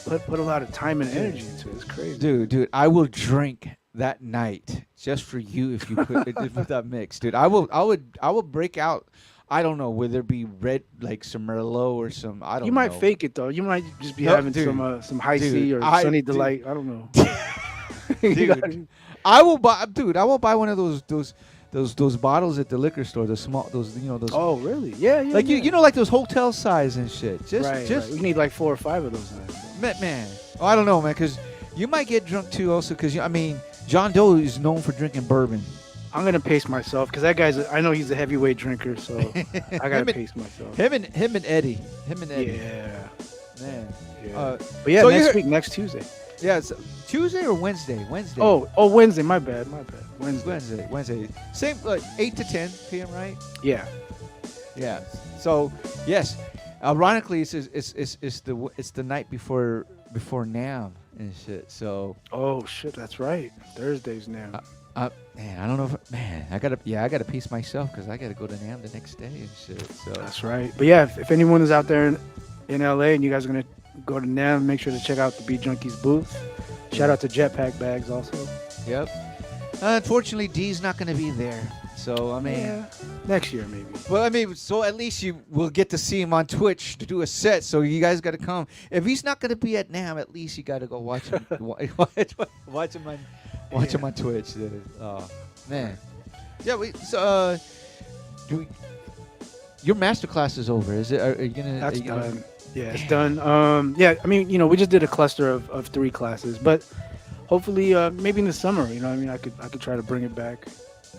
put a lot of time and energy into it. It's crazy. Dude, I will drink that night just for you if you put that mix, dude. I will break out. I don't know whether it be red like some Merlot or some. I don't. You might fake it though. You might just be having some high C or Sunny Delight. I don't know. Dude, I will buy one of those bottles at the liquor store. Those. Oh really? Yeah. Like yeah. you know, like those hotel size and shit. Just we need like 4 or 5 of those. Man. Oh, I don't know, man, because you might get drunk too. Also, because I mean, John Doe is known for drinking bourbon. I'm gonna pace myself because that guy's. I know he's a heavyweight drinker, so I gotta pace myself. Him and Eddie. Yeah. Man. Yeah. But yeah, so next Tuesday. Yeah, it's Tuesday or Wednesday. Wednesday. Oh, Wednesday. My bad. Wednesday. Same, like 8 to 10 p.m. Right? Yeah. Yeah. So yes, Ironically, it's the night before NAM and shit. So. Oh shit, that's right. Thursdays now. Man, I don't know if I gotta piece myself because I gotta go to NAM the next day and shit. So that's right. But yeah, if anyone is out there in LA and you guys are gonna go to NAM, make sure to check out the Beat Junkies booth. Shout out to Jetpack Bags also. Yep. Unfortunately, D's not gonna be there. So I mean, next year maybe. Well, I mean, so at least you will get to see him on Twitch to do a set. So you guys got to come. If he's not gonna be at NAM, at least you got to go watch him. watch him on Twitch. Oh man. Yeah. Your master class is over. Is it? Are you gonna? That's done. Yeah, it's done. Yeah, I mean, we just did a cluster of 3 classes, but hopefully, maybe in the summer, I mean, I could try to bring it back.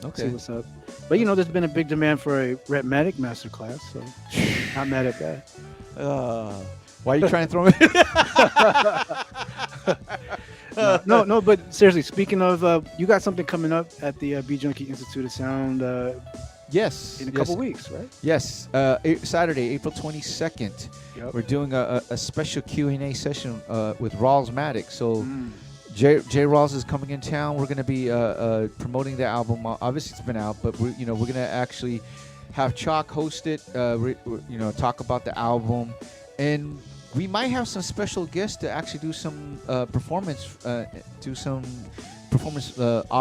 Okay. See what's up. But there's been a big demand for a RHETMATIC master class, so not mad at that. Why are you trying to throw me? No, but seriously, speaking of, you got something coming up at the Beat Junkie Institute of Sound. Yes. In a couple weeks, right? Yes. Saturday, April 22nd. Yep. We're doing a special Q&A session with RHETMATIC. So J. Rawls is coming in town. We're going to be promoting the album. Obviously, it's been out, but we're going to actually have Chalk host it. Talk about the album, and we might have some special guests to actually do some performance. Off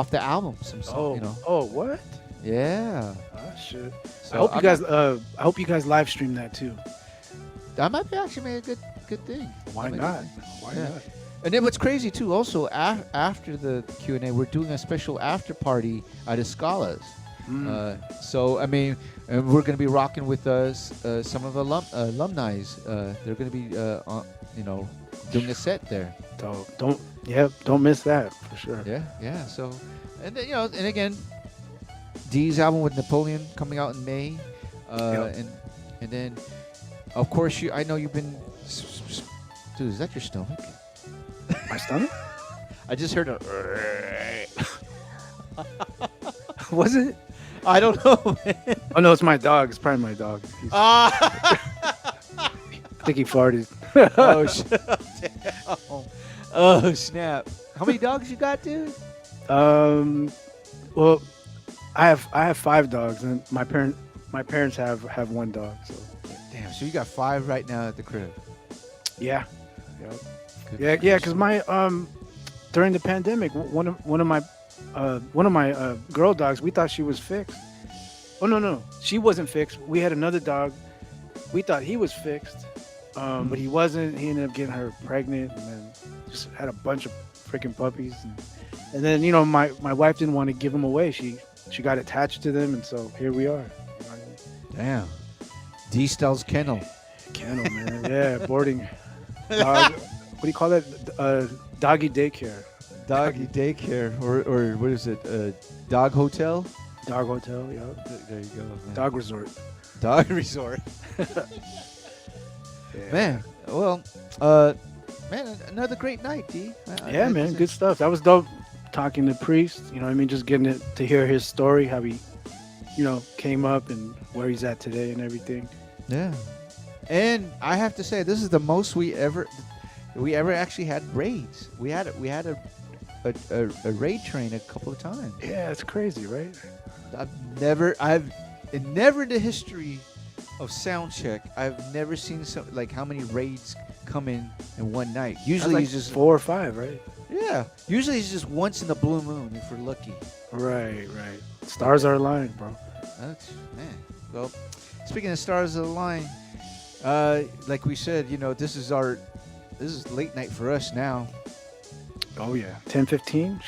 the album. Oh, what? Yeah. Oh shit. So I hope you guys live stream that too. That might be actually a good thing. Why not? Why not? And then what's crazy too, also after the Q&A, we're doing a special after party at Escala's. So I mean, and we're gonna be rocking with some of the alumni. They're gonna be doing a set there. Don't miss that for sure. Yeah. So, and then and again, D's album with Napoleon coming out in May, and then of course I know you've been. Dude, is that your stomach? My stomach? I just heard a. Was it? I don't know, man. Oh no, it's my dog. It's probably my dog. I think he farted. Oh shit! Oh snap! How many dogs you got, dude? Well, I have 5 dogs, and my parents have 1 dog. So. Damn. So you got 5 right now at the crib. Yeah. Yep. Yeah. Because my during the pandemic, one of my girl dogs, we thought she was fixed. Oh no, she wasn't fixed. We had another dog. We thought he was fixed, but he wasn't. He ended up getting her pregnant, and then just had a bunch of freaking puppies. And then my wife didn't want to give them away. She got attached to them, and so here we are. Damn. D-Styles Kennel. Kennel, man. Yeah, boarding. Dog, what do you call that? Doggy daycare. Doggy daycare, or what is it? Dog hotel. Dog hotel. Yeah. There you go. Man. Dog resort. Dog resort. Yeah. Man, well, man, another great night, D. Yeah, man, good stuff. That was dope. Talking to Priest, just getting to hear his story, how he, came up and where he's at today and everything. Yeah. And I have to say, this is the most we ever actually had raids. We had a raid train a couple of times. Yeah, it's crazy, right? Never in the history of SOUNDCHECK, I've never seen how many raids come in one night. Usually it's just 4 or 5, right? Yeah. Usually it's just once in the blue moon if we're lucky. Right. Stars are aligned, bro. Man. Well, speaking of stars of the line, like we said, this is late night for us now. Oh yeah, 10:15.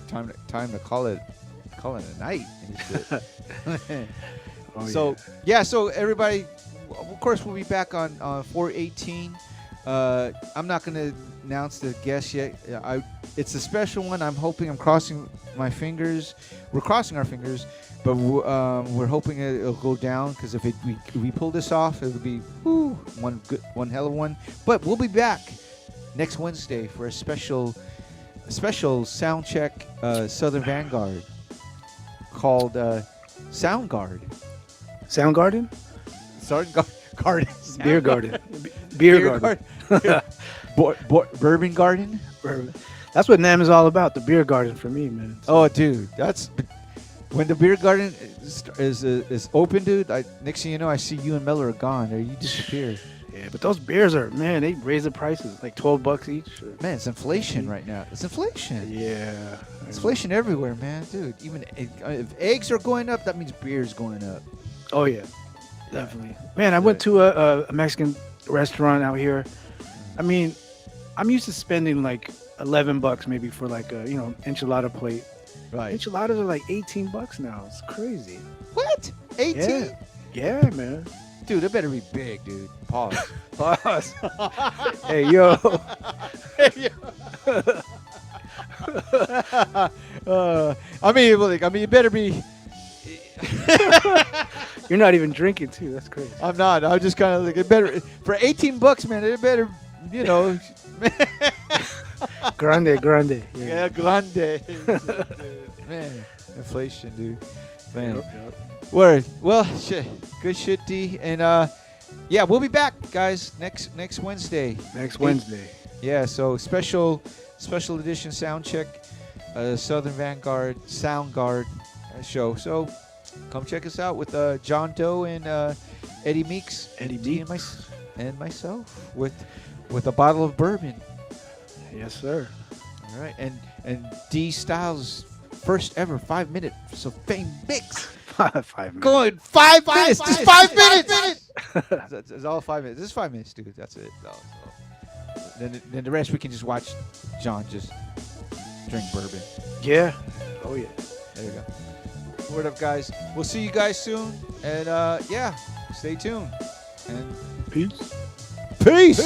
Time to call it a night. Oh, So everybody, of course, we'll be back on 4/18. I'm not going to announce the guest yet. It's a special one. I'm crossing my fingers. We're crossing our fingers, but we're hoping it'll go down because if we pull this off, it'll be one hell of one. But we'll be back next Wednesday for a special SOUNDCHECK Southern Vanguard called Soundguard. Soundgarden? Gardens. Beer garden. Beer garden. Bourbon garden. Bourbon. That's what NAM is all about. The beer garden for me, man. Oh, dude, that's when the beer garden is open, dude. Next thing you know, I see you and Miller are gone, or you disappear. Yeah, but those beers are, man, they raise the prices like $12 each. Man, it's inflation right now. It's inflation. Yeah. It's inflation everywhere, man, dude. Even if eggs are going up, that means beer's going up. Oh yeah, definitely. Man, I went to a Mexican restaurant out here. I mean, I'm used to spending like $11 maybe for like a enchilada plate. Right. Enchiladas are like $18 now. It's crazy. What? 18? Yeah, man. Dude, it better be big, dude. Pause. Pause. Hey, yo. Hey, yo. I mean, it better be. You're not even drinking too. That's crazy. I'm not. I'm just kind of like, it better for $18, man. It better, grande. Yeah, grande. Man, inflation, dude. Man. Yep. Word. Well, shit. Good shit, D. And yeah, we'll be back, guys, next Wednesday. Next Wednesday. Yeah. So special edition Soundcheck, Southern Vanguard Sound Guard show. So come check us out with John Doe and Eddie Meeks, and myself with a bottle of bourbon. Yes, sir. All right, and D Styles' first ever 5-minute fame mix. 5 minutes. Going 5 minutes. Just 5 minutes. It's all 5 minutes. This is 5 minutes, dude. That's it. Then the rest we can just watch John just drink bourbon. Yeah. Oh yeah. There you go. Word up, guys. We'll see you guys soon. And yeah, stay tuned. And peace. Peace.